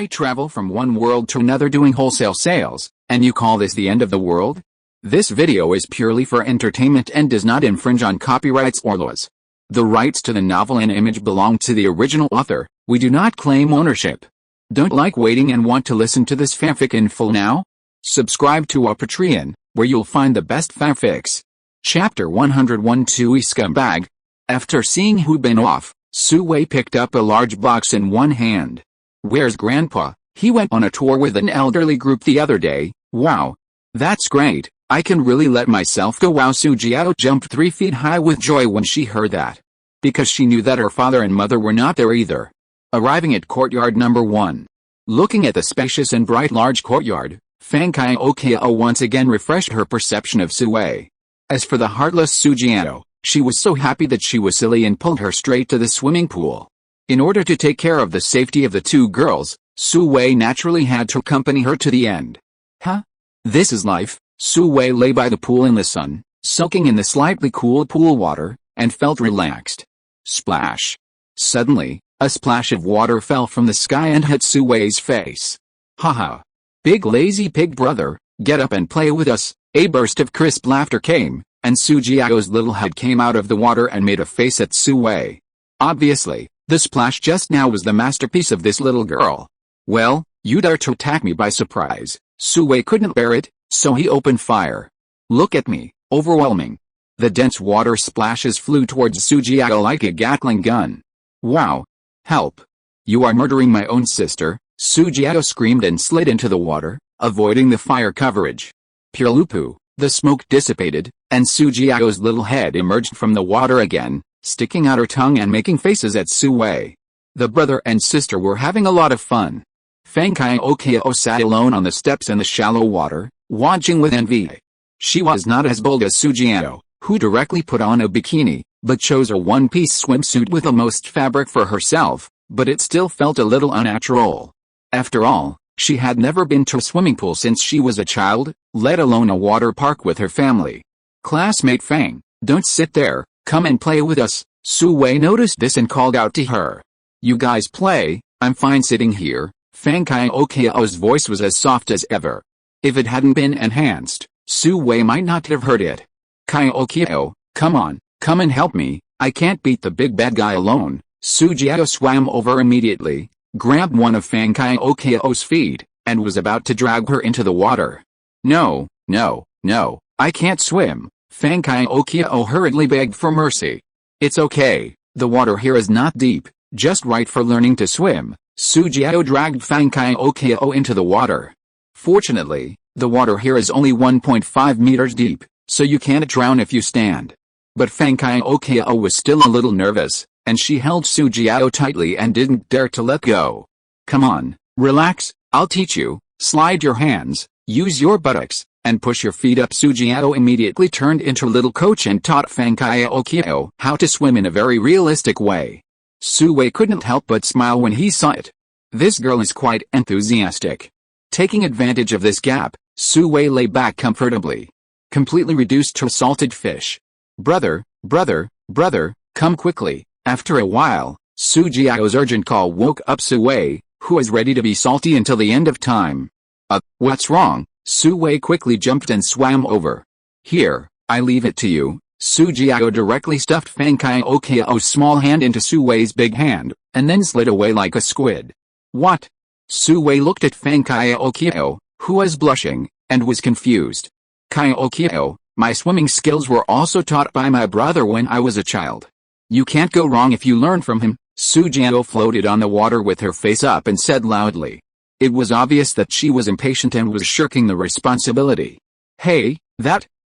I travel from one world to another doing wholesale sales, and you call this the end of the world? This video is purely for entertainment and does not infringe on copyrights or laws. The rights to the novel and image belong to the original author. We do not claim ownership. Don't like waiting and want to listen to this fanfic in full now? Subscribe to our Patreon, where you'll find the best fanfics. Chapter 101 Tui Scumbag. After seeing who been off, Sue picked up a large box in one hand. Where's Grandpa? He went on a tour with an elderly group the other day. Wow. That's great. I can really let myself go. Wow. Sujiao jumped 3 feet high with joy when she heard that. Because she knew that her father and mother were not there either. Arriving at courtyard number 1. Looking at the spacious and bright large courtyard, Fankai Okio once again refreshed her perception of Sue. As for the heartless Sujiao, she was so happy that she was silly and pulled her straight to the swimming pool. In order to take care of the safety of the two girls, Sue naturally had to accompany her to the end. Huh? This is life. Sue lay by the pool in the sun, soaking in the slightly cool pool water, and felt relaxed. Splash. Suddenly, a splash of water fell from the sky and hit Sue's face. Haha. Big lazy pig brother, get up and play with us. A burst of crisp laughter came, and Sujiao's little head came out of the water and made a face at Sue. Obviously, the splash just now was the masterpiece of this little girl. Well, you dare to attack me by surprise. Sue couldn't bear it, so he opened fire. Look at me, overwhelming. The dense water splashes flew towards Sujiao like a Gatling gun. Wow. Help. You are murdering my own sister, Sujiao screamed and slid into the water, avoiding the fire coverage. Purlupu, the smoke dissipated, and Sujiao's little head emerged from the water again, sticking out her tongue and making faces at Sue. The brother and sister were having a lot of fun. Fankai Okio sat alone on the steps in the shallow water, watching with envy. She was not as bold as Sujiao, who directly put on a bikini, but chose a one-piece swimsuit with the most fabric for herself, but it still felt a little unnatural. After all, she had never been to a swimming pool since she was a child, let alone a water park with her family. Classmate Fang, don't sit there, come and play with us. Sue noticed this and called out to her. You guys play, I'm fine sitting here. Fankai Okio's voice was as soft as ever. If it hadn't been enhanced, Sue might not have heard it. Kai Okio, come on, come and help me, I can't beat the big bad guy alone. Sujiao swam over immediately, grabbed one of Fankai Okio's feet, and was about to drag her into the water. No, I can't swim. Fankai Okio hurriedly begged for mercy. It's okay, the water here is not deep, just right for learning to swim. Sujiao dragged Fankai Okio into the water. Fortunately, the water here is only 1.5 meters deep, so you can't drown if you stand. But Fankai Okio was still a little nervous, and she held Sujiao tightly and didn't dare to let go. Come on, relax, I'll teach you. Slide your hands, use your buttocks, and push your feet up. Sujiao immediately turned into a little coach and taught Fankai Okio how to swim in a very realistic way. Sue couldn't help but smile when he saw it. This girl is quite enthusiastic. Taking advantage of this gap, Sue lay back comfortably, completely reduced to a salted fish. Brother, come quickly. After a while, Sujiao's urgent call woke up Sue, who was ready to be salty until the end of time. What's wrong? Sue quickly jumped and swam over. Here, I leave it to you. Sujiao directly stuffed Fankai Okio's small hand into Sue's big hand, and then slid away like a squid. What? Sue looked at Fankai Okio, who was blushing, and was confused. Kai Okio, my swimming skills were also taught by my brother when I was a child. You can't go wrong if you learn from him. Sujiao floated on the water with her face up and said loudly. It was obvious that she was impatient and was shirking the responsibility. Hey,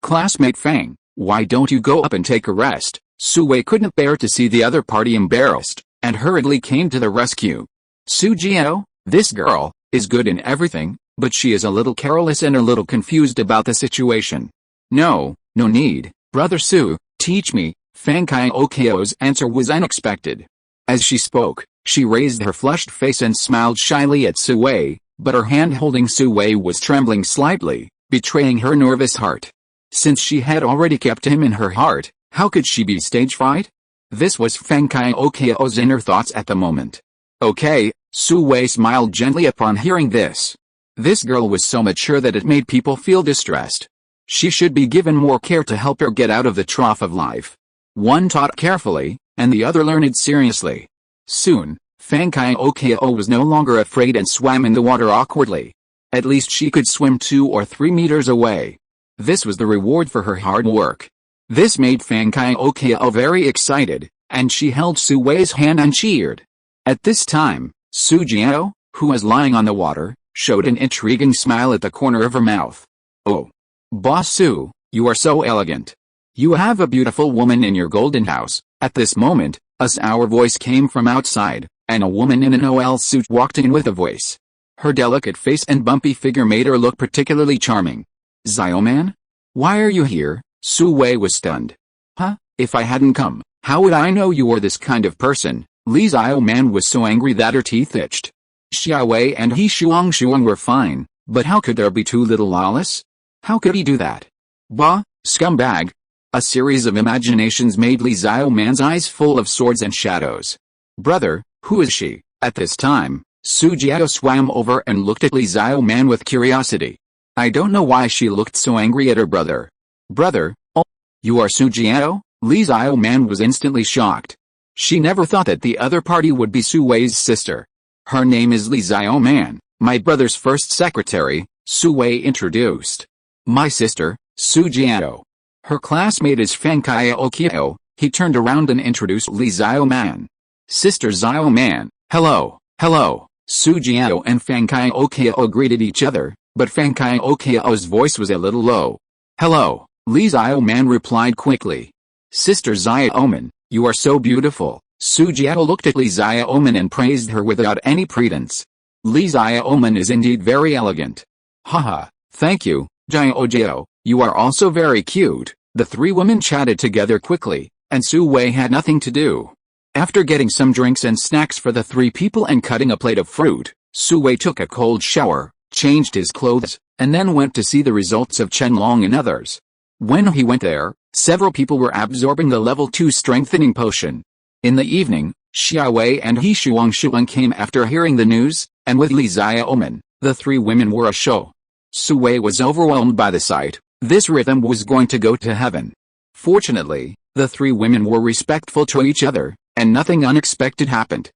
classmate Fang, why don't you go up and take a rest? Sue couldn't bear to see the other party embarrassed, and hurriedly came to the rescue. Sujiao, this girl, is good in everything, but she is a little careless and a little confused about the situation. No need, brother Sue, teach me. Fankai Okio's answer was unexpected. As she spoke, she raised her flushed face and smiled shyly at Sue, but her hand holding Sue was trembling slightly, betraying her nervous heart. Since she had already kept him in her heart, how could she be stage fright? This was Fankai Okio's inner thoughts at the moment. Okay, Su Wei smiled gently upon hearing this. This girl was so mature that it made people feel distressed. She should be given more care to help her get out of the trough of life. One taught carefully, and the other learned seriously. Soon, Fang Kaiokiao was no longer afraid and swam in the water awkwardly. At least she could swim 2 or 3 meters away. This was the reward for her hard work. This made Fang Kaiokiao very excited, and she held Su Wei's hand and cheered. At this time, Su Jiao, who was lying on the water, showed an intriguing smile at the corner of her mouth. "Oh, Boss Su, you are so elegant. You have a beautiful woman in your golden house." At this moment, a sour voice came from outside, and a woman in an OL suit walked in with a voice. Her delicate face and bumpy figure made her look particularly charming. "Xiaoman? Why are you here?" Su Wei was stunned. "Huh? If I hadn't come, how would I know you were this kind of person?" Li Xiaoman was so angry that her teeth itched. Xia Wei and He Shuang were fine, but how could there be too little lawless? How could he do that? Bah, scumbag. A series of imaginations made Li Xiaoman's eyes full of swords and shadows. "Brother, who is she?" At this time, Su Jiao swam over and looked at Li Xiaoman with curiosity. I don't know why she looked so angry at her brother. "Brother, oh, you are Su Jiao?" Li Xiaoman was instantly shocked. She never thought that the other party would be Su Wei's sister. "Her name is Li Xiaoman, my brother's first secretary," Su Wei introduced. "My sister, Su Jiao. Her classmate is Fang Kaiokiao." He turned around and introduced Li Xiaoman. "Sister Xiaoman, hello, hello." Su Jiao and Fang Kaiokiao greeted each other, but Fang Kaiokiao's voice was a little low. "Hello," Li Xiaoman replied quickly. "Sister Xiaoman, you are so beautiful." Su Jiao looked at Li Xiaoman and praised her without any pretense. "Li Xiaoman is indeed very elegant." "Haha, thank you, Jiao. You are also very cute." The 3 women chatted together quickly, and Su Wei had nothing to do. After getting some drinks and snacks for the 3 people and cutting a plate of fruit, Su Wei took a cold shower, changed his clothes, and then went to see the results of Qianlong and others. When he went there, several people were absorbing the level 2 strengthening potion. In the evening, Xia Wei and He Shuang came after hearing the news, and with Li Xiaoman, the 3 women were a show. Su Wei was overwhelmed by the sight. This rhythm was going to go to heaven. Fortunately, the 3 women were respectful to each other, and nothing unexpected happened.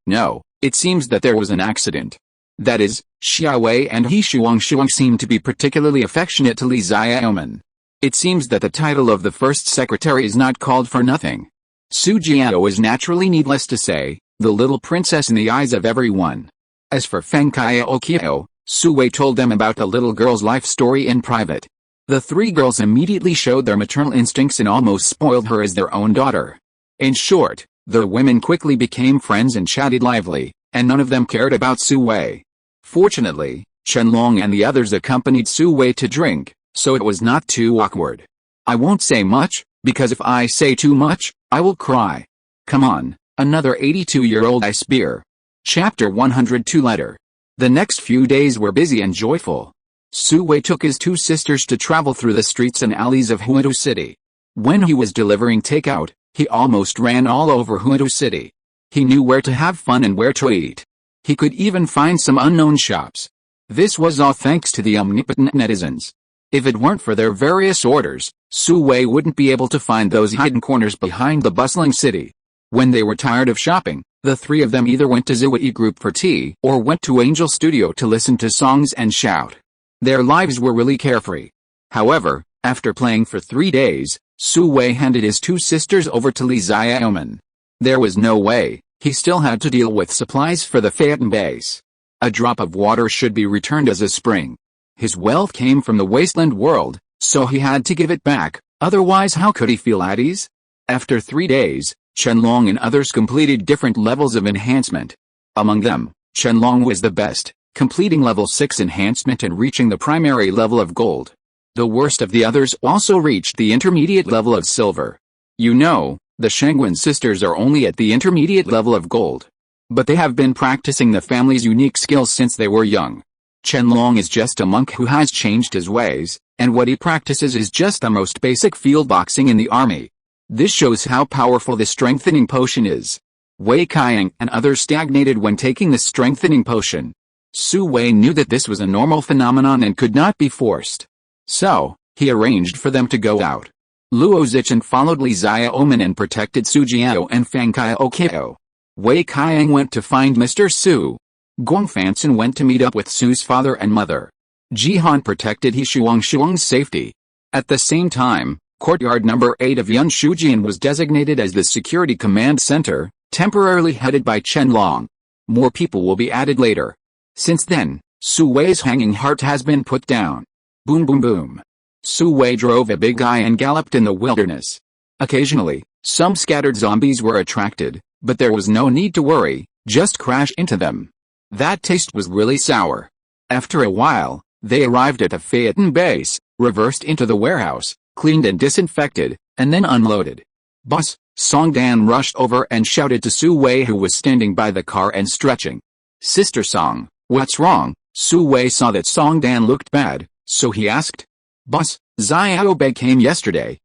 No, it seems that there was an accident. That is, Xia Wei and He Shuang seemed to be particularly affectionate to Li Xiaoman. It seems that the title of the first secretary is not called for nothing. Su Jiao is naturally, needless to say, the little princess in the eyes of everyone. As for Fang Kaiokiao, Su Wei told them about the little girl's life story in private. The 3 girls immediately showed their maternal instincts and almost spoiled her as their own daughter. In short, the women quickly became friends and chatted lively, and none of them cared about Su Wei. Fortunately, Qianlong and the others accompanied Su Wei to drink, so it was not too awkward. I won't say much, because if I say too much, I will cry. Come on, another 82-year-old ice beer. Chapter 102 Letter. The next few days were busy and joyful. Su Wei took his 2 sisters to travel through the streets and alleys of Huidu City. When he was delivering takeout, he almost ran all over Huidu City. He knew where to have fun and where to eat. He could even find some unknown shops. This was all thanks to the omnipotent netizens. If it weren't for their various orders, Su Wei wouldn't be able to find those hidden corners behind the bustling city. When they were tired of shopping, the 3 of them either went to Ziwei Group for tea or went to Angel Studio to listen to songs and shout. Their lives were really carefree. However, after playing for 3 days, Su Wei handed his 2 sisters over to Li Xiaoman. There was no way, he still had to deal with supplies for the Phaeton base. A drop of water should be returned as a spring. His wealth came from the wasteland world, so he had to give it back, otherwise how could he feel at ease? After 3 days, Qianlong and others completed different levels of enhancement. Among them, Qianlong was the best, completing level 6 enhancement and reaching the primary level of gold. The worst of the others also reached the intermediate level of silver. You know, the Shangwen sisters are only at the intermediate level of gold. But they have been practicing the family's unique skills since they were young. Qianlong is just a monk who has changed his ways, and what he practices is just the most basic field boxing in the army. This shows how powerful the strengthening potion is. Wei Qiang and others stagnated when taking the strengthening potion. Su Wei knew that this was a normal phenomenon and could not be forced. So, he arranged for them to go out. Luo Zichen followed Li Xiaoman and protected Su Jiao and Fang Kaokeo. Wei Qiang went to find Mr. Su. Gong Fansen went to meet up with Su's father and mother. Jihan protected He Shuang's safety. At the same time, Courtyard number 8 of Yun Shujian was designated as the Security Command Center, temporarily headed by Chen Long. More people will be added later. Since then, Su Wei's hanging heart has been put down. Boom boom boom. Su Wei drove a big eye and galloped in the wilderness. Occasionally, some scattered zombies were attracted, but there was no need to worry, just crash into them. That taste was really sour. After a while, they arrived at the Phaeton base, reversed into the warehouse, cleaned and disinfected, and then unloaded. Boss, Song Dan rushed over and shouted to Su Wei, who was standing by the car and stretching. Sister Song, what's wrong? Su Wei saw that Song Dan looked bad, so he asked. Boss, Xiao Bei came yesterday.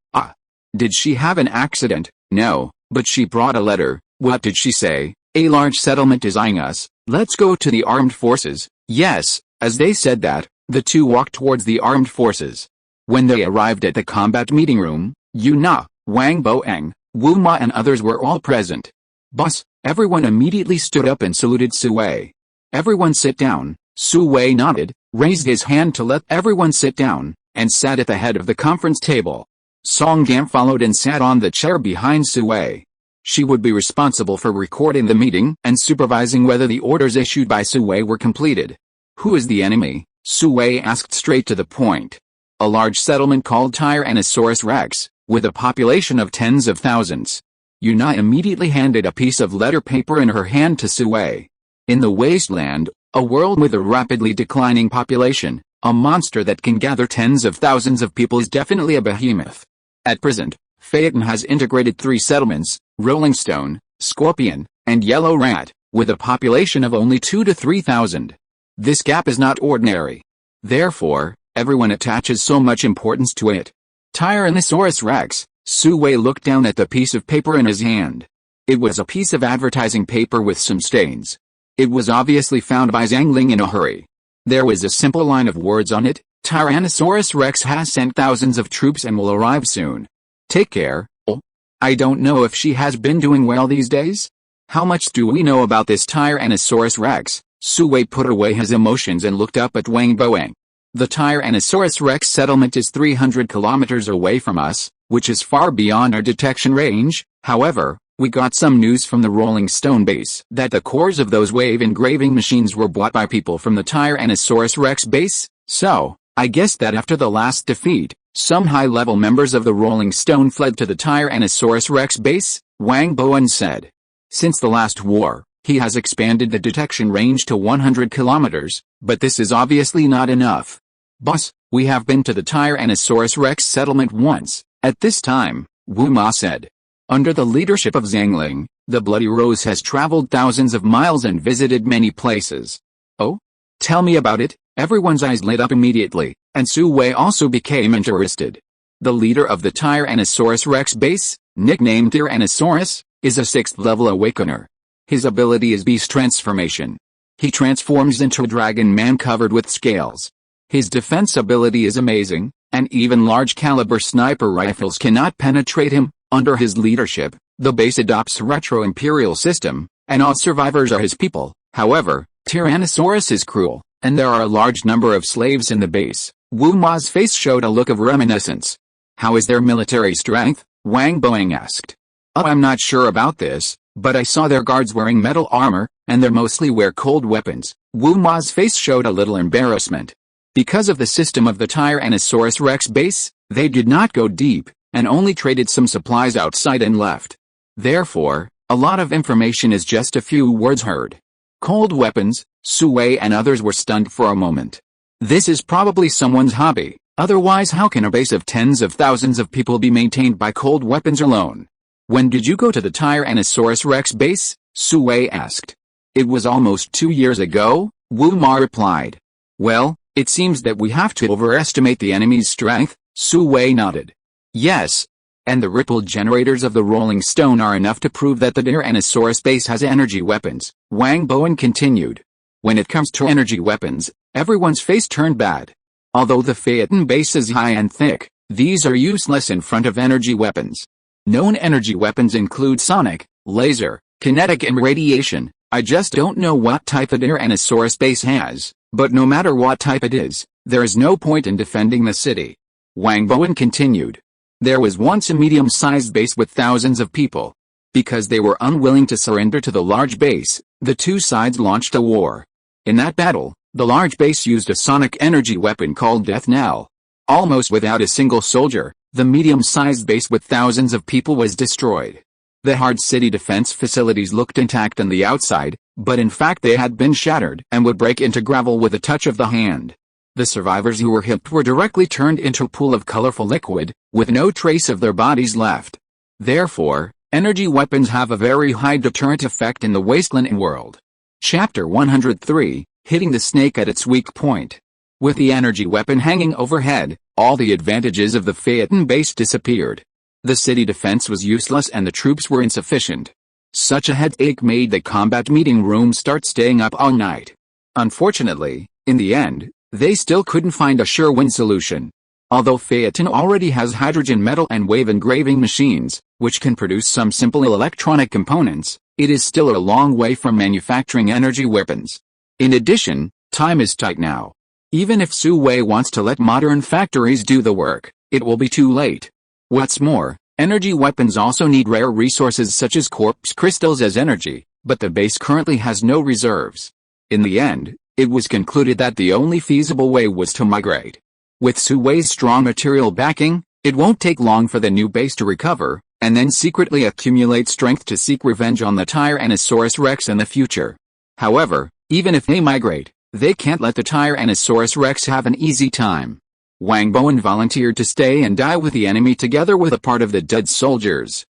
Did she have an accident? No, but she brought a letter. What did she say? A large settlement is eyeing us. Let's go to the armed forces. Yes, as they said that, the two walked towards the armed forces. When they arrived at the combat meeting room, Yuna, Wang Boang, Wu Ma and others were all present. Boss, everyone immediately stood up and saluted Su Wei. Everyone sit down. Su Wei nodded, raised his hand to let everyone sit down, and sat at the head of the conference table. Song Dan followed and sat on the chair behind Su Wei. She would be responsible for recording the meeting and supervising whether the orders issued by Su Wei were completed. Who is the enemy? Su Wei asked straight to the point. A large settlement called Tyrannosaurus Rex, with a population of tens of thousands. Yuna immediately handed a piece of letter paper in her hand to Su Wei. In the wasteland, a world with a rapidly declining population, a monster that can gather tens of thousands of people is definitely a behemoth. At present, Phaeton has integrated 3 settlements, Rolling Stone, Scorpion, and Yellow Rat, with a population of only 2 to 3,000. This gap is not ordinary. Therefore, everyone attaches so much importance to it. Tyrannosaurus Rex, Su Wei looked down at the piece of paper in his hand. It was a piece of advertising paper with some stains. It was obviously found by Zhang Ling in a hurry. There was a simple line of words on it. Tyrannosaurus Rex has sent thousands of troops and will arrive soon. Take care. Oh, I don't know if she has been doing well these days. How much do we know about this Tyrannosaurus Rex? Su Wei put away his emotions and looked up at Wang Boang. The Tyrannosaurus Rex settlement is 300 kilometers away from us, which is far beyond our detection range. However, we got some news from the Rolling Stone base that the cores of those wave engraving machines were bought by people from the Tyrannosaurus Rex base, so I guess that after the last defeat, some high-level members of the Rolling Stone fled to the Tyrannosaurus Rex base, Wang Bowen said. Since the last war, he has expanded the detection range to 100 kilometers, but this is obviously not enough. Boss, we have been to the Tyrannosaurus Rex settlement once, at this time, Wu Ma said. Under the leadership of Zhang Ling, the Bloody Rose has traveled thousands of miles and visited many places. Oh? Tell me about it. Everyone's eyes lit up immediately, and Su Wei also became interested. The leader of the Tyrannosaurus Rex base, nicknamed Tyrannosaurus, is a 6th-level awakener. His ability is beast transformation. He transforms into a dragon man covered with scales. His defense ability is amazing, and even large-caliber sniper rifles cannot penetrate him. Under his leadership, the base adopts retro-imperial system, and all survivors are his people. However, Tyrannosaurus is cruel, and there are a large number of slaves in the base. Wu Ma's face showed a look of reminiscence. How is their military strength? Wang Boang asked. Oh, I'm not sure about this, but I saw their guards wearing metal armor, and they mostly wear cold weapons. Wu Ma's face showed a little embarrassment. Because of the system of the Tyrannosaurus Rex base, they did not go deep, and only traded some supplies outside and left. Therefore, a lot of information is just a few words heard. Cold weapons, Su Wei and others were stunned for a moment. This is probably someone's hobby, otherwise how can a base of tens of thousands of people be maintained by cold weapons alone? When did you go to the Tyrannosaurus Rex base? Su Wei asked. It was almost 2 years ago, Wu Ma replied. Well, it seems that we have to overestimate the enemy's strength, Su Wei nodded. Yes. And the ripple generators of the Rolling Stone are enough to prove that the Tyrannosaurus base has energy weapons, Wang Bowen continued. When it comes to energy weapons, everyone's face turned bad. Although the Phaeton base is high and thick, these are useless in front of energy weapons. Known energy weapons include sonic, laser, kinetic and radiation. I just don't know what type the Tyrannosaurus base has, but no matter what type it is, there is no point in defending the city. Wang Bowen continued. There was once a medium-sized base with thousands of people. Because they were unwilling to surrender to the large base, the two sides launched a war. In that battle, the large base used a sonic energy weapon called Death Knell. Almost without a single soldier, the medium-sized base with thousands of people was destroyed. The hard city defense facilities looked intact on the outside, but in fact they had been shattered and would break into gravel with a touch of the hand. The survivors who were hit were directly turned into a pool of colorful liquid, with no trace of their bodies left. Therefore, energy weapons have a very high deterrent effect in the wasteland world. Chapter 103, Hitting the Snake at its Weak Point. With the energy weapon hanging overhead, all the advantages of the Phaeton base disappeared. The city defense was useless and the troops were insufficient. Such a headache made the combat meeting room start staying up all night. Unfortunately, in the end, they still couldn't find a sure-win solution. Although Phaeton already has hydrogen metal and wave engraving machines, which can produce some simple electronic components, it is still a long way from manufacturing energy weapons. In addition, time is tight now. Even if Su Wei wants to let modern factories do the work, it will be too late. What's more, energy weapons also need rare resources such as quartz crystals as energy, but the base currently has no reserves. In the end, it was concluded that the only feasible way was to migrate. With Su Wei's strong material backing, it won't take long for the new base to recover, and then secretly accumulate strength to seek revenge on the Tyrannosaurus Rex in the future. However, even if they migrate, they can't let the Tyrannosaurus Rex have an easy time. Wang Bowen volunteered to stay and die with the enemy together with a part of the dead soldiers.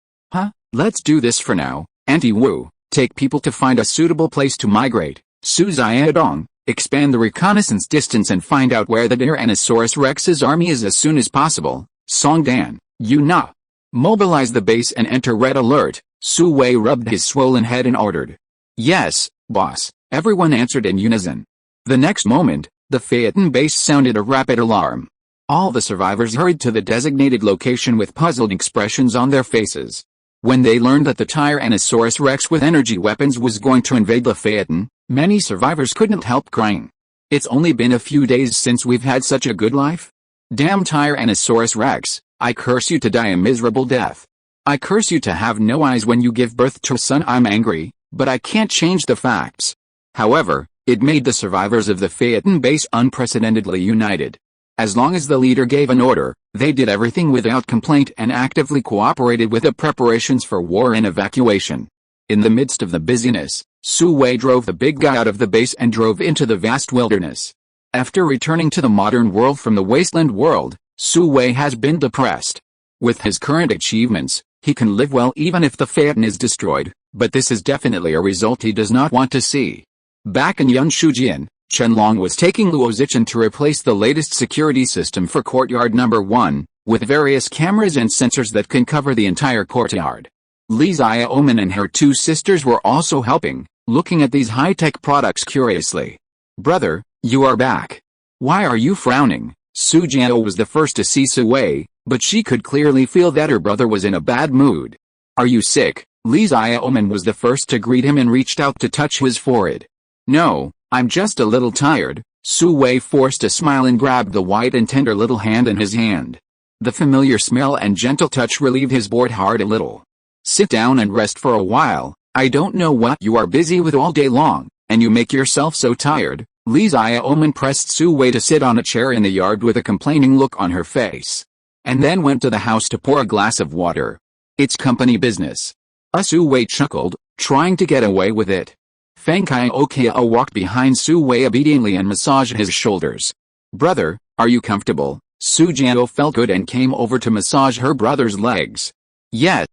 Let's do this for now, Auntie Wu. Take people to find a suitable place to migrate. Su Xiaodong, expand the reconnaissance distance and find out where the Tyrannosaurus Rex's army is as soon as possible. Song Dan, you na. Mobilize the base and enter red alert. Su Wei rubbed his swollen head and ordered. Yes, boss, everyone answered in unison. The next moment, the Phaeton base sounded a rapid alarm. All the survivors hurried to the designated location with puzzled expressions on their faces. When they learned that the Tyrannosaurus Rex with energy weapons was going to invade the Phaeton, many survivors couldn't help crying. It's only been a few days since we've had such a good life. Damn Tyrannosaurus Rex, I curse you to die a miserable death. I curse you to have no eyes when you give birth to a son. I'm angry, but I can't change the facts. However, it made the survivors of the Phaeton base unprecedentedly united. As long as the leader gave an order, they did everything without complaint and actively cooperated with the preparations for war and evacuation. In the midst of the busyness, Su Wei drove the big guy out of the base and drove into the vast wilderness. After returning to the modern world from the wasteland world, Su Wei has been depressed. With his current achievements, he can live well even if the Phaeton is destroyed, but this is definitely a result he does not want to see. Back in Yunshujian, Chenlong was taking Luozichan to replace the latest security system for Courtyard Number 1, with various cameras and sensors that can cover the entire courtyard. Li Xiaoman and her two sisters were also helping, looking at these high-tech products curiously. Brother, you are back. Why are you frowning? Su Jiao was the first to see Su Wei, but she could clearly feel that her brother was in a bad mood. Are you sick? Li Xiaoman was the first to greet him and reached out to touch his forehead. No, I'm just a little tired. Su Wei forced a smile and grabbed the white and tender little hand in his hand. The familiar smell and gentle touch relieved his bored heart a little. Sit down and rest for a while. I don't know what you are busy with all day long, and you make yourself so tired. Li Xiaoman pressed Su Wei to sit on a chair in the yard with a complaining look on her face. And then went to the house to pour a glass of water. It's company business. Su Wei chuckled, trying to get away with it. Feng Kaiokia walked behind Su Wei obediently and massaged his shoulders. Brother, are you comfortable? Su Jiao felt good and came over to massage her brother's legs. Yeah,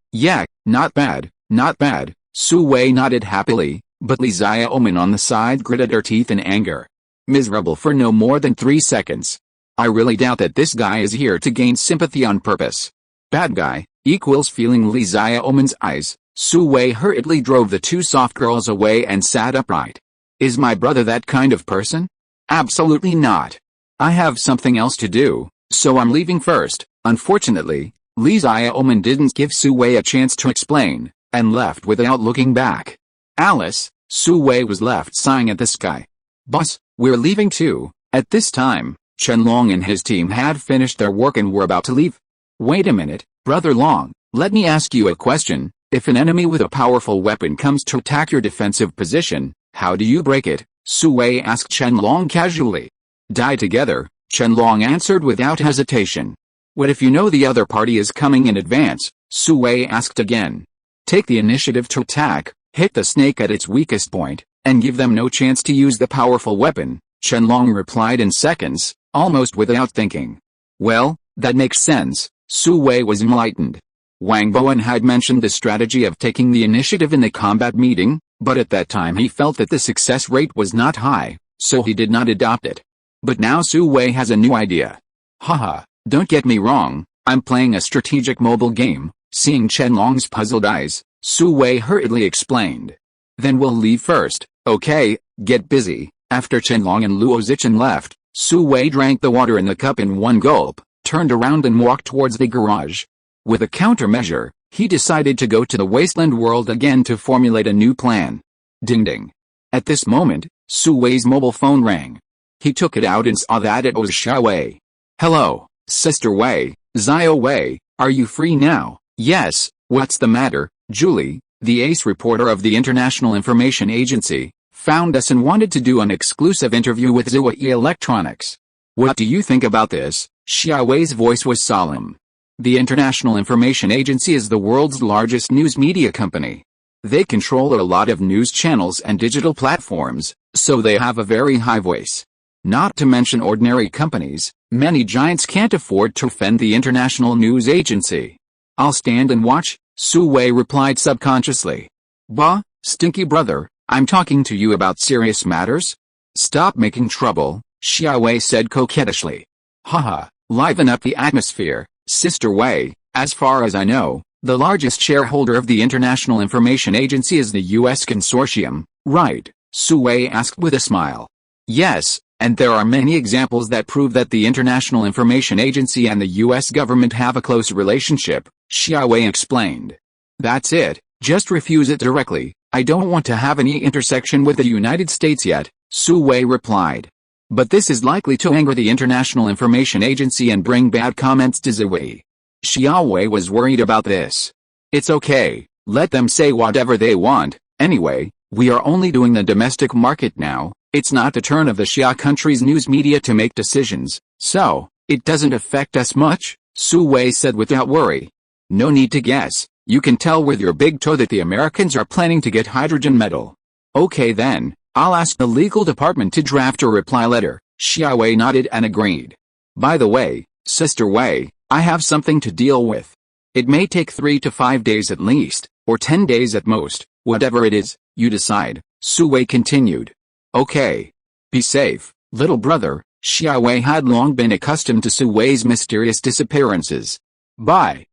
not bad, not bad. Su Wei nodded happily, but Li Xiaoman on the side gritted her teeth in anger. Miserable for no more than 3 seconds. I really doubt that this guy is here to gain sympathy on purpose. Bad guy, equals feeling Li Xiaoman's eyes, Su Wei hurriedly drove the two soft girls away and sat upright. Is my brother that kind of person? Absolutely not. I have something else to do, so I'm leaving first. Unfortunately, Li Xiaoman didn't give Su Wei a chance to explain, and left without looking back. Alice, Su Wei was left sighing at the sky. Boss, we're leaving too. At this time, Chen Long and his team had finished their work and were about to leave. Wait a minute, Brother Long, let me ask you a question. If an enemy with a powerful weapon comes to attack your defensive position, how do you break it? Su Wei asked Chen Long casually. Die together, Chen Long answered without hesitation. What if you know the other party is coming in advance? Su Wei asked again. Take the initiative to attack, hit the snake at its weakest point, and give them no chance to use the powerful weapon, Chen Long replied in seconds, almost without thinking. Well, that makes sense. Su Wei was enlightened. Wang Bowen had mentioned the strategy of taking the initiative in the combat meeting, but at that time he felt that the success rate was not high, so he did not adopt it. But now Su Wei has a new idea. Haha, don't get me wrong, I'm playing a strategic mobile game. Seeing Chen Long's puzzled eyes, Su Wei hurriedly explained. Then we'll leave first, okay, get busy. After Chen Long and Luo Zichen left, Su Wei drank the water in the cup in one gulp, turned around and walked towards the garage. With a countermeasure, he decided to go to the wasteland world again to formulate a new plan. Ding ding. At this moment, Su Wei's mobile phone rang. He took it out and saw that it was Xia Wei. Hello, Sister Wei, Xiao Wei, are you free now? Yes, what's the matter? Julie, the ace reporter of the International Information Agency, found us and wanted to do an exclusive interview with Zhuai Electronics. What do you think about this? Xia Wei's voice was solemn. The International Information Agency is the world's largest news media company. They control a lot of news channels and digital platforms, so they have a very high voice. Not to mention ordinary companies, many giants can't afford to offend the International News Agency. I'll stand and watch, Su Wei replied subconsciously. Bah, stinky brother, I'm talking to you about serious matters? Stop making trouble, Xia Wei said coquettishly. Haha, liven up the atmosphere, Sister Wei. As far as I know, the largest shareholder of the International Information Agency is the U.S. consortium, right? Su Wei asked with a smile. Yes, and there are many examples that prove that the International Information Agency and the U.S. government have a close relationship, Xia Wei explained. That's it, just refuse it directly. I don't want to have any intersection with the United States yet, Su Wei replied. But this is likely to anger the International Information Agency and bring bad comments to Zhuai. Xia Wei was worried about this. It's okay, let them say whatever they want. Anyway, we are only doing the domestic market now. It's not the turn of the Xia country's news media to make decisions, so it doesn't affect us much, Su Wei said without worry. No need to guess, you can tell with your big toe that the Americans are planning to get hydrogen metal. Okay then, I'll ask the legal department to draft a reply letter. Xia Wei nodded and agreed. By the way, Sister Wei, I have something to deal with. It may take 3 to 5 days at least, or 10 days at most, whatever it is, you decide, Su Wei continued. Okay. Be safe, little brother. Xia Wei had long been accustomed to Su Wei's mysterious disappearances. Bye.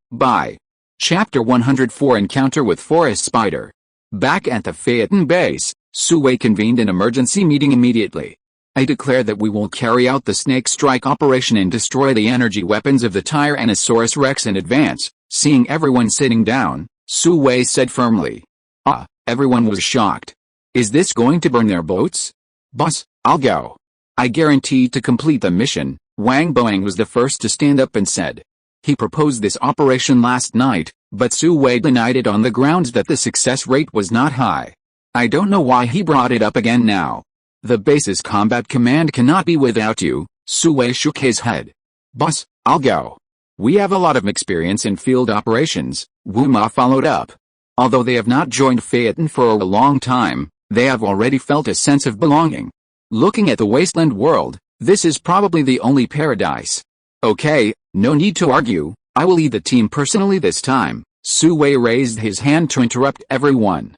Chapter 104 Encounter with Forest Spider. Back at the Phaeton base, Su Wei convened an emergency meeting immediately. I declare that we will carry out the Snake Strike operation and destroy the energy weapons of the Tyrannosaurus Rex in advance. Seeing everyone sitting down, Su Wei said firmly. Everyone was shocked. Is this going to burn their boats? Boss, I'll go. I guarantee to complete the mission. Wang Boing was the first to stand up and said. He proposed this operation last night, but Su Wei denied it on the grounds that the success rate was not high. I don't know why he brought it up again now. The base's combat command cannot be without you, Su Wei shook his head. Boss, I'll go. We have a lot of experience in field operations, Wu Ma followed up. Although they have not joined Phaeton for a long time, they have already felt a sense of belonging. Looking at the wasteland world, this is probably the only paradise. Okay, no need to argue, I will lead the team personally this time. Su Wei raised his hand to interrupt everyone.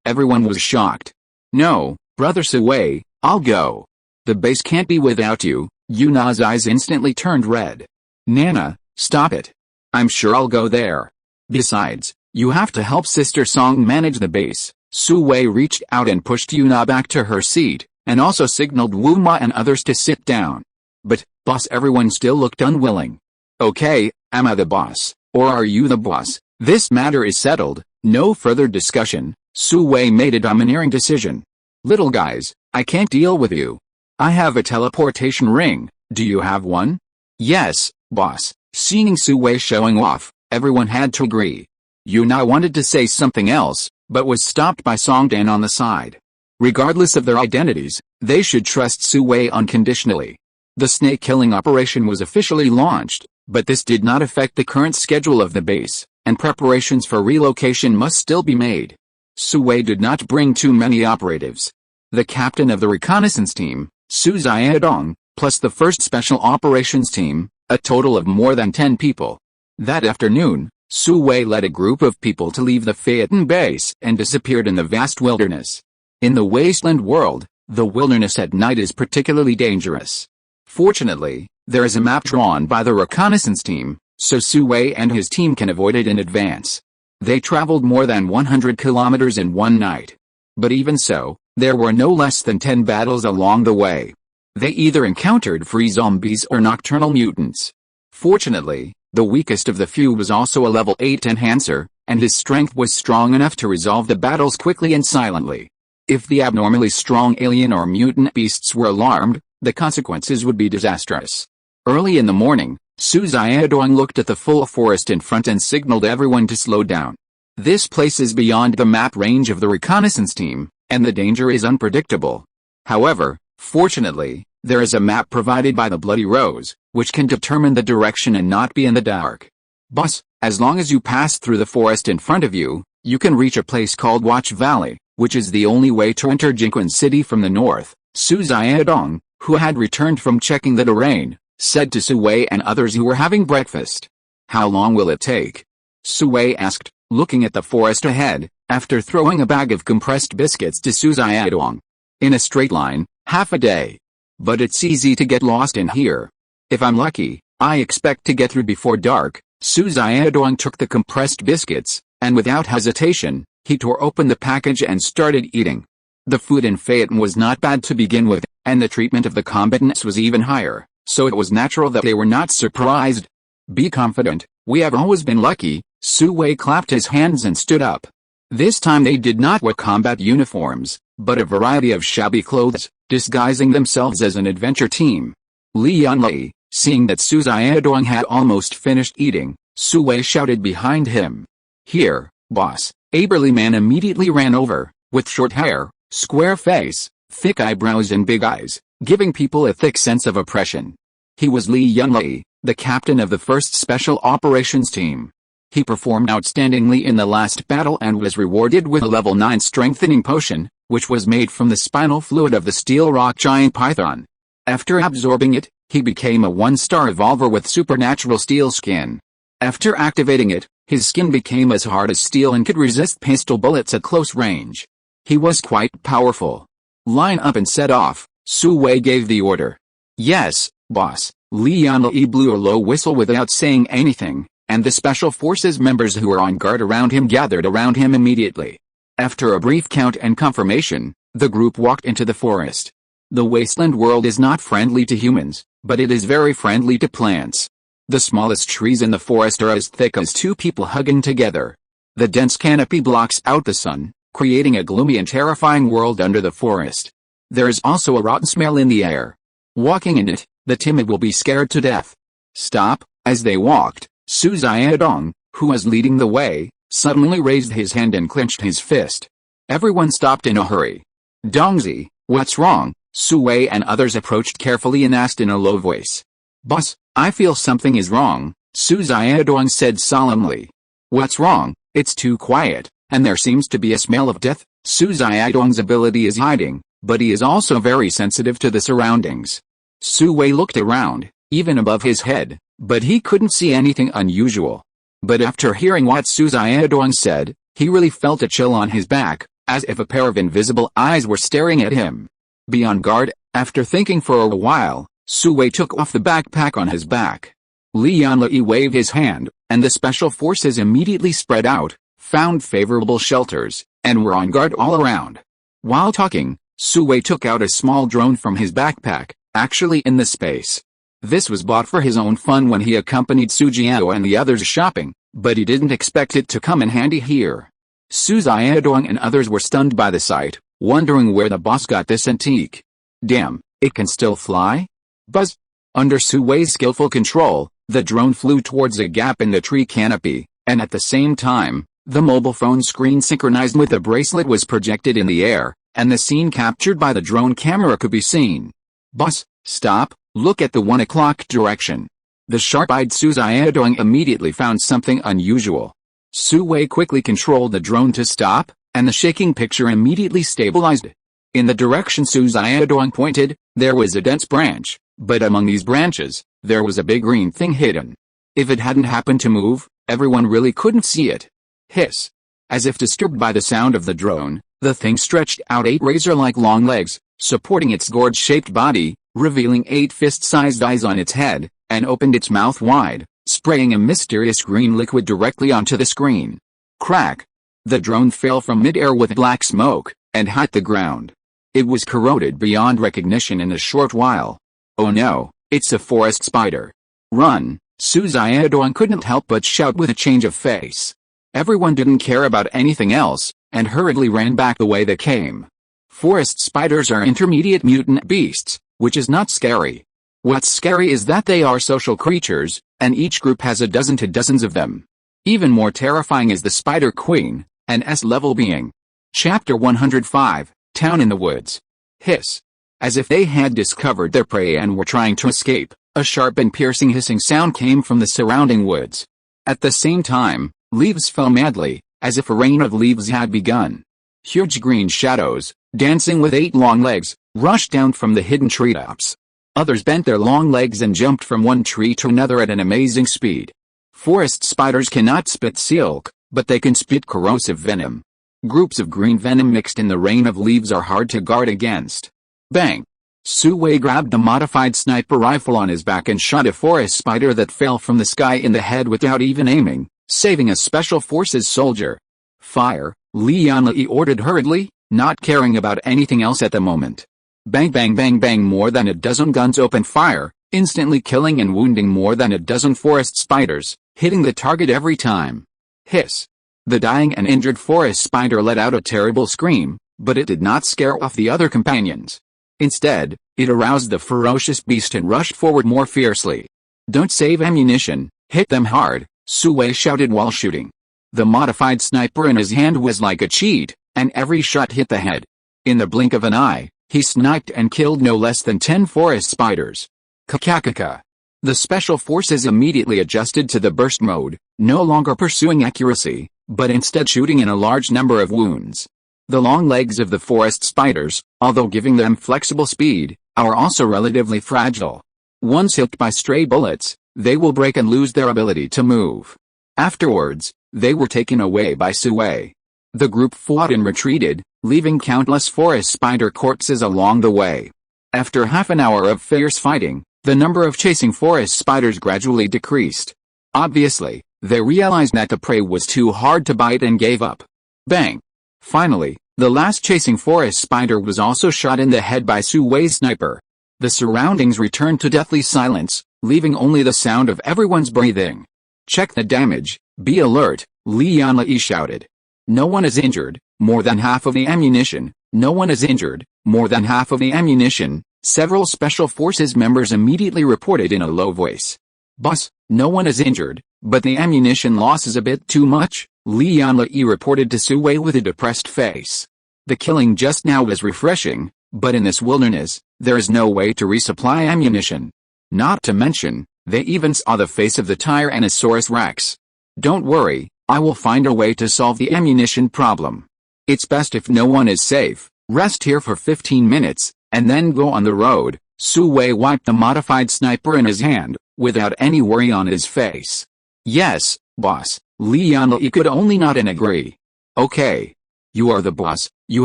Everyone was shocked. No, Brother Su Wei, I'll go. The base can't be without you. Yuna's eyes instantly turned red. Nana, stop it. I'm sure I'll go there. Besides, you have to help Sister Song manage the base. Su Wei reached out and pushed Yuna back to her seat, and also signaled Wu Ma and others to sit down. But, boss, everyone still looked unwilling. Okay, am I the boss, or are you the boss? This matter is settled, no further discussion. Su Wei made a domineering decision. Little guys, I can't deal with you. I have a teleportation ring, do you have one? Yes, boss. Seeing Su Wei showing off, everyone had to agree. Yuna wanted to say something else, but was stopped by Songdan on the side. Regardless of their identities, they should trust Su Wei unconditionally. The snake-killing operation was officially launched, but this did not affect the current schedule of the base, and preparations for relocation must still be made. Su Wei did not bring too many operatives. The captain of the reconnaissance team, Su Ziyadong, plus the first special operations team, a total of more than 10 people. That afternoon, Su Wei led a group of people to leave the Phaeton base and disappeared in the vast wilderness. In the wasteland world, the wilderness at night is particularly dangerous. Fortunately, there is a map drawn by the reconnaissance team, so Su Wei and his team can avoid it in advance. They traveled more than 100 kilometers in one night. But even so, there were no less than 10 battles along the way. They either encountered free zombies or nocturnal mutants. Fortunately, the weakest of the few was also a level 8 enhancer, and his strength was strong enough to resolve the battles quickly and silently. If the abnormally strong alien or mutant beasts were alarmed, the consequences would be disastrous. Early in the morning, Su Ziyadong looked at the full forest in front and signaled everyone to slow down. This place is beyond the map range of the reconnaissance team, and the danger is unpredictable. However, fortunately, there is a map provided by the Bloody Rose, which can determine the direction and not be in the dark. Boss, as long as you pass through the forest in front of you, you can reach a place called Watch Valley, which is the only way to enter Jinquan City from the north. Su Ziyadong, who had returned from checking the terrain, said to Su Wei and others who were having breakfast. How long will it take? Su Wei asked, looking at the forest ahead, after throwing a bag of compressed biscuits to Su Ziyadong. In a straight line, half a day. But it's easy to get lost in here. If I'm lucky, I expect to get through before dark. Su Ziyadong took the compressed biscuits, and without hesitation, he tore open the package and started eating. The food in Phaeton was not bad to begin with, and the treatment of the combatants was even higher, so it was natural that they were not surprised. Be confident, we have always been lucky. Su Wei clapped his hands and stood up. This time they did not wear combat uniforms, but a variety of shabby clothes, disguising themselves as an adventure team. Li Yanli, seeing that Su Ziyadong had almost finished eating, Su Wei shouted behind him. Here, boss. A burly man immediately ran over, with short hair, square face, thick eyebrows and big eyes, giving people a thick sense of oppression. He was Li Yanli, the captain of the first special operations team. He performed outstandingly in the last battle and was rewarded with a level 9 strengthening potion, which was made from the spinal fluid of the steel rock giant python. After absorbing it, he became a 1-star evolver with supernatural steel skin. After activating it, his skin became as hard as steel and could resist pistol bullets at close range. He was quite powerful. Line up and set off, Su Wei gave the order. Yes, boss. Li Yanli blew a low whistle without saying anything, and the special forces members who were on guard around him gathered around him immediately. After a brief count and confirmation, the group walked into the forest. The wasteland world is not friendly to humans, but it is very friendly to plants. The smallest trees in the forest are as thick as 2 people hugging together. The dense canopy blocks out the sun, creating a gloomy and terrifying world under the forest. There is also a rotten smell in the air. Walking in it, the timid will be scared to death. Stop. As they walked, Su Ziyadong, who was leading the way, suddenly raised his hand and clenched his fist. Everyone stopped in a hurry. Dongzi, what's wrong? Su Wei and others approached carefully and asked in a low voice. Boss, I feel something is wrong, Su Ziyadong said solemnly. What's wrong? It's too quiet, and there seems to be a smell of death. Su Ziyadong's ability is hiding, but he is also very sensitive to the surroundings. Su Wei looked around, even above his head, but he couldn't see anything unusual. But after hearing what Su Ziyadong said, he really felt a chill on his back, as if a pair of invisible eyes were staring at him. Be on guard. After thinking for a while, Su Wei took off the backpack on his back. Li Yanli waved his hand, and the special forces immediately spread out, found favorable shelters, and were on guard all around. While talking, Sue took out a small drone from his backpack, actually in the space. This was bought for his own fun when he accompanied Sujiao and the others shopping, but he didn't expect it to come in handy here. Sujiao and others were stunned by the sight, wondering where the boss got this antique. Damn, it can still fly? Buzz! Under Sue's skillful control, the drone flew towards a gap in the tree canopy, and at the same time, the mobile phone screen synchronized with the bracelet was projected in the air, and the scene captured by the drone camera could be seen. Boss, stop, look at the 1 o'clock direction. The sharp-eyed Sujiao immediately found something unusual. Sue quickly controlled the drone to stop, and the shaking picture immediately stabilized. In the direction Sujiao pointed, there was a dense branch, but among these branches, there was a big green thing hidden. If it hadn't happened to move, everyone really couldn't see it. Hiss. As if disturbed by the sound of the drone, the thing stretched out 8 razor-like long legs, supporting its gourd-shaped body, revealing 8 fist-sized eyes on its head, and opened its mouth wide, spraying a mysterious green liquid directly onto the screen. Crack! The drone fell from mid-air with black smoke, and hit the ground. It was corroded beyond recognition in a short while. Oh no, it's a forest spider. Run! Sujiao couldn't help but shout with a change of face. Everyone didn't care about anything else, and hurriedly ran back the way they came. Forest spiders are intermediate mutant beasts, which is not scary. What's scary is that they are social creatures, and each group has a dozen to dozens of them. Even more terrifying is the Spider Queen, an S-level being. Chapter 105, Town in the Woods. Hiss. As if they had discovered their prey and were trying to escape, a sharp and piercing hissing sound came from the surrounding woods. At the same time, leaves fell madly, as if a rain of leaves had begun. Huge green shadows, dancing with 8 long legs, rushed down from the hidden treetops. Others bent their long legs and jumped from one tree to another at an amazing speed. Forest spiders cannot spit silk, but they can spit corrosive venom. Groups of green venom mixed in the rain of leaves are hard to guard against. Bang! Sue grabbed the modified sniper rifle on his back and shot a forest spider that fell from the sky in the head without even aiming, saving a special forces soldier. Fire, Li Yanli ordered hurriedly, not caring about anything else at the moment. Bang bang bang bang, more than a dozen guns opened fire, instantly killing and wounding more than a dozen forest spiders, hitting the target every time. Hiss. The dying and injured forest spider let out a terrible scream, but it did not scare off the other companions. Instead, it aroused the ferocious beast and rushed forward more fiercely. Don't save ammunition, hit them hard, Sue shouted while shooting. The modified sniper in his hand was like a cheat, and every shot hit the head. In the blink of an eye, he sniped and killed no less than 10 forest spiders. Kakakaka. The special forces immediately adjusted to the burst mode, no longer pursuing accuracy, but instead shooting in a large number of wounds. The long legs of the forest spiders, although giving them flexible speed, are also relatively fragile. Once hit by stray bullets, they will break and lose their ability to move. Afterwards, they were taken away by Sue. The group fought and retreated, leaving countless forest spider corpses along the way. After half an hour of fierce fighting, the number of chasing forest spiders gradually decreased. Obviously, they realized that the prey was too hard to bite and gave up. Bang! Finally, the last chasing forest spider was also shot in the head by Sue's sniper. The surroundings returned to deathly silence, leaving only the sound of everyone's breathing. Check the damage, be alert, Li Yanli shouted. No one is injured, more than half of the ammunition. No one is injured, more than half of the ammunition, several special forces members immediately reported in a low voice. Boss, no one is injured, but the ammunition loss is a bit too much, Li Yanli reported to Sue with a depressed face. The killing just now was refreshing, but in this wilderness, there is no way to resupply ammunition. Not to mention, they even saw the face of the Tyrannosaurus Rex. Don't worry, I will find a way to solve the ammunition problem. It's best if no one is safe, rest here for 15 minutes, and then go on the road. Sue wiped the modified sniper in his hand, without any worry on his face. Yes, boss, Li Yanli could only nod and agree. Okay. You are the boss, you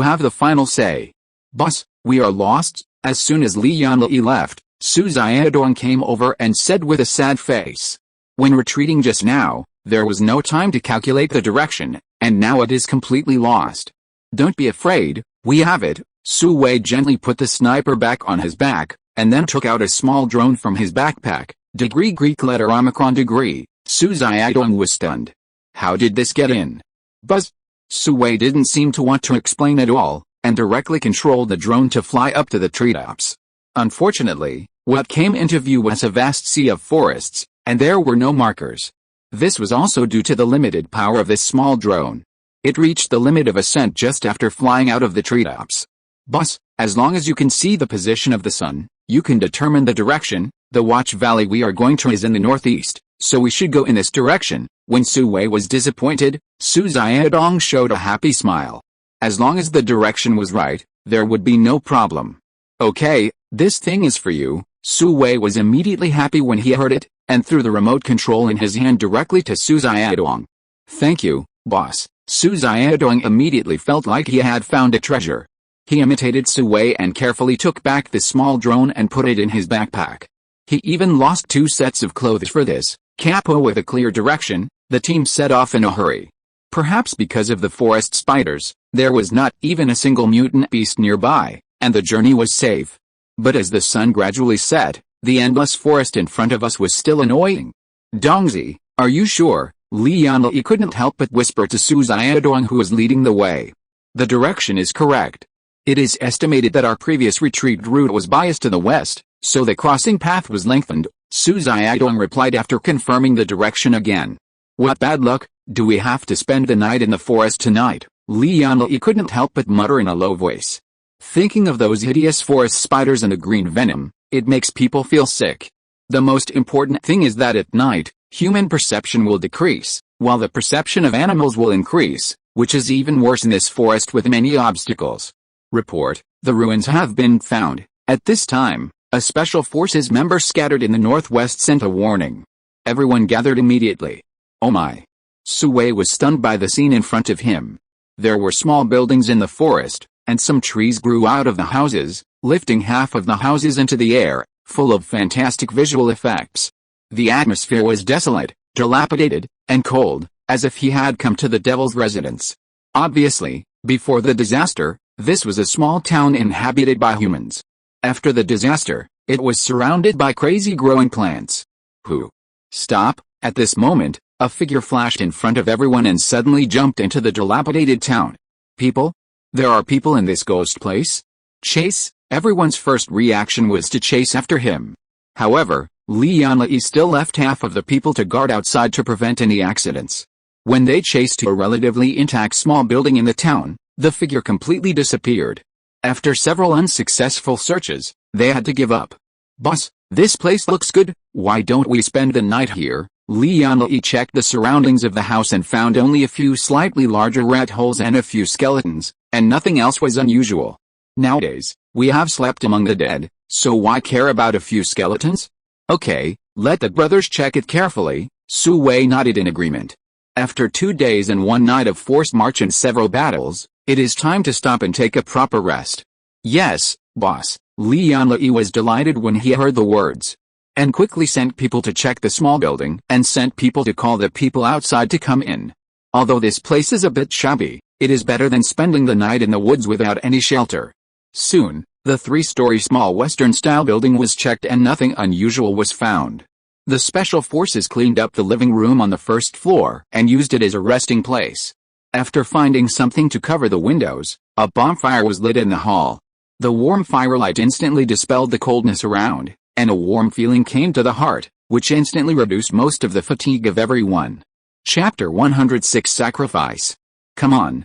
have the final say. Boss, we are lost. As soon as Li Yanli left, Sujiao came over and said with a sad face. When retreating just now, There was no time to calculate the direction, and now it is completely lost. Don't be afraid, we have it. Su Wei gently put the sniper back on his back, and then took out a small drone from his backpack. Degree Greek letter Omicron degree. Su Xiaodong was stunned. How did this get in? Buzz. Su Wei didn't seem to want to explain at all, and directly controlled the drone to fly up to the treetops. Unfortunately, what came into view was a vast sea of forests, and there were no markers. This was also due to the limited power of this small drone. It reached the limit of ascent just after flying out of the treetops. Boss, as long as you can see the position of the sun, you can determine the direction. The watch valley we are going to is in the northeast, so we should go in this direction. When Su Wei was disappointed, Su Xiaodong showed a happy smile. As long as the direction was right, there would be no problem. Okay, this thing is for you. Su Wei was immediately happy when he heard it, and threw the remote control in his hand directly to Su Xiaodong. Thank you, boss. Su Xiaodong immediately felt like he had found a treasure. He imitated Su Wei and carefully took back the small drone and put it in his backpack. He even lost 2 sets of clothes for this. Capo with a clear direction, the team set off in a hurry. Perhaps because of the forest spiders, there was not even a single mutant beast nearby, and the journey was safe. But as the sun gradually set, the endless forest in front of us was still annoying. Dongzi, are you sure? Li Yanli couldn't help but whisper to Su Xiaodong, who was leading the way. The direction is correct. It is estimated that our previous retreat route was biased to the west, so the crossing path was lengthened. Su Xiaodong replied after confirming the direction again. What bad luck, do we have to spend the night in the forest tonight? Li Yanli couldn't help but mutter in a low voice. Thinking of those hideous forest spiders and the green venom, it makes people feel sick. The most important thing is that at night, human perception will decrease, while the perception of animals will increase, which is even worse in this forest with many obstacles. Report, the ruins have been found. At this time, a special forces member scattered in the northwest sent a warning. Everyone gathered immediately. Oh my. Su Wei was stunned by the scene in front of him. There were small buildings in the forest, and some trees grew out of the houses, lifting half of the houses into the air, full of fantastic visual effects. The atmosphere was desolate, dilapidated, and cold, as if he had come to the devil's residence. Obviously, before the disaster, this was a small town inhabited by humans. After the disaster, it was surrounded by crazy growing plants. Who? Stop! At this moment, a figure flashed in front of everyone and suddenly jumped into the dilapidated town. People? There are people in this ghost place? Chase? Everyone's first reaction was to chase after him. However, Li Yanli still left half of the people to guard outside to prevent any accidents. When they chased to a relatively intact small building in the town, the figure completely disappeared. After several unsuccessful searches, they had to give up. Boss, this place looks good, why don't we spend the night here? Li Yanli checked the surroundings of the house and found only a few slightly larger rat holes and a few skeletons, and nothing else was unusual. Nowadays, we have slept among the dead, so why care about a few skeletons? Okay, let the brothers check it carefully. Su Wei nodded in agreement. After 2 days and 1 night of forced march and several battles, it is time to stop and take a proper rest. Yes, boss. Li Yanli was delighted when he heard the words, and quickly sent people to check the small building and sent people to call the people outside to come in. Although this place is a bit shabby, it is better than spending the night in the woods without any shelter. Soon, the 3-story small Western-style building was checked and nothing unusual was found. The special forces cleaned up the living room on the first floor and used it as a resting place. After finding something to cover the windows, a bonfire was lit in the hall. The warm firelight instantly dispelled the coldness around, and a warm feeling came to the heart, which instantly reduced most of the fatigue of everyone. Chapter 106 Sacrifice. Come on,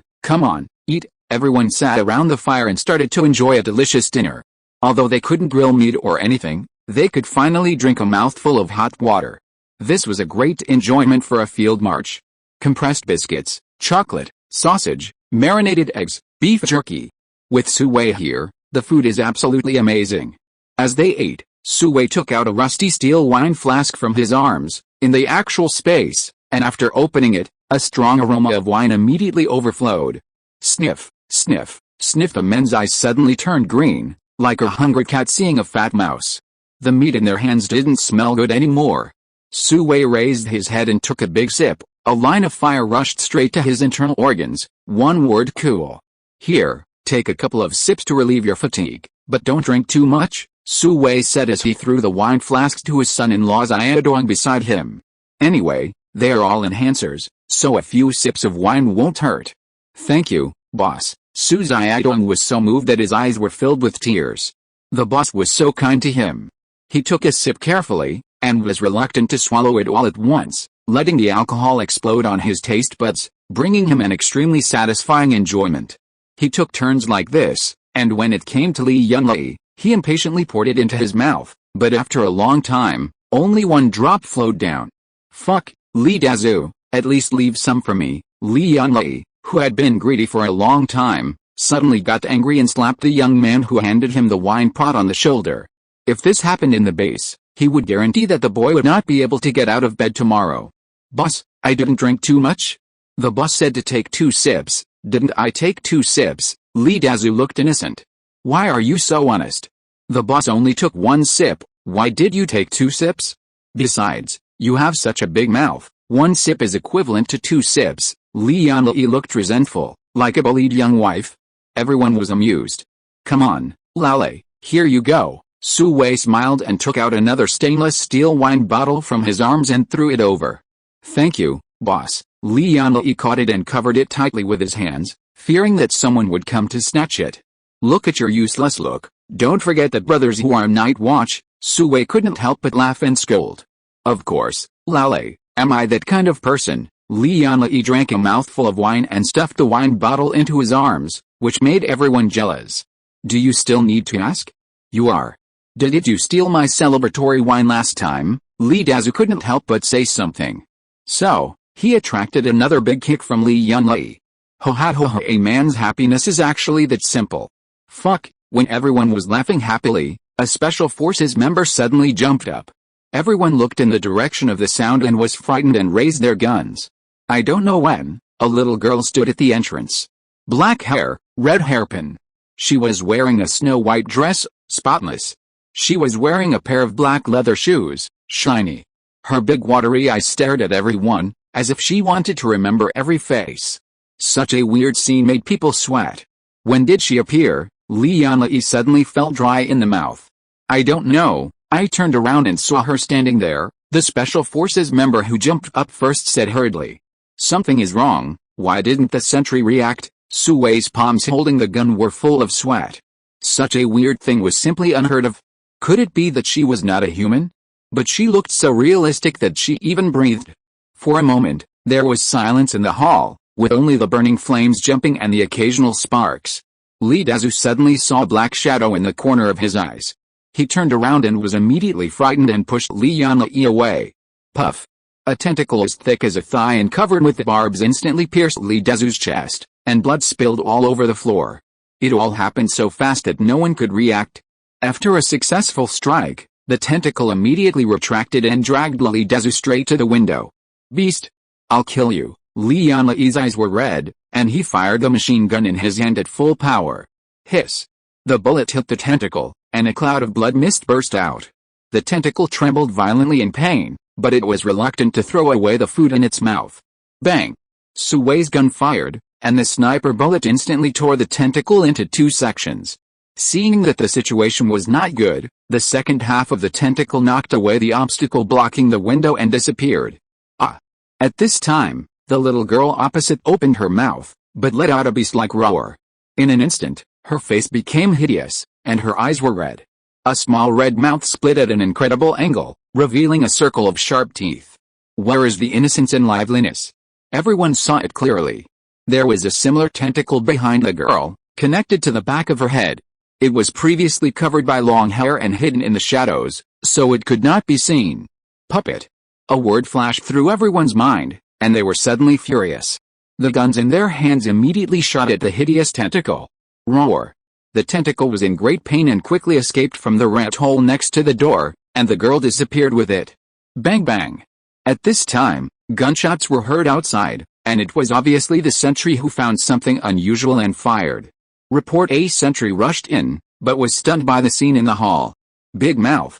eat. Everyone sat around the fire and started to enjoy a delicious dinner. Although they couldn't grill meat or anything, they could finally drink a mouthful of hot water. This was a great enjoyment for a field march. Compressed biscuits, chocolate, sausage, marinated eggs, beef jerky. With Su Wei here, the food is absolutely amazing. As they ate, Su Wei took out a rusty steel wine flask from his arms, in the actual space, and after opening it, a strong aroma of wine immediately overflowed. Sniff, sniff, sniff. The men's eyes suddenly turned green, like a hungry cat seeing a fat mouse. The meat in their hands didn't smell good anymore. Su Wei raised his head and took a big sip. A line of fire rushed straight to his internal organs. One word: cool. Here, take a couple of sips to relieve your fatigue, but don't drink too much, Su Wei said as he threw the wine flask to his son-in-law's Iadong beside him. Anyway, they are all enhancers, so a few sips of wine won't hurt. Thank you, boss. Su's Iadong was so moved that his eyes were filled with tears. The boss was so kind to him. He took a sip carefully, and was reluctant to swallow it all at once, letting the alcohol explode on his taste buds, bringing him an extremely satisfying enjoyment. He took turns like this, and when it came to Li Yunlei, he impatiently poured it into his mouth, but after a long time, only one drop flowed down. Fuck, Li Dazu, at least leave some for me. Li Yunlei, who had been greedy for a long time, suddenly got angry and slapped the young man who handed him the wine pot on the shoulder. If this happened in the base, he would guarantee that the boy would not be able to get out of bed tomorrow. Boss, I didn't drink too much? The boss said to take 2 sips. Didn't I take 2 sips? Li Dazu looked innocent. Why are you so honest? The boss only took 1 sip. Why did you take 2 sips? Besides, you have such a big mouth. 1 sip is equivalent to 2 sips. Li Yunlei looked resentful, like a bullied young wife. Everyone was amused. Come on, Lale, here you go. Su Wei smiled and took out another stainless steel wine bottle from his arms and threw it over. Thank you, boss. Li Yunlei caught it and covered it tightly with his hands, fearing that someone would come to snatch it. Look at your useless look. Don't forget that brothers who are night watch. Su Wei couldn't help but laugh and scold. Of course, Lale, am I that kind of person? Li Yunlei drank a mouthful of wine and stuffed the wine bottle into his arms, which made everyone jealous. Do you still need to ask? You are. Did you steal my celebratory wine last time? Li Dazu couldn't help but say something. So, he attracted another big kick from Li Yunlei. A man's happiness is actually that simple. Fuck, when everyone was laughing happily, a special forces member suddenly jumped up. Everyone looked in the direction of the sound and was frightened and raised their guns. I don't know when, a little girl stood at the entrance. Black hair, red hairpin. She was wearing a snow-white dress, spotless. She was wearing a pair of black leather shoes, shiny. Her big watery eyes stared at everyone, as if she wanted to remember every face. Such a weird scene made people sweat. When did she appear? Li Yunlei suddenly felt dry in the mouth. I don't know. I turned around and saw her standing there. The Special Forces member who jumped up first said hurriedly. Something is wrong. Why didn't the sentry react? Su Wei's palms holding the gun were full of sweat. Such a weird thing was simply unheard of. Could it be that she was not a human? But she looked so realistic that she even breathed. For a moment, there was silence in the hall, with only the burning flames jumping and the occasional sparks. Li Dazu suddenly saw a black shadow in the corner of his eyes. He turned around and was immediately frightened and pushed Li Yunlei away. Puff. A tentacle as thick as a thigh and covered with barbs instantly pierced Li Dazu's chest, and blood spilled all over the floor. It all happened so fast that no one could react. After a successful strike, the tentacle immediately retracted and dragged Li Dazu straight to the window. Beast! I'll kill you. Li Yunlei's eyes were red, and he fired the machine gun in his hand at full power. Hiss! The bullet hit the tentacle, and a cloud of blood mist burst out. The tentacle trembled violently in pain, but it was reluctant to throw away the food in its mouth. Bang! Su Wei's gun fired, and the sniper bullet instantly tore the tentacle into 2 sections. Seeing that the situation was not good, the second half of the tentacle knocked away the obstacle blocking the window and disappeared. Ah! At this time, the little girl opposite opened her mouth, but let out a beast-like roar. In an instant, her face became hideous, and her eyes were red. A small red mouth split at an incredible angle, revealing a circle of sharp teeth. Where is the innocence and liveliness? Everyone saw it clearly. There was a similar tentacle behind the girl, connected to the back of her head. It was previously covered by long hair and hidden in the shadows, so it could not be seen. Puppet. A word flashed through everyone's mind, and they were suddenly furious. The guns in their hands immediately shot at the hideous tentacle. Roar. The tentacle was in great pain and quickly escaped from the rat hole next to the door, and the girl disappeared with it. Bang bang. At this time, gunshots were heard outside, and it was obviously the sentry who found something unusual and fired. Report: a sentry rushed in, but was stunned by the scene in the hall. Big mouth,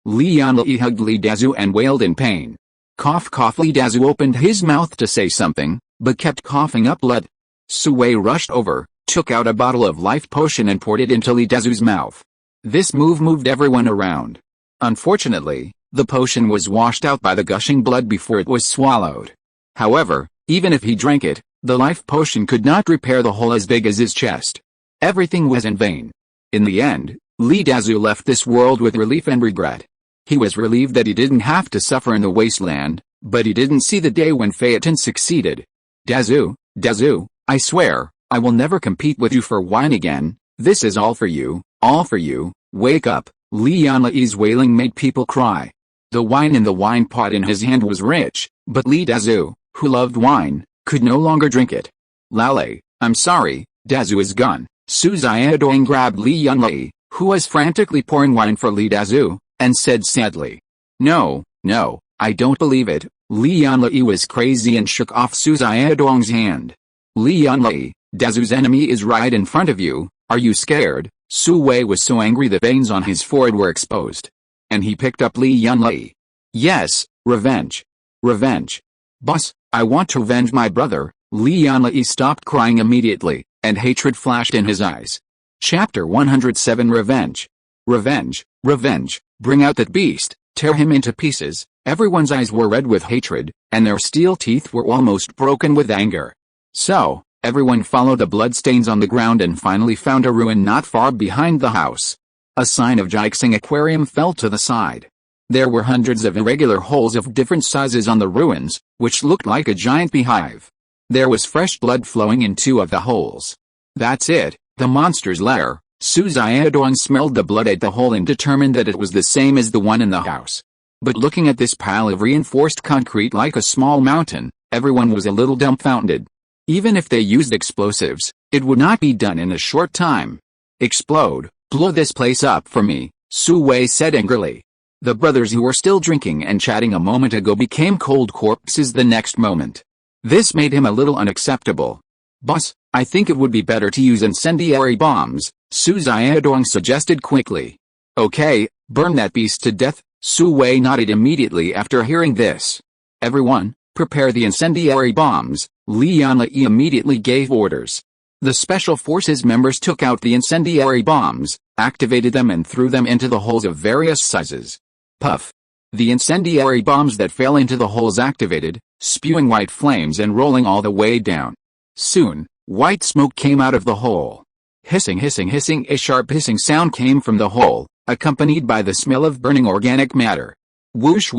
Li Yunlei hugged Li Dazu and wailed in pain. Cough cough. Lee Dazu opened his mouth to say something, but kept coughing up blood. Sui rushed over, took out a bottle of life potion and poured it into Lee Dazu's mouth. This move moved everyone around. Unfortunately, the potion was washed out by the gushing blood before it was swallowed. However, even if he drank it, the life potion could not repair the hole as big as his chest. Everything was in vain. In the end, Lee Dazu left this world with relief and regret. He was relieved that he didn't have to suffer in the wasteland, but he didn't see the day when Phaeton succeeded. Dazu, I swear, I will never compete with you for wine again. This is all for you, wake up. Li Yanlei's wailing made people cry. The wine in the wine pot in his hand was rich, but Lee Dazu, who loved wine, could no longer drink it. Lale, I'm sorry, Dazu is gone. Su Xiaodong grabbed Li Yanlei, who was frantically pouring wine for Lee Dazu, and said sadly, No, I don't believe it. Li Yanlei was crazy and shook off Su Xiaodong's hand. Li Yanlei, Dazu's enemy is right in front of you, are you scared? Su Wei was so angry the veins on his forehead were exposed. And he picked up Li Yanlei. Yes, revenge. Boss, I want to avenge my brother. Li Yanlei stopped crying immediately, and hatred flashed in his eyes. Chapter 107 Revenge. Bring out that beast, tear him into pieces. Everyone's eyes were red with hatred, and their steel teeth were almost broken with anger. So, everyone followed the bloodstains on the ground and finally found a ruin not far behind the house. A sign of Jixing Aquarium fell to the side. There were hundreds of irregular holes of different sizes on the ruins, which looked like a giant beehive. There was fresh blood flowing in 2 of the holes. That's it, the monster's lair. Su Xiaodong smelled the blood at the hole and determined that it was the same as the one in the house. But looking at this pile of reinforced concrete like a small mountain, everyone was a little dumbfounded. Even if they used explosives, it would not be done in a short time. Explode, blow this place up for me, Su Wei said angrily. The brothers who were still drinking and chatting a moment ago became cold corpses the next moment. This made him a little unacceptable. Boss, I think it would be better to use incendiary bombs, Su Xiaodong suggested quickly. Okay, burn that beast to death. Su Wei nodded immediately after hearing this. Everyone, prepare the incendiary bombs. Li Yanlei immediately gave orders. The Special Forces members took out the incendiary bombs, activated them and threw them into the holes of various sizes. Puff. The incendiary bombs that fell into the holes activated, spewing white flames and rolling all the way down. Soon, white smoke came out of the hole. Hissing, a sharp hissing sound came from the hole, accompanied by the smell of burning organic matter. Whoosh.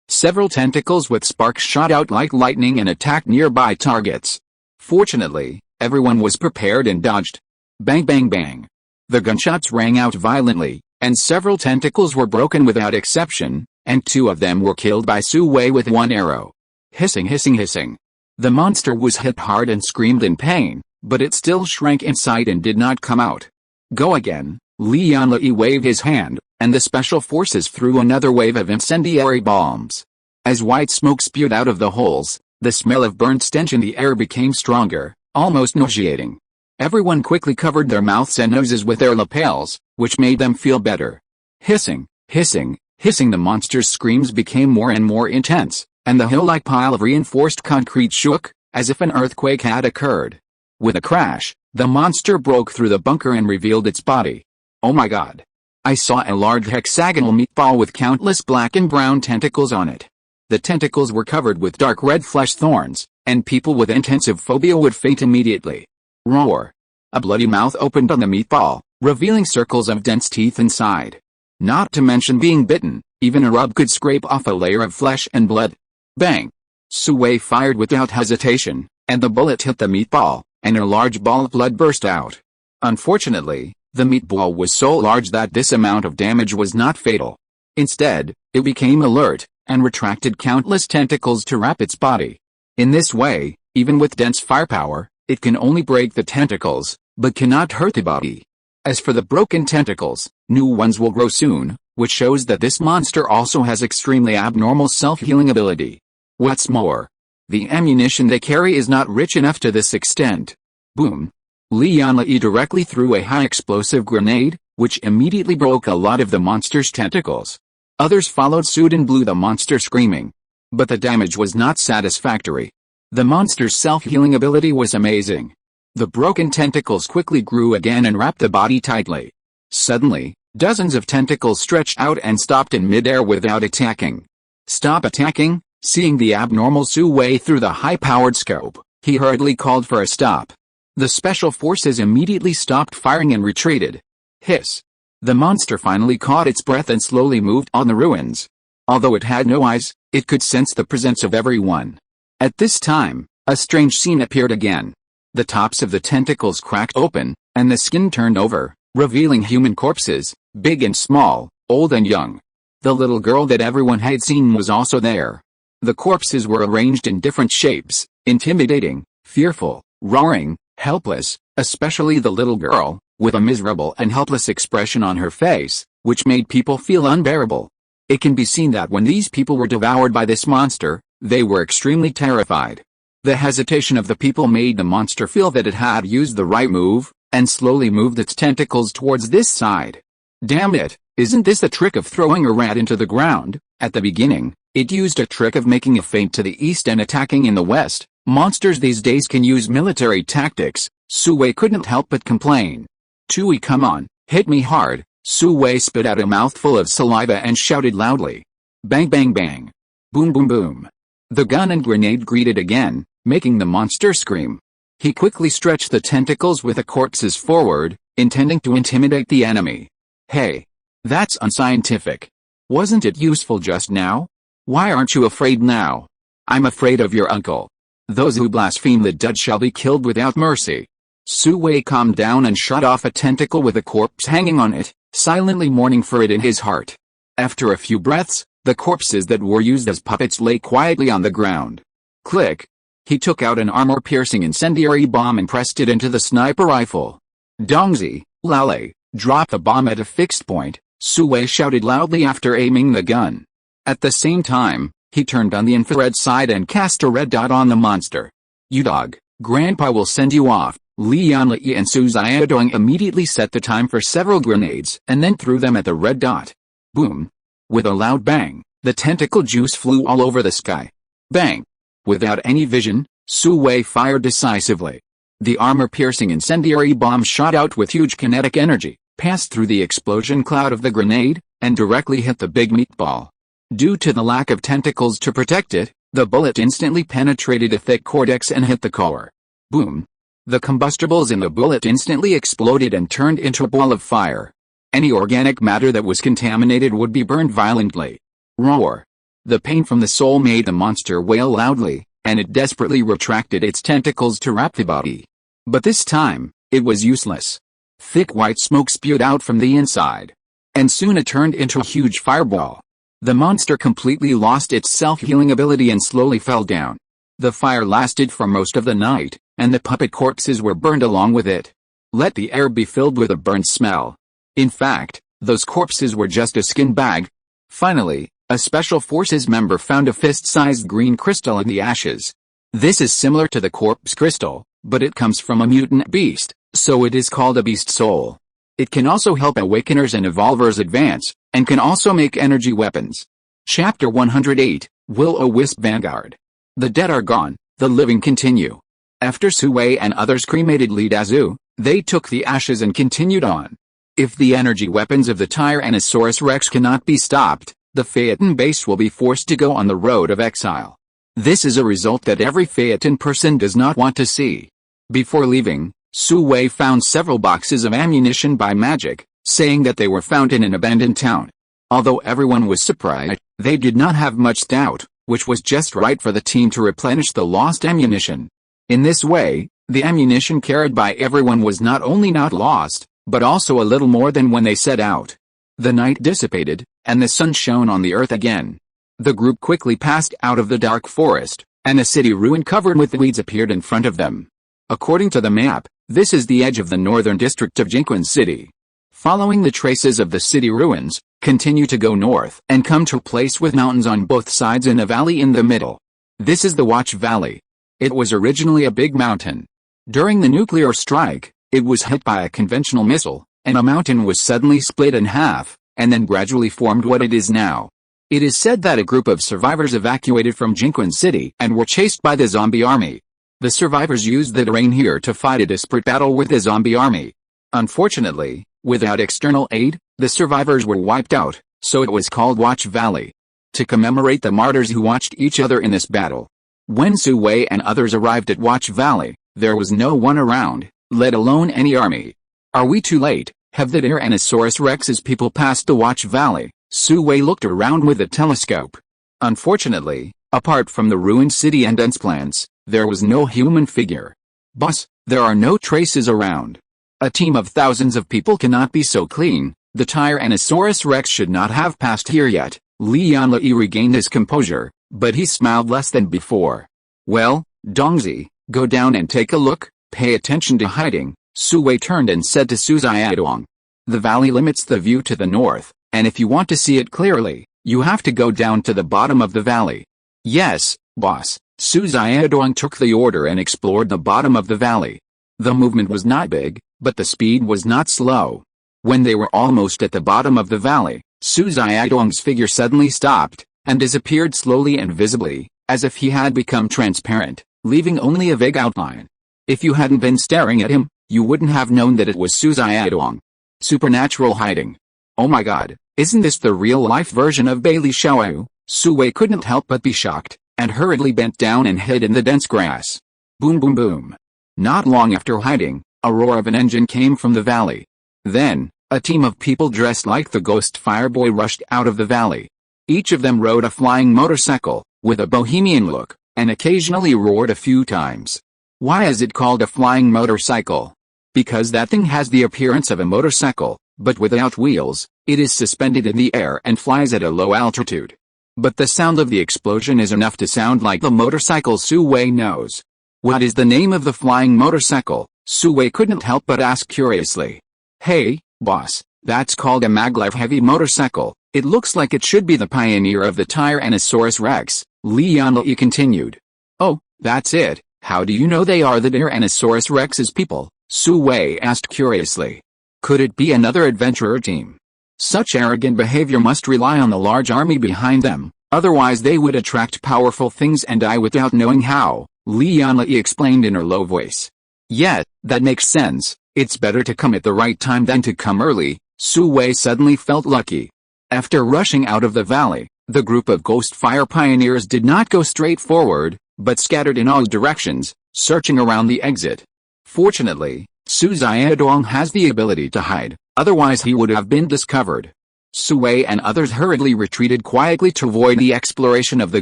Several tentacles with sparks shot out like lightning and attacked nearby targets. Fortunately, everyone was prepared and dodged. Bang. The gunshots rang out violently, and several tentacles were broken without exception, and 2 of them were killed by Su Wei with 1 arrow. Hissing. The monster was hit hard and screamed in pain, but it still shrank inside and did not come out. Go again. Li Yanlei waved his hand, and the Special Forces threw another wave of incendiary bombs. As white smoke spewed out of the holes, the smell of burnt stench in the air became stronger, almost nauseating. Everyone quickly covered their mouths and noses with their lapels, which made them feel better. Hissing, the monster's screams became more and more intense, and the hill-like pile of reinforced concrete shook, as if an earthquake had occurred. With a crash, the monster broke through the bunker and revealed its body. Oh my god. I saw a large hexagonal meatball with countless black and brown tentacles on it. The tentacles were covered with dark red flesh thorns, and people with intensive phobia would faint immediately. Roar. A bloody mouth opened on the meatball, revealing circles of dense teeth inside. Not to mention being bitten, even a rub could scrape off a layer of flesh and blood. Bang. Su Wei fired without hesitation, and the bullet hit the meatball, and a large ball of blood burst out. Unfortunately, the meatball was so large that this amount of damage was not fatal. Instead, it became alert, and retracted countless tentacles to wrap its body. In this way, even with dense firepower, it can only break the tentacles, but cannot hurt the body. As for the broken tentacles, new ones will grow soon, which shows that this monster also has extremely abnormal self-healing ability. What's more, the ammunition they carry is not rich enough to this extent. Boom. Li Yanlei directly threw a high-explosive grenade, which immediately broke a lot of the monster's tentacles. Others followed suit and blew the monster screaming. But the damage was not satisfactory. The monster's self-healing ability was amazing. The broken tentacles quickly grew again and wrapped the body tightly. Suddenly, dozens of tentacles stretched out and stopped in midair without attacking. "Stop attacking!" Seeing the abnormal Su-Wei through the high-powered scope, he hurriedly called for a stop. The special forces immediately stopped firing and retreated. Hiss! The monster finally caught its breath and slowly moved on the ruins. Although it had no eyes, it could sense the presence of everyone. At this time, a strange scene appeared again. The tops of the tentacles cracked open, and the skin turned over, revealing human corpses, big and small, old and young. The little girl that everyone had seen was also there. The corpses were arranged in different shapes, intimidating, fearful, roaring, helpless, especially the little girl, with a miserable and helpless expression on her face, which made people feel unbearable. It can be seen that when these people were devoured by this monster, they were extremely terrified. The hesitation of the people made the monster feel that it had used the right move, and slowly moved its tentacles towards this side. Damn it, isn't this a trick of throwing a rat into the ground? At the beginning, it used a trick of making a feint to the east and attacking in the west. Monsters these days can use military tactics. Su-Wei couldn't help but complain. "Tui, come on, hit me hard." Su-Wei spit out a mouthful of saliva and shouted loudly. Bang bang bang. Boom boom boom. The gun and grenade greeted again, making the monster scream. He quickly stretched the tentacles with the corpses forward, intending to intimidate the enemy. "Hey! That's unscientific. Wasn't it useful just now? Why aren't you afraid now?" "I'm afraid of your uncle. Those who blaspheme the dead shall be killed without mercy." Su-Wei calmed down and shot off a tentacle with a corpse hanging on it, silently mourning for it in his heart. After a few breaths, the corpses that were used as puppets lay quietly on the ground. Click! He took out an armor-piercing incendiary bomb and pressed it into the sniper rifle. "Dongzi, Lale, drop the bomb at a fixed point," Su-Wei shouted loudly after aiming the gun. At the same time, he turned on the infrared side and cast a red dot on the monster. "You dog, Grandpa will send you off." Li Yanli and Su Xiaodong immediately set the time for several grenades and then threw them at the red dot. Boom! With a loud bang, the tentacle juice flew all over the sky. Bang! Without any vision, Su-Wei fired decisively. The armor-piercing incendiary bomb shot out with huge kinetic energy, passed through the explosion cloud of the grenade, and directly hit the big meatball. Due to the lack of tentacles to protect it, the bullet instantly penetrated the thick cortex and hit the core. Boom! The combustibles in the bullet instantly exploded and turned into a ball of fire. Any organic matter that was contaminated would be burned violently. Roar! The pain from the soul made the monster wail loudly, and it desperately retracted its tentacles to wrap the body. But this time, it was useless. Thick white smoke spewed out from the inside. And soon it turned into a huge fireball. The monster completely lost its self-healing ability and slowly fell down. The fire lasted for most of the night, and the puppet corpses were burned along with it. Let the air be filled with a burnt smell. In fact, those corpses were just a skin bag. Finally, a special forces member found a fist-sized green crystal in the ashes. This is similar to the corpse crystal, but it comes from a mutant beast, so it is called a beast soul. It can also help awakeners and evolvers advance, and can also make energy weapons. Chapter 108, Will-O-Wisp Vanguard. The dead are gone, the living continue. After Su-Wei and others cremated Li Dazu, they took the ashes and continued on. If the energy weapons of the Tyrannosaurus Rex cannot be stopped, the Phaeton base will be forced to go on the road of exile. This is a result that every Phaeton person does not want to see. Before leaving, Su-Wei found several boxes of ammunition by magic, saying that they were found in an abandoned town. Although everyone was surprised, they did not have much doubt, which was just right for the team to replenish the lost ammunition. In this way, the ammunition carried by everyone was not only not lost, but also a little more than when they set out. The night dissipated, and the sun shone on the earth again. The group quickly passed out of the dark forest, and a city ruin covered with weeds appeared in front of them. According to the map, this is the edge of the northern district of Jinquan City. Following the traces of the city ruins, continue to go north and come to a place with mountains on both sides and a valley in the middle. This is the Watch Valley. It was originally a big mountain. During the nuclear strike, it was hit by a conventional missile, and a mountain was suddenly split in half, and then gradually formed what it is now. It is said that a group of survivors evacuated from Jinquan City and were chased by the zombie army. The survivors used the terrain here to fight a desperate battle with the zombie army. Unfortunately, without external aid, the survivors were wiped out, so it was called Watch Valley. To commemorate the martyrs who watched each other in this battle. When Su Wei and others arrived at Watch Valley, there was no one around, let alone any army. Are we too late? Have the Tyrannosaurus Rex's people passed the Watch Valley? Su Wei looked around with a telescope. Unfortunately, apart from the ruined city and dense plants, there was no human figure. Boss, there are no traces around. A team of thousands of people cannot be so clean. The Tyrannosaurus Rex should not have passed here yet. Li Yanlei regained his composure, but he smiled less than before. Well, Dongzi, go down and take a look, pay attention to hiding, Su Wei turned and said to Su Xiaodong. The valley limits the view to the north, and if you want to see it clearly, you have to go down to the bottom of the valley. Yes, boss. Su Xiaodong took the order and explored the bottom of the valley. The movement was not big, but the speed was not slow. When they were almost at the bottom of the valley, Su Xiaodong's figure suddenly stopped, and disappeared slowly and visibly, as if he had become transparent, leaving only a vague outline. If you hadn't been staring at him, you wouldn't have known that it was Su Xiaodong. Supernatural hiding. Oh my god, isn't this the real-life version of Bailey Xiaoyu? Su Wei couldn't help but be shocked, and hurriedly bent down and hid in the dense grass. Boom boom boom. Not long after hiding, a roar of an engine came from the valley. Then, a team of people dressed like the Ghost Fireboy rushed out of the valley. Each of them rode a flying motorcycle, with a bohemian look, and occasionally roared a few times. Why is it called a flying motorcycle? Because that thing has the appearance of a motorcycle, but without wheels. It is suspended in the air and flies at a low altitude. But the sound of the explosion is enough to sound like the motorcycle Su Wei knows. What is the name of the flying motorcycle? Su Wei couldn't help but ask curiously. Hey, boss, that's called a maglev heavy motorcycle. It looks like it should be the pioneer of the Tyrannosaurus Rex, Li Yanlei continued. Oh, that's it. How do you know they are the Tyrannosaurus Rex's people? Su Wei asked curiously. Could it be another adventurer team? Such arrogant behavior must rely on the large army behind them, otherwise they would attract powerful things and die without knowing how, Li Yanlei explained in her low voice. Yeah, that makes sense. It's better to come at the right time than to come early. Su Wei suddenly felt lucky. After rushing out of the valley, the group of ghost fire pioneers did not go straight forward, but scattered in all directions, searching around the exit. Fortunately, Su Xiaodong has the ability to hide, otherwise he would have been discovered. Su Wei and others hurriedly retreated quietly to avoid the exploration of the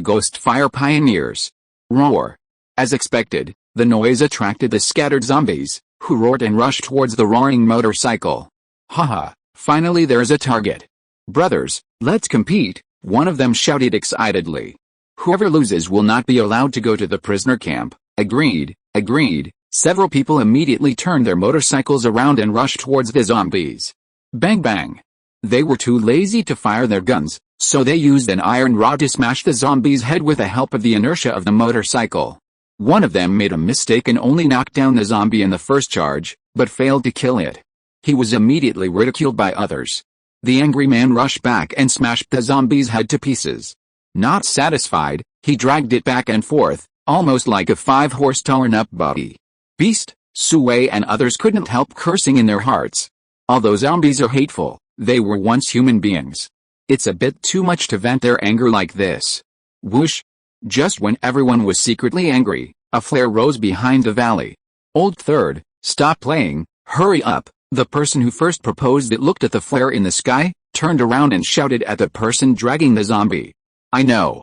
ghost fire pioneers. Roar. As expected, the noise attracted the scattered zombies, who roared and rushed towards the roaring motorcycle. Haha, finally there's a target. Brothers, let's compete, one of them shouted excitedly. Whoever loses will not be allowed to go to the prisoner camp. Agreed, agreed. Several people immediately turned their motorcycles around and rushed towards the zombies. Bang bang. They were too lazy to fire their guns, so they used an iron rod to smash the zombie's head with the help of the inertia of the motorcycle. One of them made a mistake and only knocked down the zombie in the first charge, but failed to kill it. He was immediately ridiculed by others. The angry man rushed back and smashed the zombie's head to pieces. Not satisfied, he dragged it back and forth, almost like a 5-horse torn-up body. Beast, Su Wei and others couldn't help cursing in their hearts. Although zombies are hateful, they were once human beings. It's a bit too much to vent their anger like this. Whoosh! Just when everyone was secretly angry, a flare rose behind the valley. Old Third, stop playing, hurry up. The person who first proposed it looked at the flare in the sky, turned around and shouted at the person dragging the zombie. I know,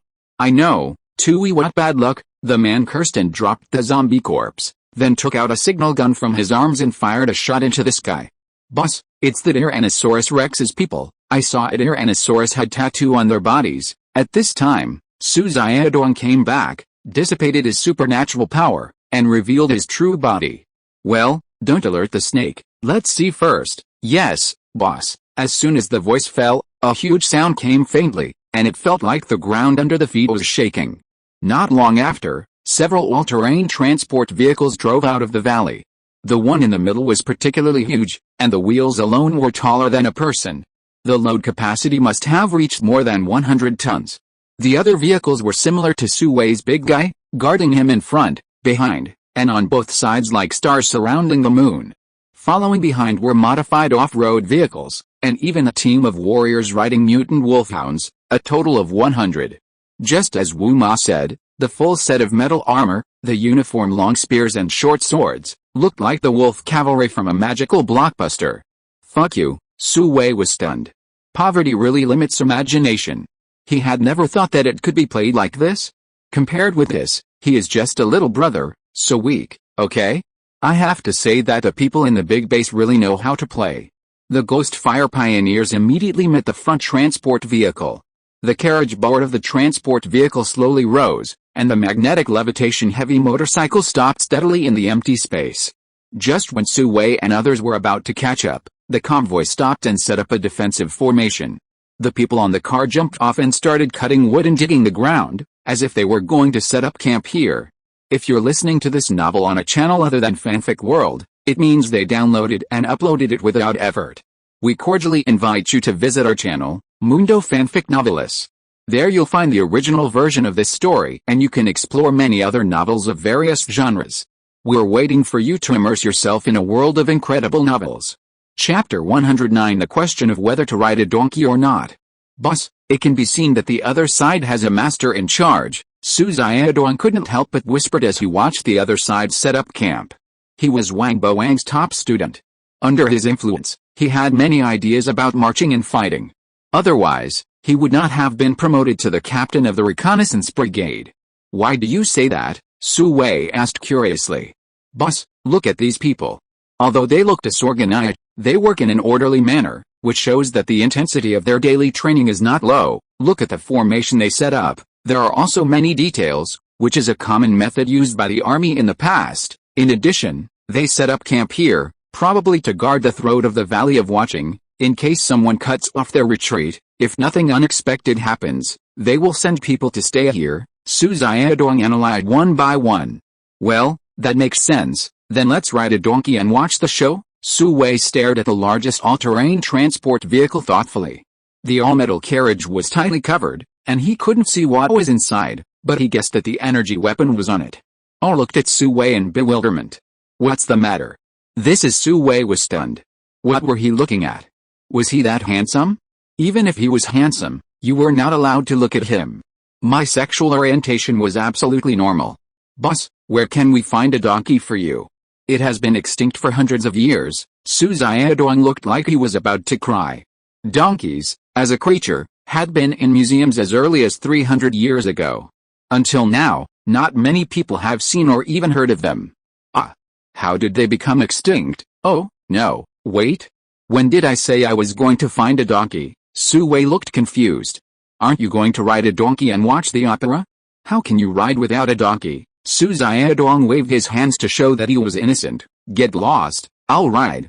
Tui, what bad luck. The man cursed and dropped the zombie corpse, then took out a signal gun from his arms and fired a shot into the sky. Boss, it's the Tyrannosaurus Rex's people. I saw a Tyrannosaurus head tattoo on their bodies. At this time, Su Xiaodong came back, dissipated his supernatural power, and revealed his true body. Well, don't alert the snake, let's see first. Yes, boss. As soon as the voice fell, a huge sound came faintly, and it felt like the ground under the feet was shaking. Not long after, several all-terrain transport vehicles drove out of the valley. The one in the middle was particularly huge, and the wheels alone were taller than a person. The load capacity must have reached more than 100 tons. The other vehicles were similar to Suwei's big guy, guarding him in front, behind, and on both sides like stars surrounding the moon. Following behind were modified off-road vehicles, and even a team of warriors riding mutant wolfhounds, a total of 100. Just as Wu Ma said, the full set of metal armor, the uniform long spears and short swords, looked like the wolf cavalry from a magical blockbuster. Fuck you, Su Wei was stunned. Poverty really limits imagination. He had never thought that it could be played like this. Compared with this, he is just a little brother, so weak, okay? I have to say that the people in the big base really know how to play. The Ghost Fire Pioneers immediately met the front transport vehicle. The carriage board of the transport vehicle slowly rose, and the magnetic levitation heavy motorcycle stopped steadily in the empty space. Just when Su Wei and others were about to catch up, the convoy stopped and set up a defensive formation. The people on the car jumped off and started cutting wood and digging the ground, as if they were going to set up camp here. If you're listening to this novel on a channel other than Fanfic World, it means they downloaded and uploaded it without effort. We cordially invite you to visit our channel, Mundo Fanfic Novelis. There you'll find the original version of this story and you can explore many other novels of various genres. We're waiting for you to immerse yourself in a world of incredible novels. Chapter 109 The question of whether to ride a donkey or not. Boss, it can be seen that the other side has a master in charge, Su Xiaodong couldn't help but whispered as he watched the other side set up camp. He was Wang Boang's top student. Under his influence, he had many ideas about marching and fighting. Otherwise, he would not have been promoted to the captain of the reconnaissance brigade. Why do you say that? Su Wei asked curiously. Boss, look at these people. Although they look disorganized, they work in an orderly manner, which shows that the intensity of their daily training is not low. Look at the formation they set up. There are also many details, which is a common method used by the army in the past. In addition, they set up camp here, probably to guard the throat of the Valley of Watching, in case someone cuts off their retreat. If nothing unexpected happens, they will send people to stay here. Su Xiaodong analyzed one by one. Well, that makes sense. Then let's ride a donkey and watch the show? Su Wei stared at the largest all-terrain transport vehicle thoughtfully. The all-metal carriage was tightly covered, and he couldn't see what was inside, but he guessed that the energy weapon was on it. All looked at Su Wei in bewilderment. What's the matter? This is Su Wei was stunned. What were he looking at? Was he that handsome? Even if he was handsome, you were not allowed to look at him. My sexual orientation was absolutely normal. Boss, where can we find a donkey for you? It has been extinct for hundreds of years. Su Xiaodong looked like he was about to cry. Donkeys, as a creature, had been in museums as early as 300 years ago. Until now, not many people have seen or even heard of them. Ah. How did they become extinct? Oh, no, wait. When did I say I was going to find a donkey? Su Wei looked confused. Aren't you going to ride a donkey and watch the opera? How can you ride without a donkey? Su Xiaodong waved his hands to show that he was innocent. Get lost. I'll ride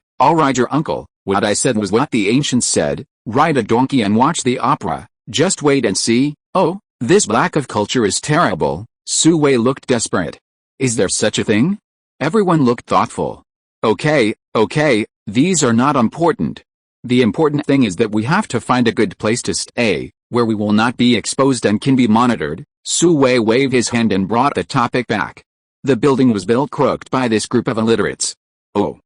your uncle. What I said was what the ancients said. Ride a donkey and watch the opera. Just wait and see. Oh, this lack of culture is terrible. Su Wei looked desperate. Is there such a thing? Everyone looked thoughtful. Okay, these are not important. The important thing is that we have to find a good place to stay, where we will not be exposed and can be monitored. Su Wei waved his hand and brought the topic back. The building was built crooked by this group of illiterates. Oh,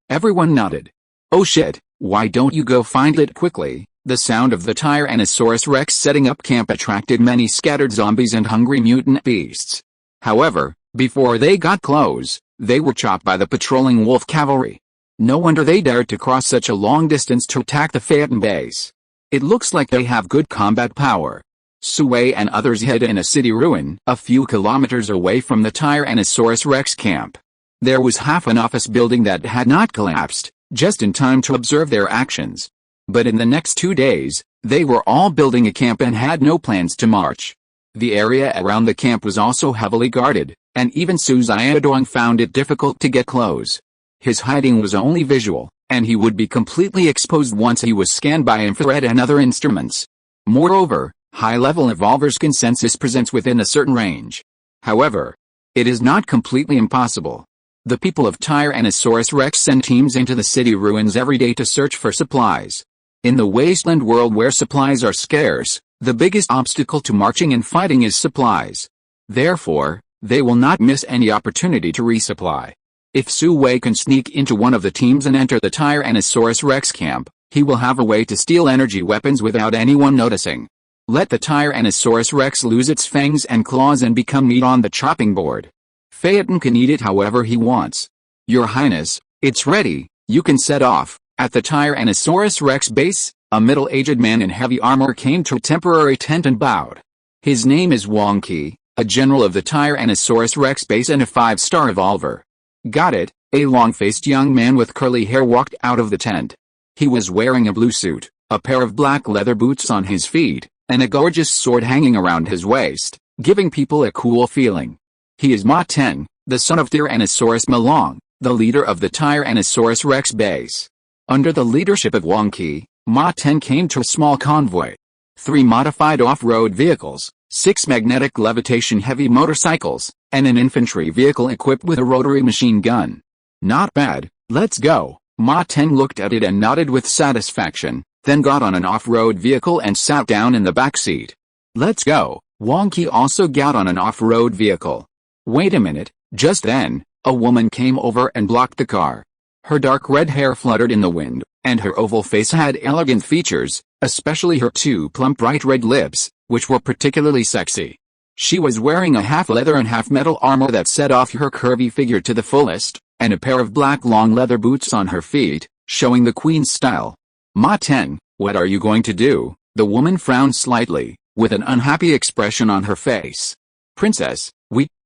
everyone nodded. Oh shit, why don't you go find it quickly? The sound of the Tyrannosaurus Rex setting up camp attracted many scattered zombies and hungry mutant beasts. However, before they got close, they were chopped by the patrolling wolf cavalry. No wonder they dared to cross such a long distance to attack the Phaeton base. It looks like they have good combat power. Su Wei and others hid in a city ruin a few kilometers away from the Tyrannosaurus Rex camp. There was half an office building that had not collapsed, just in time to observe their actions. But in the next 2 days, they were all building a camp and had no plans to march. The area around the camp was also heavily guarded, and even Su Xiaodong found it difficult to get close. His hiding was only visual, and he would be completely exposed once he was scanned by infrared and other instruments. Moreover, high-level evolvers' consensus presents within a certain range. However, it is not completely impossible. The people of Tyrannosaurus Rex send teams into the city ruins every day to search for supplies. In the wasteland world where supplies are scarce, the biggest obstacle to marching and fighting is supplies. Therefore, they will not miss any opportunity to resupply. If Su Wei can sneak into one of the teams and enter the Tyrannosaurus Rex camp, he will have a way to steal energy weapons without anyone noticing. Let the Tyrannosaurus Rex lose its fangs and claws and become meat on the chopping board. Phaeton can eat it however he wants. Your Highness, it's ready, you can set off. At the Tyrannosaurus Rex base, a middle-aged man in heavy armor came to a temporary tent and bowed. His name is Wang Qi, a general of the Tyrannosaurus Rex base and a 5-star evolver. Got it, a long-faced young man with curly hair walked out of the tent. He was wearing a blue suit, a pair of black leather boots on his feet, and a gorgeous sword hanging around his waist, giving people a cool feeling. He is Ma Teng, the son of Tyrannosaurus Malong, the leader of the Tyrannosaurus Rex base. Under the leadership of Wang Qi, Ma Teng came to a small convoy. 3 modified off-road vehicles, 6 magnetic levitation heavy motorcycles, and an infantry vehicle equipped with a rotary machine gun. Not bad, let's go. Ma Teng looked at it and nodded with satisfaction, then got on an off-road vehicle and sat down in the back seat. Let's go. Wang Qi also got on an off-road vehicle. Wait a minute, just then, a woman came over and blocked the car. Her dark red hair fluttered in the wind, and her oval face had elegant features, especially her 2 plump bright red lips, which were particularly sexy. She was wearing a half-leather and half-metal armor that set off her curvy figure to the fullest, and a pair of black long leather boots on her feet, showing the queen's style. Ma Teng, what are you going to do? The woman frowned slightly, with an unhappy expression on her face. Princess,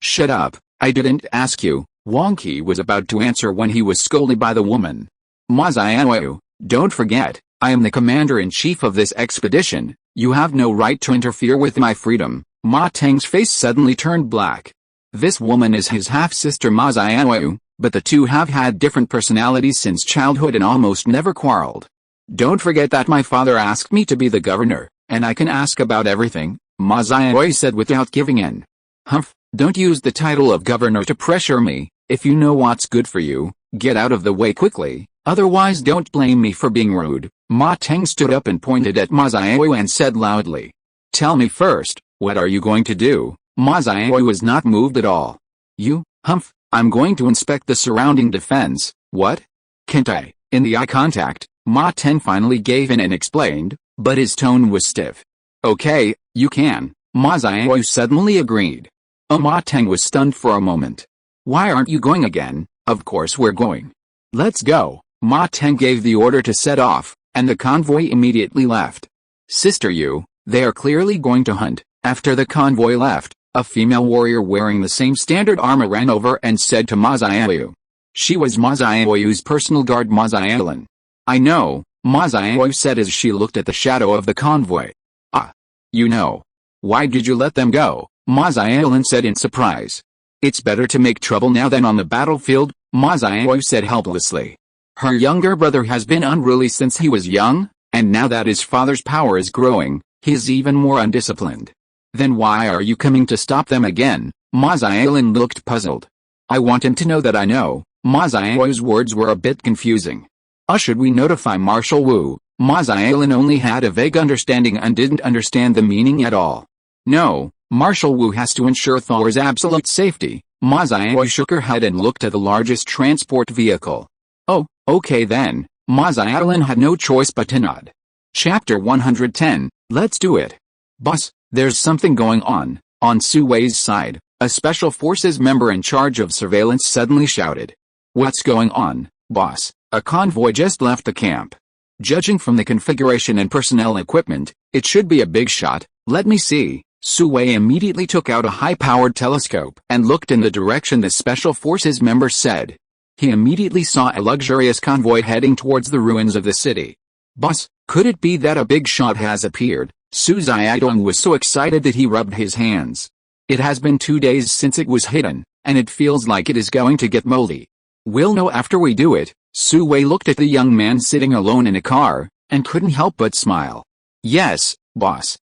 shut up, I didn't ask you. Wang Qi was about to answer when he was scolded by the woman. Ma Xianwu, don't forget, I am the commander-in-chief of this expedition, you have no right to interfere with my freedom. Ma Teng's face suddenly turned black. This woman is his half-sister Ma Xianwu, but the two have had different personalities since childhood and almost never quarreled. Don't forget that my father asked me to be the governor, and I can ask about everything, Ma Xianwu said without giving in. Humph, don't use the title of governor to pressure me. If you know what's good for you, get out of the way quickly, otherwise don't blame me for being rude. Ma Teng stood up and pointed at Ma Xianwu and said loudly. Tell me first, what are you going to do? Ma Xianwu was not moved at all. Humph, I'm going to inspect the surrounding defense. What? Can't I? In the eye contact, Ma Teng finally gave in and explained, but his tone was stiff. Okay, you can, Ma Xianwu suddenly agreed. Ma Teng was stunned for a moment. Why aren't you going again? Of course we're going. Let's go. Ma Teng gave the order to set off, and the convoy immediately left. Sister Yu, they are clearly going to hunt. After the convoy left, a female warrior wearing the same standard armor ran over and said to Ma Xianwu. She was Ma Xianwu's personal guard Ma Xiaolin. I know, Ma Xianwu said as she looked at the shadow of the convoy. Ah. You know. Why did you let them go? Ma Xiaolin said in surprise. It's better to make trouble now than on the battlefield, Ma Xianwu said helplessly. Her younger brother has been unruly since he was young, and now that his father's power is growing, he is even more undisciplined. Then why are you coming to stop them again? Ma Xiaolin looked puzzled. I want him to know that I know. Ma Xianwu's words were a bit confusing. Should we notify Marshal Wu? Ma Xiaolin only had a vague understanding and didn't understand the meaning at all. No, Marshal Wu has to ensure Thor's absolute safety. Ma Xianwu shook her head and looked at the largest transport vehicle. Oh, okay then. Ma Xiaolin had no choice but to nod. Chapter 110, let's do it. Boss, there's something going on. On Su Wei's side, a special forces member in charge of surveillance suddenly shouted. What's going on, boss? A convoy just left the camp. Judging from the configuration and personnel equipment, it should be a big shot. Let me see. Su Wei immediately took out a high-powered telescope and looked in the direction the special forces member said. He immediately saw a luxurious convoy heading towards the ruins of the city. Boss, could it be that a big shot has appeared? Su Xiaodong was so excited that he rubbed his hands. It has been 2 days since it was hidden, and it feels like it is going to get moldy. We'll know after we do it. Su Wei looked at the young man sitting alone in a car, and couldn't help but smile. Yes, boss,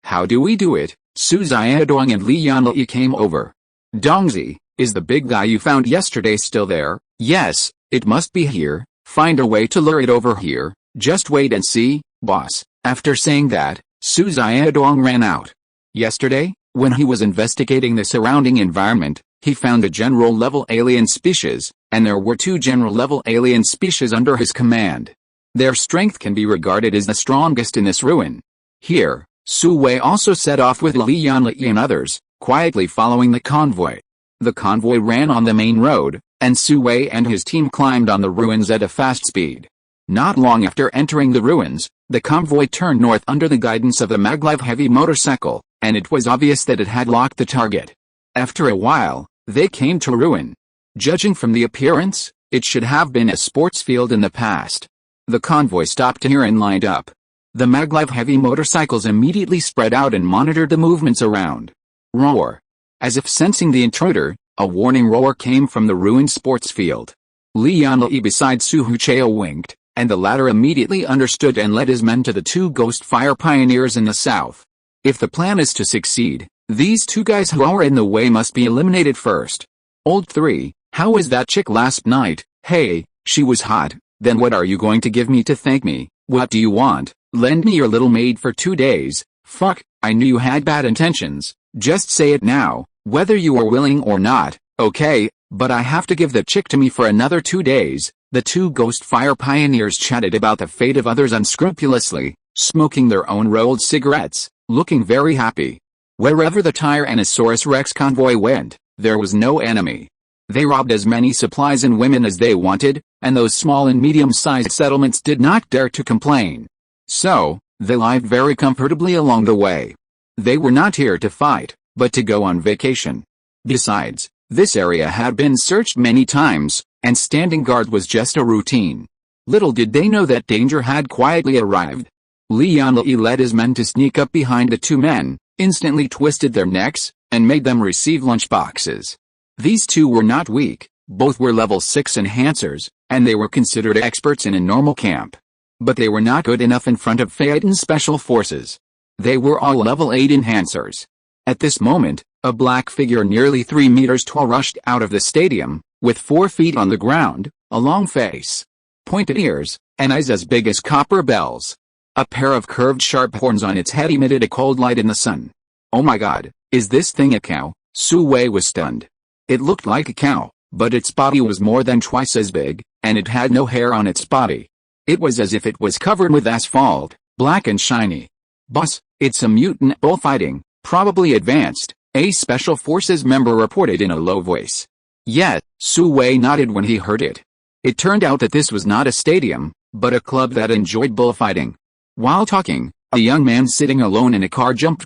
how do we do it? Su Xiaodong and Li Yanli came over. Dongzi, is the big guy you found yesterday still there? Yes, it must be here. Find a way to lure it over here. Just wait and see, boss. After saying that, Su Xiaodong ran out. Yesterday, when he was investigating the surrounding environment, he found a general-level alien species, and there were 2 general-level alien species under his command. Their strength can be regarded as the strongest in this ruin. Here, Su Wei also set off with Li Yanli and others, quietly following the convoy. The convoy ran on the main road, and Su Wei and his team climbed on the ruins at a fast speed. Not long after entering the ruins, the convoy turned north under the guidance of the maglev heavy motorcycle, and it was obvious that it had locked the target. After a while, they came to a ruin. Judging from the appearance, it should have been a sports field in the past. The convoy stopped here and lined up. The maglev heavy motorcycles immediately spread out and monitored the movements around. Roar. As if sensing the intruder, a warning roar came from the ruined sports field. Li Yanli beside Su Hucheo winked, and the latter immediately understood and led his men to the 2 ghost fire pioneers in the south. If the plan is to succeed, these 2 guys who are in the way must be eliminated first. Old 3, how was that chick last night? Hey, she was hot. Then what are you going to give me to thank me? What do you want? Lend me your little maid for 2 days. Fuck, I knew you had bad intentions. Just say it now, whether you are willing or not. Okay, but I have to give the chick to me for another 2 days. The 2 ghost fire pioneers chatted about the fate of others unscrupulously, smoking their own rolled cigarettes, looking very happy. Wherever the Tyrannosaurus Rex convoy went, there was no enemy. They robbed as many supplies and women as they wanted, and those small and medium-sized settlements did not dare to complain. So, they lived very comfortably along the way. They were not here to fight, but to go on vacation. Besides, this area had been searched many times, and standing guard was just a routine. Little did they know that danger had quietly arrived. Li Yanli led his men to sneak up behind the 2 men, instantly twisted their necks, and made them receive lunchboxes. These 2 were not weak, both were level 6 enhancers, and they were considered experts in a normal camp. But they were not good enough in front of Phaeton Special Forces. They were all level 8 enhancers. At this moment, a black figure nearly 3 meters tall rushed out of the stadium, with 4 feet on the ground, a long face, pointed ears, and eyes as big as copper bells. A pair of curved sharp horns on its head emitted a cold light in the sun. Oh my god, is this thing a cow? Su Wei was stunned. It looked like a cow, but its body was more than twice as big, and it had no hair on its body. It was as if it was covered with asphalt, black and shiny. Boss, it's a mutant bullfighting, probably advanced, a Special Forces member reported in a low voice. Yet, Su Wei nodded when he heard it. It turned out that this was not a stadium, but a club that enjoyed bullfighting. While talking, a young man sitting alone in a car jumped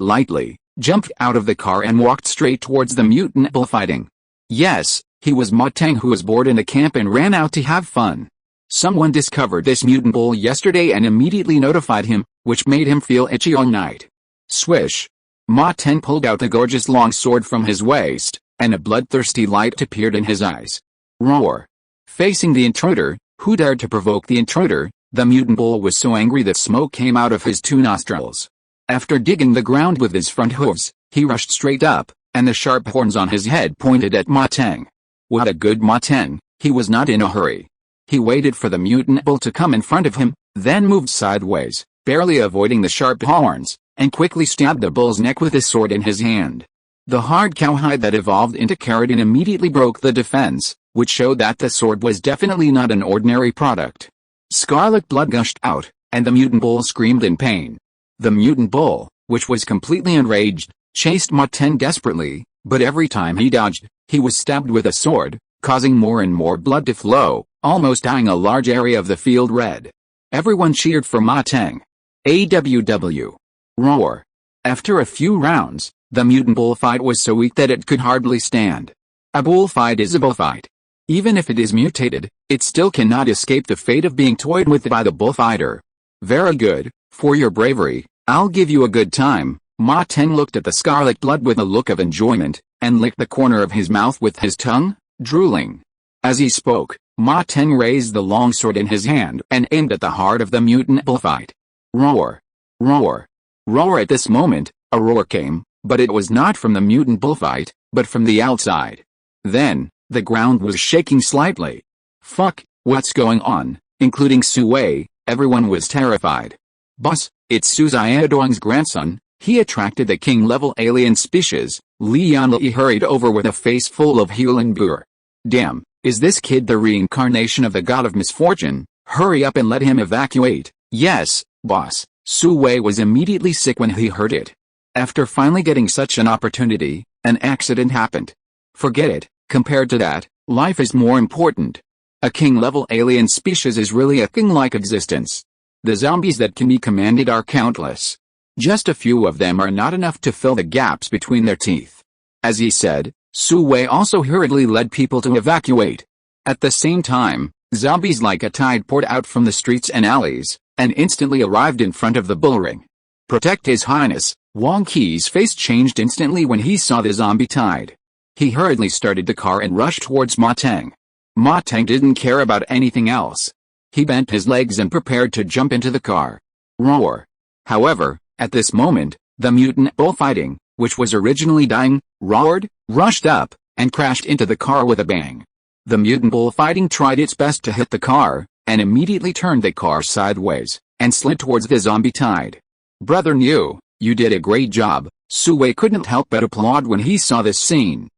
out of the car and walked straight towards the mutant bullfighting. Yes, he was Ma Teng, who was bored in the camp and ran out to have fun. Someone discovered this mutant bull yesterday and immediately notified him, which made him feel itchy all night. Swish. Ma Teng pulled out the gorgeous long sword from his waist, and a bloodthirsty light appeared in his eyes. Roar. Facing the intruder, who dared to provoke the intruder, the mutant bull was so angry that smoke came out of his 2 nostrils. After digging the ground with his front hooves, he rushed straight up, and the sharp horns on his head pointed at Ma Teng. What a good Ma Teng, he was not in a hurry. He waited for the mutant bull to come in front of him, then moved sideways, barely avoiding the sharp horns, and quickly stabbed the bull's neck with his sword in his hand. The hard cowhide that evolved into keratin immediately broke the defense, which showed that the sword was definitely not an ordinary product. Scarlet blood gushed out, and the mutant bull screamed in pain. The mutant bull, which was completely enraged, chased Ma Teng desperately, but every time he dodged, he was stabbed with a sword, causing more and more blood to flow, almost dyeing a large area of the field red. Everyone cheered for Ma Teng. AWW. Roar. After a few rounds, the mutant bullfight was so weak that it could hardly stand. A bullfight is a bullfight. Even if it is mutated, it still cannot escape the fate of being toyed with by the bullfighter. Very good, for your bravery, I'll give you a good time. Ma Teng looked at the scarlet blood with a look of enjoyment, and licked the corner of his mouth with his tongue, drooling. As he spoke, Ma Teng raised the long sword in his hand and aimed at the heart of the mutant bullfight. Roar. Roar. Roar. At this moment, a roar came, but it was not from the mutant bullfight, but from the outside. Then, the ground was shaking slightly. Fuck, what's going on? Including Su Wei, Everyone was terrified. Boss, it's Su Xiaodong's grandson. He attracted the king-level alien species. Li Yanli hurried over with a face full of Hulanbur. Damn, is this kid the reincarnation of the god of misfortune? Hurry up and let him evacuate. Yes, boss. Su Wei was immediately sick when he heard it. After finally getting such an opportunity, an accident happened. Forget it, compared to that, life is more important. A king-level alien species is really a king-like existence. The zombies that can be commanded are countless. Just a few of them are not enough to fill the gaps between their teeth. As he said, Su Wei also hurriedly led people to evacuate. At the same time, zombies like a tide poured out from the streets and alleys, and instantly arrived in front of the bullring. Protect His Highness. Wang Qi's face changed instantly when he saw the zombie tide. He hurriedly started the car and rushed towards Ma Teng. Ma Teng didn't care about anything else. He bent his legs and prepared to jump into the car. Roar. However, at this moment, the mutant bullfighting, which was originally dying, roared, rushed up, and crashed into the car with a bang. The mutant bullfighting tried its best to hit the car, and immediately turned the car sideways, and slid towards the zombie tide. Brother Niu, you did a great job. Su Wei couldn't help but applaud when he saw this scene.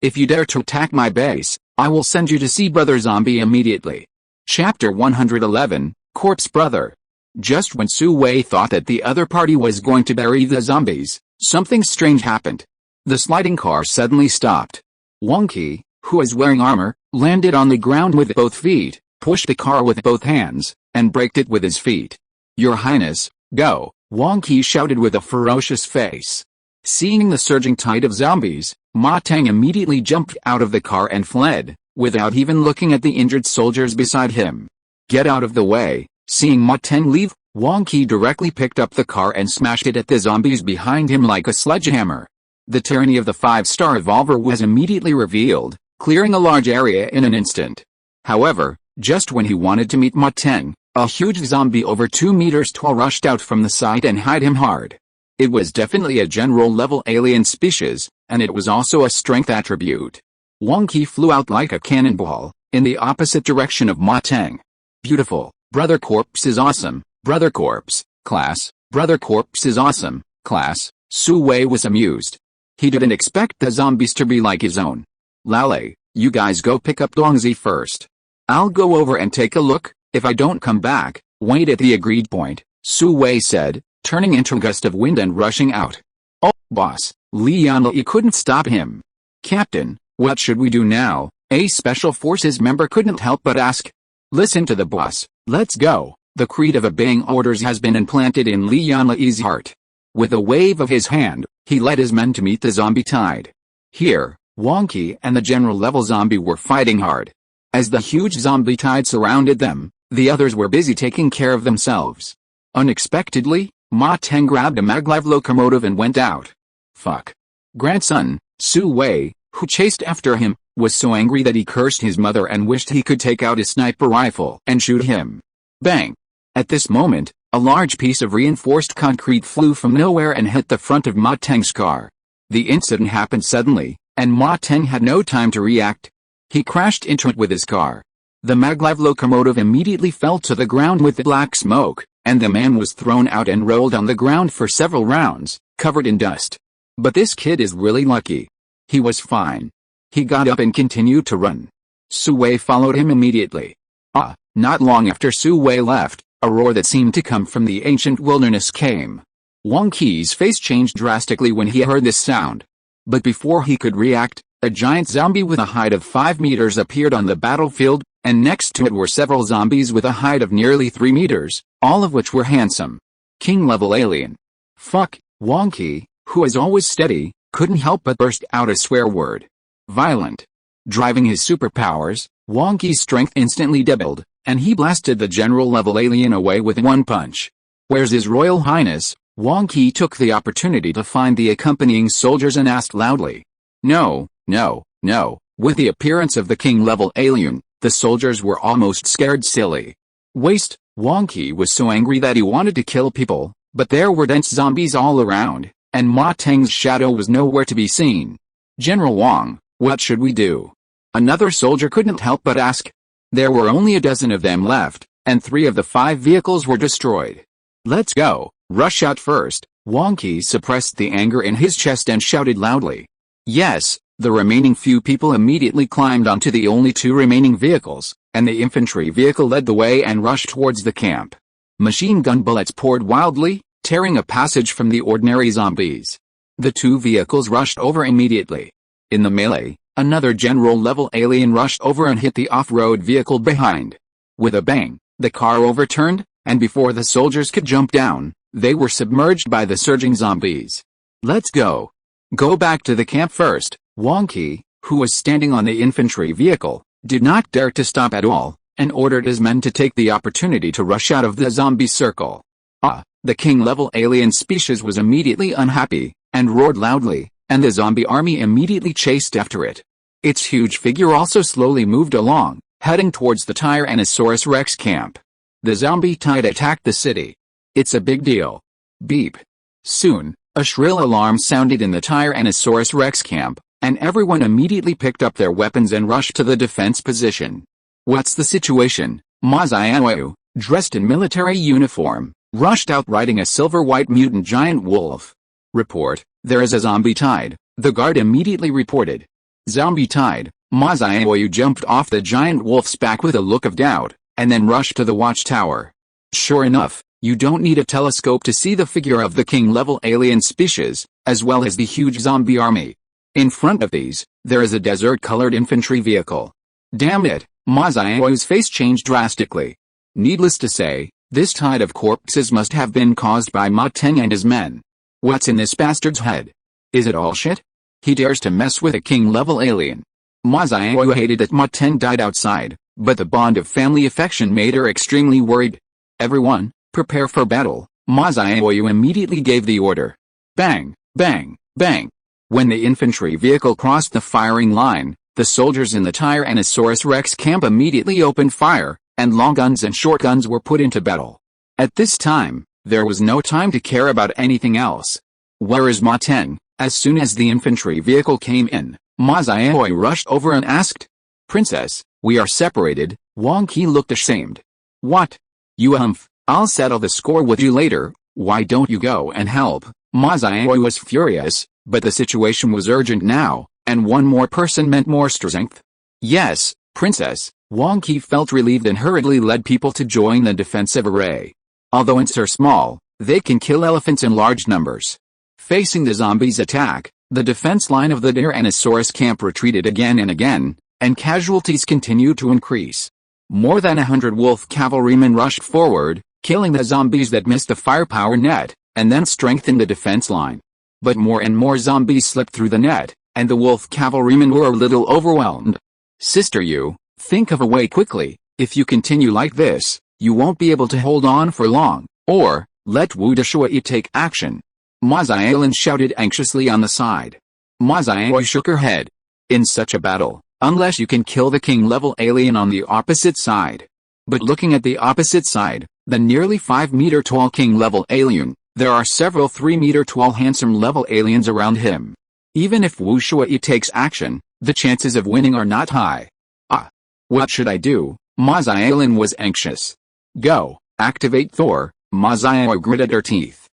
If you dare to attack my base, I will send you to see Brother Zombie immediately. Chapter 111, Corpse Brother. Just when Su Wei thought that the other party was going to bury the zombies, something strange happened. The sliding car suddenly stopped. Wang Qi, who was wearing armor, landed on the ground with both feet, pushed the car with both hands, and braked it with his feet. Your Highness, go, Wang Qi shouted with a ferocious face. Seeing the surging tide of zombies, Ma Teng immediately jumped out of the car and fled, without even looking at the injured soldiers beside him. Get out of the way. Seeing Ma Teng leave, Wang Qi directly picked up the car and smashed it at the zombies behind him like a sledgehammer. The tyranny of the 5-star evolver was immediately revealed, clearing a large area in an instant. However, just when he wanted to meet Ma Teng, a huge zombie over 2 meters tall rushed out from the side and hit him hard. It was definitely a general-level alien species, and it was also a strength attribute. Wang Qi flew out like a cannonball, in the opposite direction of Ma Teng. Beautiful. Brother Corpse is awesome. Brother Corpse, class. Brother Corpse is awesome, class. Su Wei was amused. He didn't expect the zombies to be like his own. Lale, you guys go pick up Dongzi first. I'll go over and take a look. If I don't come back, wait at the agreed point, Su Wei said, turning into a gust of wind and rushing out. Oh, boss, Li Yanli couldn't stop him. Captain, what should we do now? A Special Forces member couldn't help but ask. Listen to the boss. Let's go. The creed of obeying orders has been implanted in Li Yanli's heart. With a wave of his hand, he led his men to meet the zombie tide. Here, Wang Qi and the general-level zombie were fighting hard. As the huge zombie tide surrounded them, the others were busy taking care of themselves. Unexpectedly, Ma Teng grabbed a maglev locomotive and went out. Fuck. Grandson, Su Wei, who chased after him, was so angry that he cursed his mother and wished he could take out his sniper rifle and shoot him. Bang! At this moment, a large piece of reinforced concrete flew from nowhere and hit the front of Ma Teng's car. The incident happened suddenly, and Ma Teng had no time to react. He crashed into it with his car. The maglev locomotive immediately fell to the ground with black smoke, and the man was thrown out and rolled on the ground for several rounds, covered in dust. But this kid is really lucky. He was fine. He got up and continued to run. Su Wei followed him immediately. Not long after Su Wei left, a roar that seemed to come from the ancient wilderness came. Wang Qi's face changed drastically when he heard this sound. But before he could react, a giant zombie with a height of 5 meters appeared on the battlefield, and next to it were several zombies with a height of nearly 3 meters, all of which were handsome. King-level alien. Fuck, Wang Qi, who is always steady, couldn't help but burst out a swear word. Violent. Driving his superpowers, Wang Qi's strength instantly doubled, and he blasted the general-level alien away with one punch. Where's His Royal Highness? Wang Qi took the opportunity to find the accompanying soldiers and asked loudly. No. With the appearance of the king-level alien, the soldiers were almost scared silly. Wang Qi was so angry that he wanted to kill people, but there were dense zombies all around, and Ma Teng's shadow was nowhere to be seen. General Wang, what should we do? Another soldier couldn't help but ask. There were only a dozen of them left, and 3 of the 5 vehicles were destroyed. "Let's go, rush out first." Wonky suppressed the anger in his chest and shouted loudly. Yes, the remaining few people immediately climbed onto the only 2 remaining vehicles, and the infantry vehicle led the way and rushed towards the camp. Machine gun bullets poured wildly, tearing a passage from the ordinary zombies. The 2 vehicles rushed over immediately. In the melee, another general-level alien rushed over and hit the off-road vehicle behind. With a bang, the car overturned, and before the soldiers could jump down, they were submerged by the surging zombies. "Let's go. Go back to the camp first." Wonky, who was standing on the infantry vehicle, did not dare to stop at all, and ordered his men to take the opportunity to rush out of the zombie circle. The king-level alien species was immediately unhappy, and roared loudly, and the zombie army immediately chased after it. Its huge figure also slowly moved along, heading towards the Tyrannosaurus Rex camp. The zombie tide attacked the city. "It's a big deal." Beep. Soon, a shrill alarm sounded in the Tyrannosaurus Rex camp, and everyone immediately picked up their weapons and rushed to the defense position. "What's the situation?" Mazayahu, dressed in military uniform, rushed out riding a silver-white mutant giant wolf. "Report, there is a zombie tide," the guard immediately reported. "Zombie tide." Mazayahu jumped off the giant wolf's back with a look of doubt, and then rushed to the watchtower. Sure enough, you don't need a telescope to see the figure of the king-level alien species, as well as the huge zombie army. In front of these, there is a desert-colored infantry vehicle. Damn it, Mazayahu's face changed drastically. Needless to say, this tide of corpses must have been caused by Ma Teng and his men. What's in this bastard's head? Is it all shit? He dares to mess with a king-level alien. Mazayahu hated that Ma Teng died outside, but the bond of family affection made her extremely worried. "Everyone, prepare for battle." Mazayahu immediately gave the order. Bang, bang, bang. When the infantry vehicle crossed the firing line, the soldiers in the Tyrannosaurus Rex camp immediately opened fire, and long guns and short guns were put into battle. At this time, there was no time to care about anything else. "Where is Ma Teng?" As soon as the infantry vehicle came in, Mazayahu rushed over and asked. "Princess, we are separated." Wang Qi looked ashamed. "What? You I'll settle the score with you later. Why don't you go and help?" Mazayahu was furious, but the situation was urgent now, and one more person meant more strength. "Yes, Princess." Wang Qi felt relieved and hurriedly led people to join the defensive array. Although ants are small, they can kill elephants in large numbers. Facing the zombies' attack, the defense line of the Tyrannosaurus camp retreated again and again, and casualties continued to increase. More than 100 wolf cavalrymen rushed forward, killing the zombies that missed the firepower net, and then strengthened the defense line. But more and more zombies slipped through the net, and the wolf cavalrymen were a little overwhelmed. "Sister, you, think of a way quickly. If you continue like this, you won't be able to hold on for long, or, let Wu Deshui take action." Mazayahu shouted anxiously on the side. Mazayahu shook her head. "In such a battle, unless you can kill the king-level alien on the opposite side." But looking at the opposite side, the nearly 5-meter-tall king-level alien, there are several 3-meter-tall handsome-level aliens around him. Even if Wu Shui takes action, the chances of winning are not high. What should I do?" Mazayahu was anxious. "Go, activate Thor." Mazayahu gritted her teeth.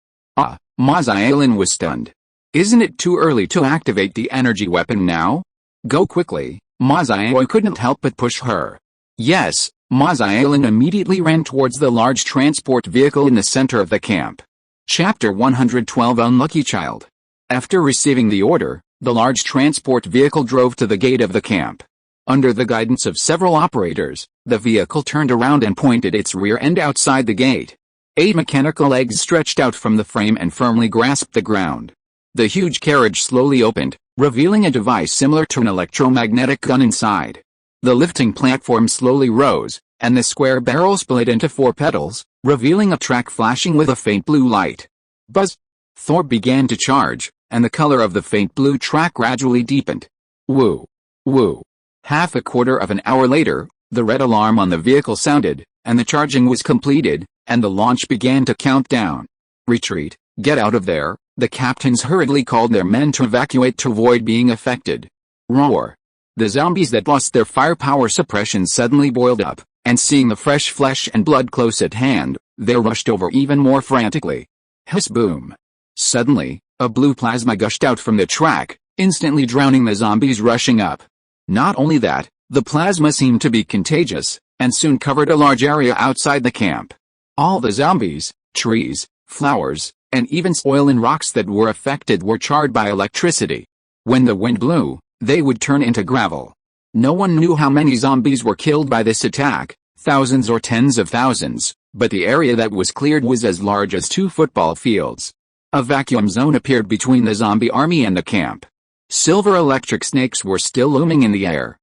Mazayahu was stunned. "Isn't it too early to activate the energy weapon now? Go quickly." Mazayahu couldn't help but push her. "Yes." Mazayahu immediately ran towards the large transport vehicle in the center of the camp. Chapter 112 Unlucky Child. After receiving the order, the large transport vehicle drove to the gate of the camp. Under the guidance of several operators, the vehicle turned around and pointed its rear end outside the gate. 8 mechanical legs stretched out from the frame and firmly grasped the ground. The huge carriage slowly opened, revealing a device similar to an electromagnetic gun inside. The lifting platform slowly rose, and the square barrel split into 4 petals, revealing a track flashing with a faint blue light. Buzz! Thor began to charge, and the color of the faint blue track gradually deepened. Woo! Woo! Half a quarter of an hour later, the red alarm on the vehicle sounded, and the charging was completed, and the launch began to count down. "Retreat, get out of there." The captains hurriedly called their men to evacuate to avoid being affected. Roar! The zombies that lost their firepower suppression suddenly boiled up, and seeing the fresh flesh and blood close at hand, they rushed over even more frantically. Hiss boom. Suddenly, a blue plasma gushed out from the track, instantly drowning the zombies rushing up. Not only that, the plasma seemed to be contagious, and soon covered a large area outside the camp. All the zombies, trees, flowers, and even soil and rocks that were affected were charred by electricity. When the wind blew, they would turn into gravel. No one knew how many zombies were killed by this attack, thousands or tens of thousands, but the area that was cleared was as large as 2 football fields. A vacuum zone appeared between the zombie army and the camp. Silver electric snakes were still looming in the air.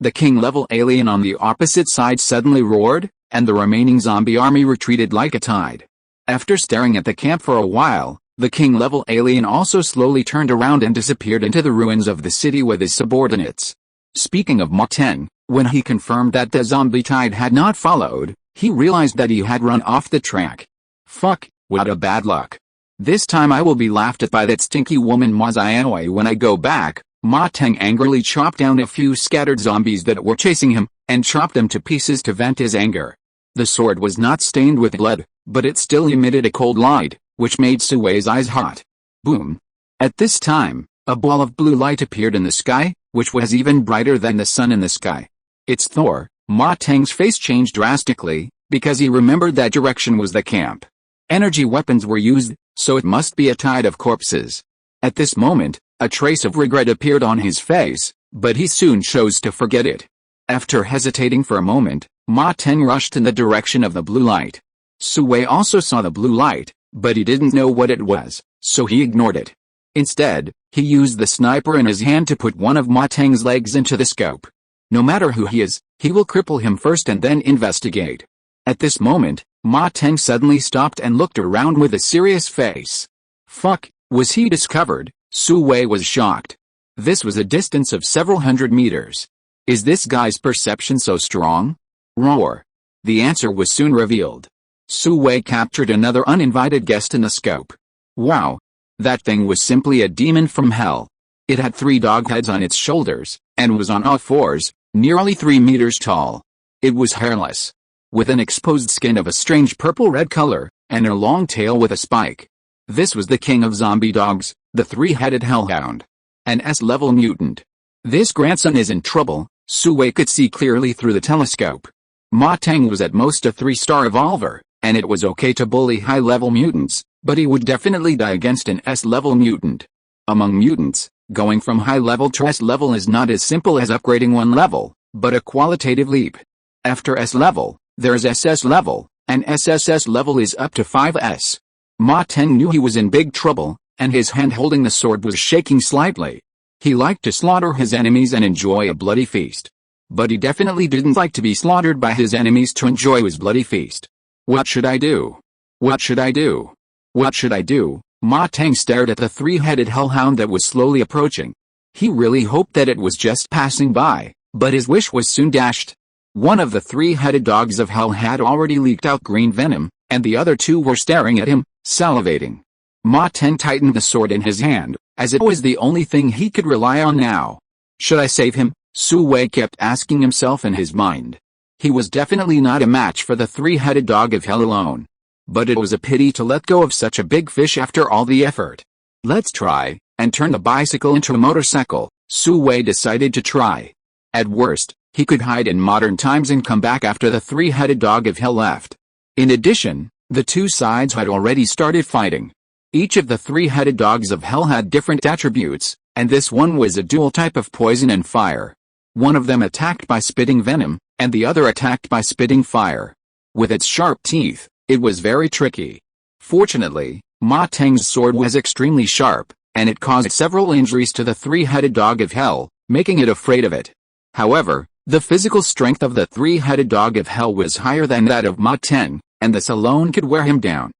The king-level alien on the opposite side suddenly roared, and the remaining zombie army retreated like a tide. After staring at the camp for a while, the king-level alien also slowly turned around and disappeared into the ruins of the city with his subordinates. Speaking of Mutant, when he confirmed that the zombie tide had not followed, he realized that he had run off the track. Fuck, what a bad luck. This time I will be laughed at by that stinky woman Mazianoi when I go back. Ma Teng angrily chopped down a few scattered zombies that were chasing him, and chopped them to pieces to vent his anger. The sword was not stained with blood, but it still emitted a cold light, which made Suwei's eyes hot. Boom. At this time, a ball of blue light appeared in the sky, which was even brighter than the sun in the sky. It's Thor. Ma Teng's face changed drastically, because he remembered that direction was the camp. Energy weapons were used, so it must be a tide of corpses. At this moment, a trace of regret appeared on his face, but he soon chose to forget it. After hesitating for a moment, Ma Teng rushed in the direction of the blue light. Suwei also saw the blue light, but he didn't know what it was, so he ignored it. Instead, he used the sniper in his hand to put one of Ma Teng's legs into the scope. No matter who he is, he will cripple him first and then investigate. At this moment, Ma Teng suddenly stopped and looked around with a serious face. Fuck, was he discovered? Suwei was shocked. This was a distance of several hundred meters. Is this guy's perception so strong? Roar. The answer was soon revealed. Suwei captured another uninvited guest in the scope. Wow. That thing was simply a demon from hell. It had 3 dog heads on its shoulders, and was on all fours, nearly 3 meters tall. It was hairless, with an exposed skin of a strange purple-red color, and a long tail with a spike. This was the king of zombie dogs, the 3-headed hellhound. An S-level mutant. This grandson is in trouble. Suwei could see clearly through the telescope. Ma Teng was at most a 3-star evolver, and it was okay to bully high-level mutants, but he would definitely die against an S-level mutant. Among mutants, going from high-level to S-level is not as simple as upgrading one level, but a qualitative leap. After S-level, there's SS level, and SSS level is up to 5S. Ma Teng knew he was in big trouble, and his hand holding the sword was shaking slightly. He liked to slaughter his enemies and enjoy a bloody feast. But he definitely didn't like to be slaughtered by his enemies to enjoy his bloody feast. What should I do? What should I do? What should I do? Ma Teng stared at the 3-headed hellhound that was slowly approaching. He really hoped that it was just passing by, but his wish was soon dashed. One of the 3-headed dogs of hell had already leaked out green venom, and the other 2 were staring at him, salivating. Ma Teng tightened the sword in his hand, as it was the only thing he could rely on now. Should I save him? Suwei kept asking himself in his mind. He was definitely not a match for the 3-headed dog of hell alone. But it was a pity to let go of such a big fish after all the effort. Let's try, and turn the bicycle into a motorcycle. Suwei decided to try. At worst, he could hide in modern times and come back after the 3-headed dog of hell left. In addition, the 2 sides had already started fighting. Each of the 3-headed dogs of hell had different attributes, and this one was a dual type of poison and fire. One of them attacked by spitting venom, and the other attacked by spitting fire. With its sharp teeth, it was very tricky. Fortunately, Ma Teng's sword was extremely sharp, and it caused several injuries to the 3-headed dog of hell, making it afraid of it. However, the physical strength of the 3-headed dog of hell was higher than that of Ma Teng, and this alone could wear him down.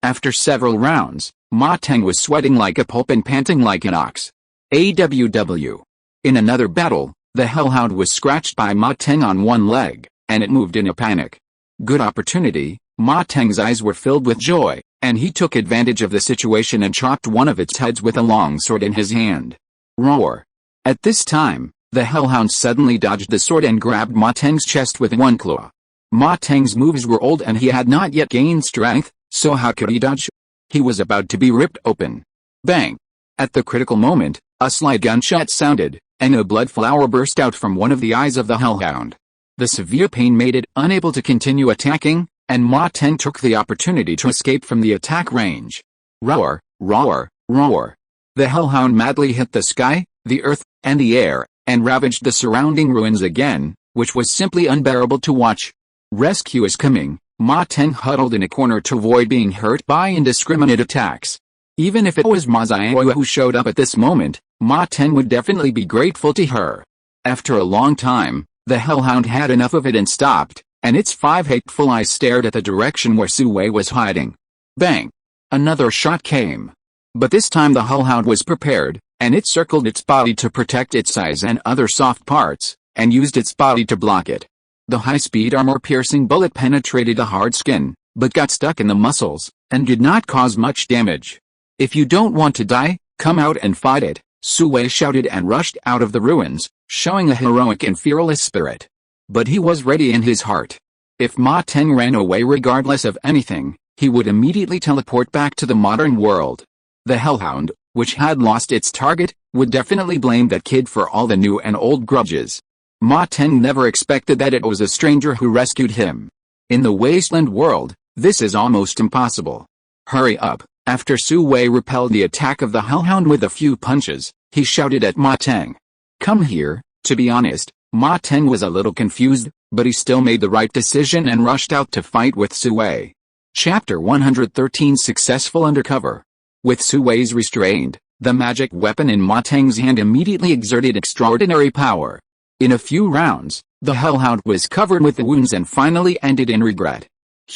After several rounds, Ma Teng was sweating like a pulp and panting like an ox. AWW. In another battle, the hellhound was scratched by Ma Teng on one leg, and it moved in a panic. Good opportunity. Ma Teng's eyes were filled with joy, and he took advantage of the situation and chopped one of its heads with a long sword in his hand. Roar. At this time, The hellhound suddenly dodged the sword and grabbed Ma Teng's chest with one claw. Ma Teng's moves were old and he had not yet gained strength, so how could he dodge? He was about to be ripped open. Bang! At the critical moment, a slight gunshot sounded, and a blood flower burst out from one of the eyes of the hellhound. The severe pain made it unable to continue attacking, and Ma Teng took the opportunity to escape from the attack range. Roar, roar, roar. The hellhound madly hit the sky, the earth, and the air, and ravaged the surrounding ruins again, which was simply unbearable to watch. Rescue is coming. Ma Teng huddled in a corner to avoid being hurt by indiscriminate attacks. Even if it was Ma Xiaoyu who showed up at this moment, Ma Teng would definitely be grateful to her. After a long time, the hellhound had enough of it and stopped, and its 5 hateful eyes stared at the direction where Su Wei was hiding. Bang! Another shot came. But this time the hellhound was prepared, and it circled its body to protect its eyes and other soft parts, and used its body to block it. The high-speed armor-piercing bullet penetrated the hard skin, but got stuck in the muscles, and did not cause much damage. If you don't want to die, come out and fight it, Su Wei shouted and rushed out of the ruins, showing a heroic and fearless spirit. But he was ready in his heart. If Ma Teng ran away regardless of anything, he would immediately teleport back to the modern world. The hellhound, which had lost its target, would definitely blame that kid for all the new and old grudges. Ma Teng never expected that it was a stranger who rescued him. In the wasteland world, this is almost impossible. Hurry up! After Su Wei repelled the attack of the hellhound with a few punches, he shouted at Ma Teng. Come here. To be honest, Ma Teng was a little confused, but he still made the right decision and rushed out to fight with Su Wei. Chapter 113 Successful Undercover. With Su Wei's restrained, the magic weapon in Ma Teng's hand immediately exerted extraordinary power. In a few rounds, the hellhound was covered with wounds and finally ended in regret.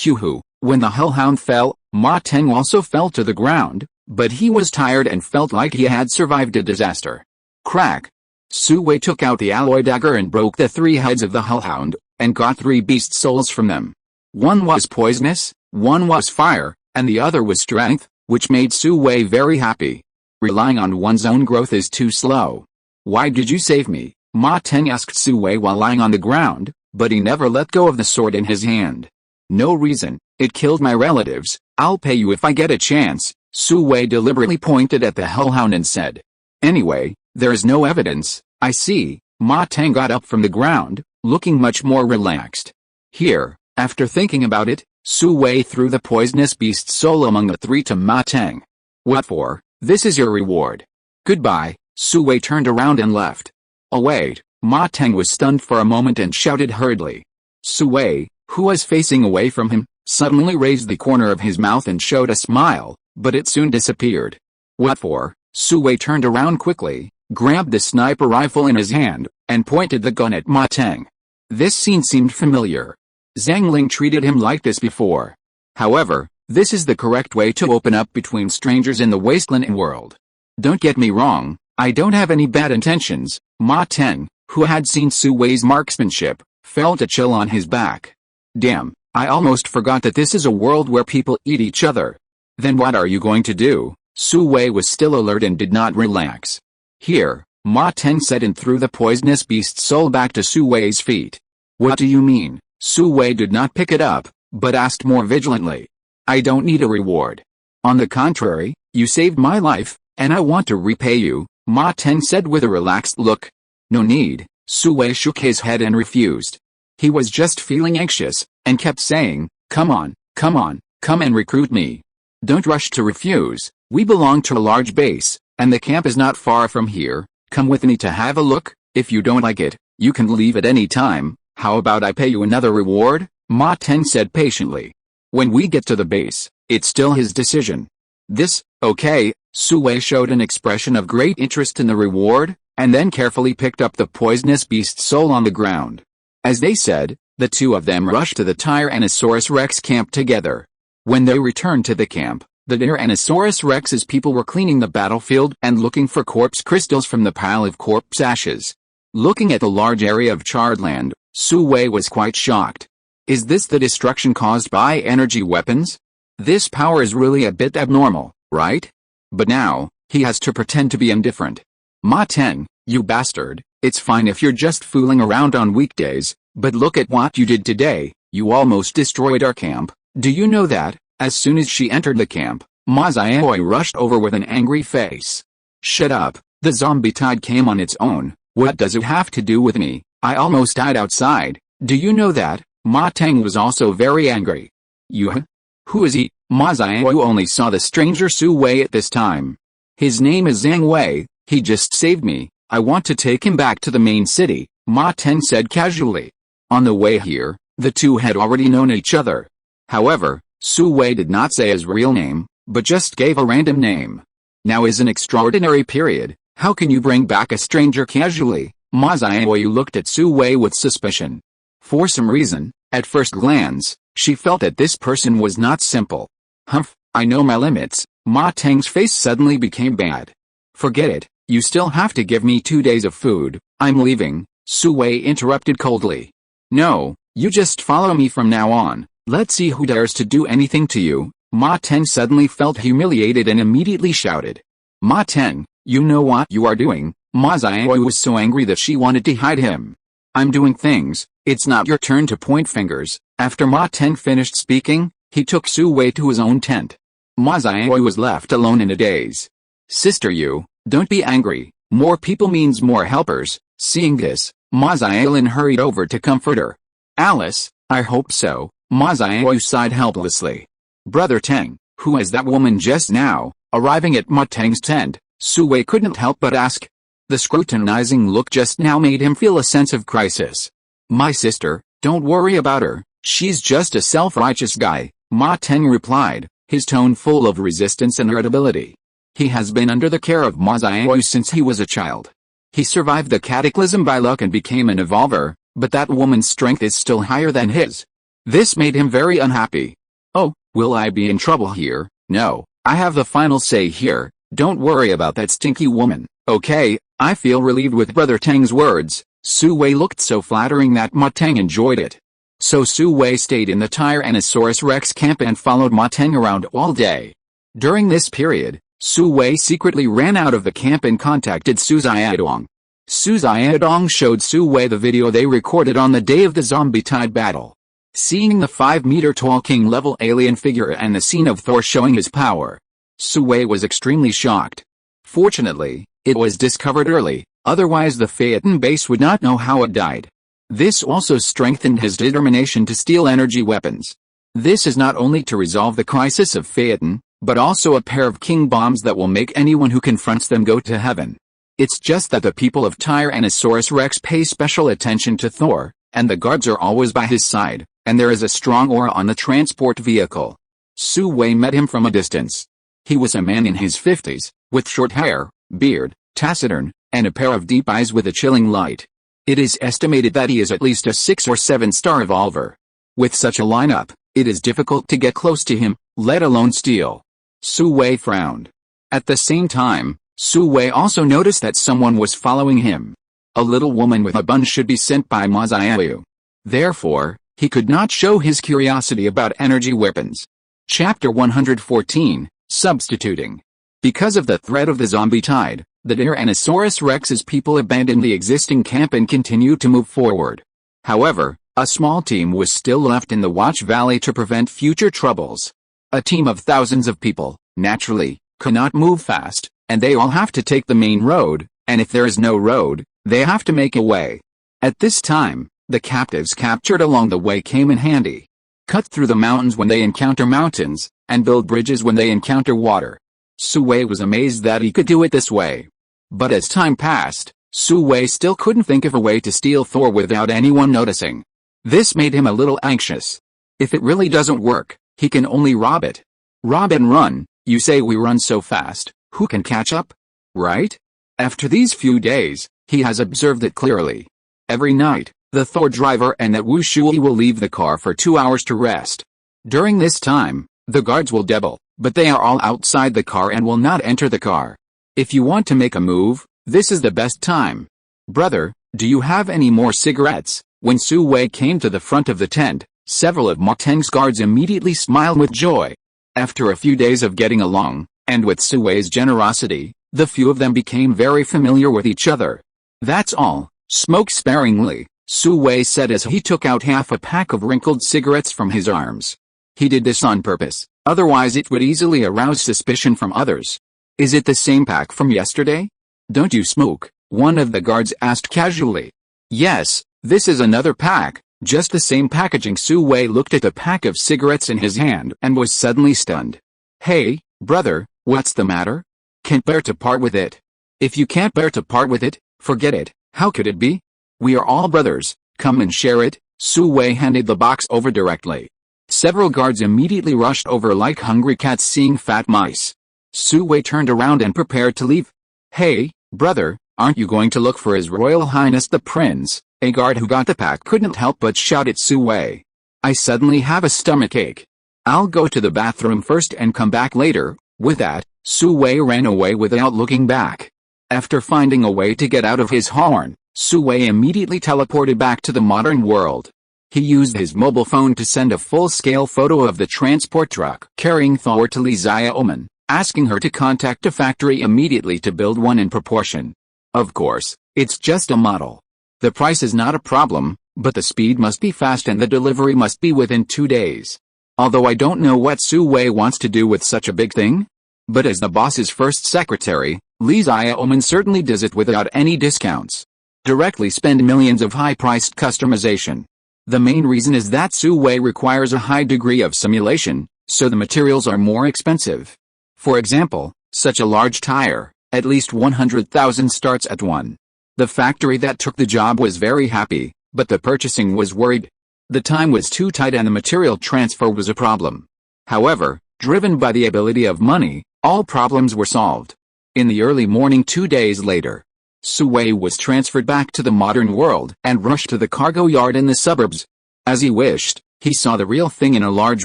Hoo-hoo! When the hellhound fell, Ma Teng also fell to the ground, but he was tired and felt like he had survived a disaster. Crack! Su Wei took out the alloy dagger and broke the 3 heads of the hellhound, and got 3 beast souls from them. One was poisonous, one was fire, and the other was strength, which made Su Wei very happy. Relying on one's own growth is too slow. Why did you save me? Ma Teng asked Su Wei while lying on the ground, but he never let go of the sword in his hand. No reason, it killed my relatives, I'll pay you if I get a chance, Su Wei deliberately pointed at the hellhound and said. Anyway, there's no evidence, I see. Ma Teng got up from the ground, looking much more relaxed. Here, after thinking about it, Su Wei threw the poisonous beast soul among the 3 to Ma Teng. What for? This is your reward. Goodbye. Su Wei turned around and left. Oh wait, Ma Teng was stunned for a moment and shouted hurriedly. Su Wei, who was facing away from him, suddenly raised the corner of his mouth and showed a smile, but it soon disappeared. What for? Su Wei turned around quickly, grabbed the sniper rifle in his hand, and pointed the gun at Ma Teng. This scene seemed familiar. Zhang Ling treated him like this before. However, this is the correct way to open up between strangers in the wasteland world. Don't get me wrong, I don't have any bad intentions. Ma Teng, who had seen Su Wei's marksmanship, felt a chill on his back. Damn, I almost forgot that this is a world where people eat each other. Then what are you going to do? Su Wei was still alert and did not relax. Here, Ma Teng said and threw the poisonous beast soul back to Su Wei's feet. What do you mean? Su Wei did not pick it up, but asked more vigilantly. I don't need a reward. On the contrary, you saved my life, and I want to repay you, Ma Teng said with a relaxed look. No need, Su Wei shook his head and refused. He was just feeling anxious, and kept saying, come on, come and recruit me. Don't rush to refuse, we belong to a large base, and the camp is not far from here, come with me to have a look, if you don't like it, you can leave at any time, how about I pay you another reward, Ma Teng said patiently. When we get to the base, it's still his decision. This, okay, Su Wei showed an expression of great interest in the reward, and then carefully picked up the poisonous beast soul on the ground. As they said, the 2 of them rushed to the Tyrannosaurus Rex camp together. When they returned to the camp, the Tyrannosaurus Rex's people were cleaning the battlefield and looking for corpse crystals from the pile of corpse ashes. Looking at the large area of charred land, Su Wei was quite shocked. Is this the destruction caused by energy weapons? This power is really a bit abnormal, right? But now, he has to pretend to be indifferent. Ma Teng, you bastard, It's fine if you're just fooling around on weekdays, but look at what you did today. You almost destroyed our camp. Do you know that?" As soon as she entered the camp, Ma Xiaoyu rushed over with an angry face. "Shut up, the zombie tide came on its own. What does it have to do with me? I almost died outside. Do you know that?" Ma Teng was also very angry. "You? Who is he?" Ma Xiaoyu only saw the stranger Su Wei at this time. "His name is Zhang Wei, he just saved me. I want to take him back to the main city," Ma Teng said casually. On the way here, the two had already known each other. However, Su Wei did not say his real name, but just gave a random name. "Now is an extraordinary period. How can you bring back a stranger casually?" Ma Xiaoyu looked at Su Wei with suspicion. For some reason, at first glance, she felt that this person was not simple. "Humph, I know my limits." Ma Teng's face suddenly became bad. "Forget it, you still have to give me 2 days of food. I'm leaving," Su Wei interrupted coldly. "No, you just follow me from now on. Let's see who dares to do anything to you." Ma Teng suddenly felt humiliated and immediately shouted. "Ma Teng, you know what you are doing." Ma Xiaoyu was so angry that she wanted to hide him. "I'm doing things, it's not your turn to point fingers." After Ma Teng finished speaking, he took Su Wei to his own tent. Ma Xiaoyu was left alone in a daze. "Sister, you, don't be angry. More people means more helpers." Seeing this, Ma Xiaoyu hurried over to comfort her. "Alice, I hope so." Ma Xiaoyu sighed helplessly. "Brother Teng, who is that woman just now?" Arriving at Ma Teng's tent, Su Wei couldn't help but ask. The scrutinizing look just now made him feel a sense of crisis. "My sister, don't worry about her, she's just a self-righteous guy," Ma Teng replied, his tone full of resistance and irritability. He has been under the care of Ma Xiaoyu since he was a child. He survived the cataclysm by luck and became an evolver, but that woman's strength is still higher than his. This made him very unhappy. "Oh, will I be in trouble here?" "No, I have the final say here. Don't worry about that stinky woman." "Okay, I feel relieved." With Brother Teng's words, Su Wei looked so flattering that Ma Teng enjoyed it. So Su Wei stayed in the Tyrannosaurus Rex camp and followed Ma Teng around all day. During this period, Su Wei secretly ran out of the camp and contacted Su Xiaodong. Su Xiaodong showed Su Wei the video they recorded on the day of the zombie tide battle. Seeing the 5-meter-tall king-level alien figure and the scene of Thor showing his power, Su Wei was extremely shocked. Fortunately, it was discovered early, otherwise the Phaeton base would not know how it died. This also strengthened his determination to steal energy weapons. This is not only to resolve the crisis of Phaeton, but also a pair of king bombs that will make anyone who confronts them go to heaven. It's just that the people of Tyrannosaurus Rex pay special attention to Thor, and the guards are always by his side, and there is a strong aura on the transport vehicle. Su Wei met him from a distance. He was a man in his 50s, with short hair, beard, taciturn, and a pair of deep eyes with a chilling light. It is estimated that he is at least a 6 or 7-star evolver. With such a lineup, it is difficult to get close to him, let alone steal. Su Wei frowned. At the same time, Su Wei also noticed that someone was following him. A little woman with a bun should be sent by Ma Xiaoyu. Therefore, he could not show his curiosity about energy weapons. Chapter 114, Substituting. Because of the threat of the zombie tide, the Tyrannosaurus Rex's people abandoned the existing camp and continued to move forward. However, a small team was still left in the Watch Valley to prevent future troubles. A team of thousands of people, naturally, cannot move fast, and they all have to take the main road, and if there is no road, they have to make a way. At this time, the captives captured along the way came in handy. Cut through the mountains when they encounter mountains, and build bridges when they encounter water. Su Wei was amazed that he could do it this way. But as time passed, Su Wei still couldn't think of a way to steal Thor without anyone noticing. This made him a little anxious. If it really doesn't work, he can only rob it. Rob and run, you say we run so fast, who can catch up? Right? After these few days, he has observed it clearly. Every night, the Thor driver and that Wu Shui will leave the car for 2 hours to rest. During this time, the guards will double, but they are all outside the car and will not enter the car. If you want to make a move, this is the best time. Brother, do you have any more cigarettes? When Su Wei came to the front of the tent, several of Ma Teng's guards immediately smiled with joy. After a few days of getting along, and with Su Wei's generosity, the few of them became very familiar with each other. That's all, Smoke sparingly, Su Wei said as he took out half a pack of wrinkled cigarettes from his arms. He did this on purpose, otherwise it would easily arouse suspicion from others. Is it the same pack from yesterday? Don't you smoke? One of the guards asked casually. Yes, this is another pack, just the same packaging. Su Wei looked at the pack of cigarettes in his hand and was suddenly stunned. Hey, brother, what's the matter? Can't bear to part with it? If you can't bear to part with it, forget it. How could it be? We are all brothers, come and share it. Su Wei handed the box over directly. Several guards immediately rushed over like hungry cats seeing fat mice. Su Wei turned around and prepared to leave. Hey, brother, aren't you going to look for His Royal Highness the Prince? A guard who got the pack couldn't help but shout at Su Wei. I suddenly have a stomachache. I'll go to the bathroom first and come back later. With that, Su Wei ran away without looking back. After finding a way to get out of his horn, Su Wei immediately teleported back to the modern world. He used his mobile phone to send a full-scale photo of the transport truck carrying Thor to Li Xiaoman, asking her to contact a factory immediately to build one in proportion. Of course, it's just a model. The price is not a problem, but the speed must be fast and the delivery must be within 2 days. Although I don't know what Su Wei wants to do with such a big thing. But as the boss's first secretary, Li Xiaoman certainly does it without any discounts. Directly spend millions of high-priced customization. The main reason is that Su Wei requires a high degree of simulation, so the materials are more expensive. For example, such a large tire, at least 100,000 starts at one. The factory that took the job was very happy, but the purchasing was worried. The time was too tight and the material transfer was a problem. However, driven by the ability of money, all problems were solved. In the early morning 2 days later, Su Wei was transferred back to the modern world and rushed to the cargo yard in the suburbs. As he wished, he saw the real thing in a large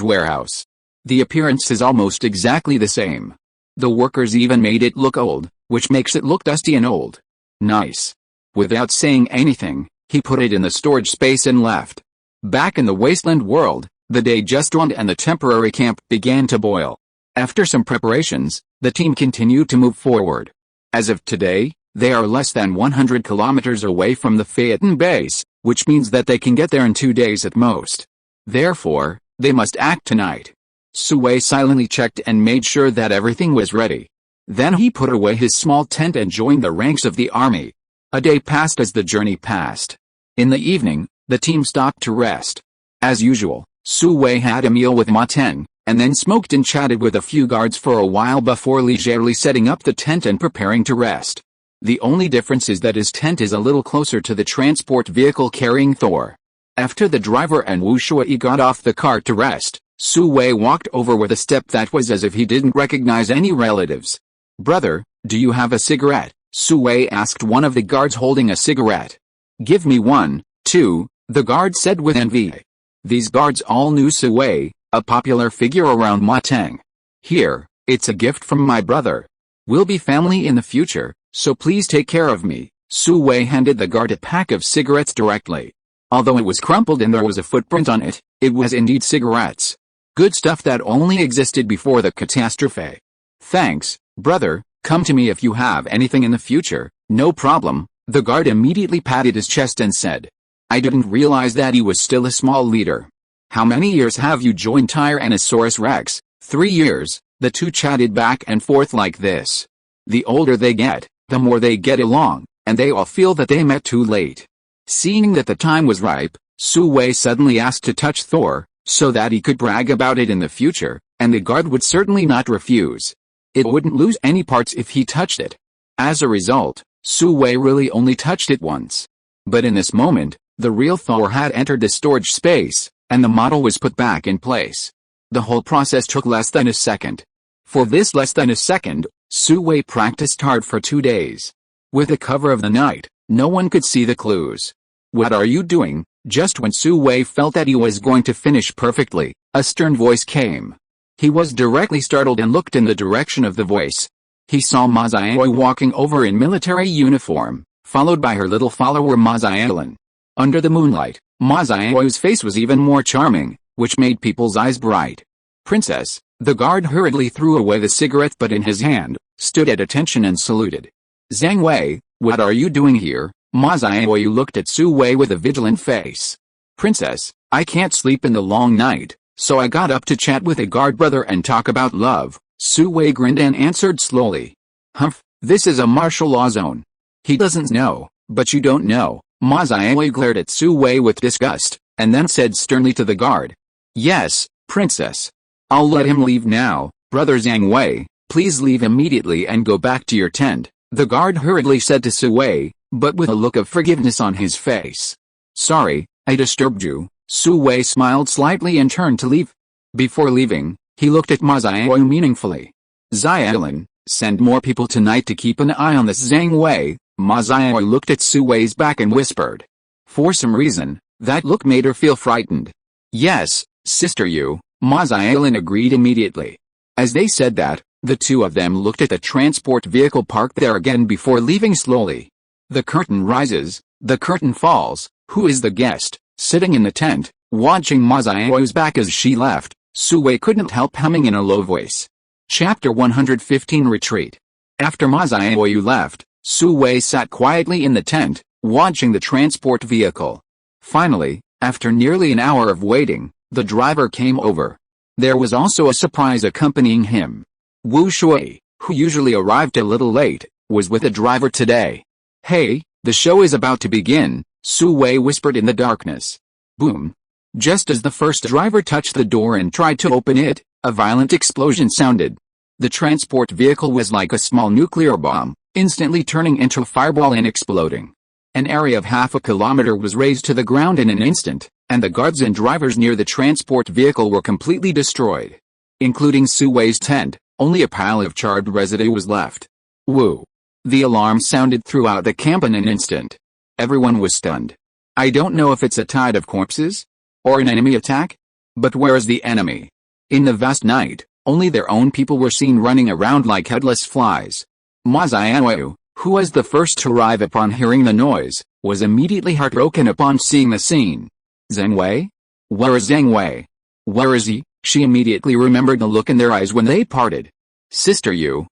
warehouse. The appearance is almost exactly the same. The workers even made it look old, which makes it look dusty and old. Nice. Without saying anything, he put it in the storage space and left. Back in the wasteland world, the day just dawned and the temporary camp began to boil. After some preparations, the team continued to move forward. As of today, they are less than 100 kilometers away from the Phaeton base, which means that they can get there in 2 days at most. Therefore, they must act tonight. Su Wei silently checked and made sure that everything was ready. Then he put away his small tent and joined the ranks of the army. A day passed as the journey passed. In the evening, the team stopped to rest. As usual, Su Wei had a meal with Ma Teng, and then smoked and chatted with a few guards for a while before leisurely setting up the tent and preparing to rest. The only difference is that his tent is a little closer to the transport vehicle carrying Thor. After the driver and Wu Shui got off the cart to rest, Su Wei walked over with a step that was as if he didn't recognize any relatives. Brother, do you have a cigarette? Su Wei asked one of the guards holding a cigarette. Give me one, too, the guard said with envy. These guards all knew Su Wei, a popular figure around Ma Teng. Here, it's a gift from my brother. We'll be family in the future, so please take care of me. Su Wei handed the guard a pack of cigarettes directly. Although it was crumpled and there was a footprint on it, it was indeed cigarettes. Good stuff that only existed before the catastrophe. Thanks, brother, come to me if you have anything in the future. No problem, the guard immediately patted his chest and said. I didn't realize that he was still a small leader. How many years have you joined Tyrannosaurus Rex? 3 years, the two chatted back and forth like this. The older they get, the more they get along, and they all feel that they met too late. Seeing that the time was ripe, Su Wei suddenly asked to touch Thor, so that he could brag about it in the future, and the guard would certainly not refuse. It wouldn't lose any parts if he touched it. As a result, Su Wei really only touched it once. But in this moment, the real Thor had entered the storage space, and the model was put back in place. The whole process took less than a second. For this less than a second, Su Wei practiced hard for 2 days. With the cover of the night, no one could see the clues. What are you doing? Just when Su Wei felt that he was going to finish perfectly, a stern voice came. He was directly startled and looked in the direction of the voice. He saw Ma Xiaoyu walking over in military uniform, followed by her little follower Ma Xiaolan. Under the moonlight, Ma Xiaoyu's face was even more charming, which made people's eyes bright. Princess, the guard hurriedly threw away the cigarette butt in his hand, stood at attention and saluted. Zhang Wei, what are you doing here? Ma Xiaoyu looked at Su Wei with a vigilant face. Princess, I can't sleep in the long night, so I got up to chat with a guard brother and talk about love. Su Wei grinned and answered slowly. Humph, this is a martial law zone. He doesn't know, but you don't know. Ma Xiaoyu glared at Su Wei with disgust, and then said sternly to the guard. Yes, princess. I'll let him leave now. Brother Zhang Wei, please leave immediately and go back to your tent, the guard hurriedly said to Su Wei, but with a look of forgiveness on his face. Sorry, I disturbed you. Su Wei smiled slightly and turned to leave. Before leaving, he looked at Ma Xiaoyu meaningfully. Xiaolin, send more people tonight to keep an eye on this Zhang Wei. Ma Xiaoyu looked at Su Wei's back and whispered. For some reason, that look made her feel frightened. Yes, sister you, Ma Xiaolin agreed immediately. As they said that, the two of them looked at the transport vehicle parked there again before leaving slowly. The curtain rises, the curtain falls. Who is the guest? Sitting in the tent, watching Ma Xiaoyu's back as she left, Su Wei couldn't help humming in a low voice. Chapter 115 Retreat. After Ma Xiaoyu left, Su Wei sat quietly in the tent, watching the transport vehicle. Finally, after nearly an hour of waiting, the driver came over. There was also a surprise accompanying him. Wu Shui, who usually arrived a little late, was with the driver today. Hey, the show is about to begin, Su Wei whispered in the darkness. Boom. Just as the first driver touched the door and tried to open it, a violent explosion sounded. The transport vehicle was like a small nuclear bomb, instantly turning into a fireball and exploding. An area of half a kilometer was razed to the ground in an instant, and the guards and drivers near the transport vehicle were completely destroyed. Including Su Wei's tent, only a pile of charred residue was left. Woo! The alarm sounded throughout the camp in an instant. Everyone was stunned. I don't know if it's a tide of corpses? Or an enemy attack? But where is the enemy? In the vast night, only their own people were seen running around like headless flies. Ma Xiaoyu, who was the first to arrive upon hearing the noise, was immediately heartbroken upon seeing the scene. Zhang Wei? Where is Zhang Wei? Where is he? She immediately remembered the look in their eyes when they parted. Sister Yu,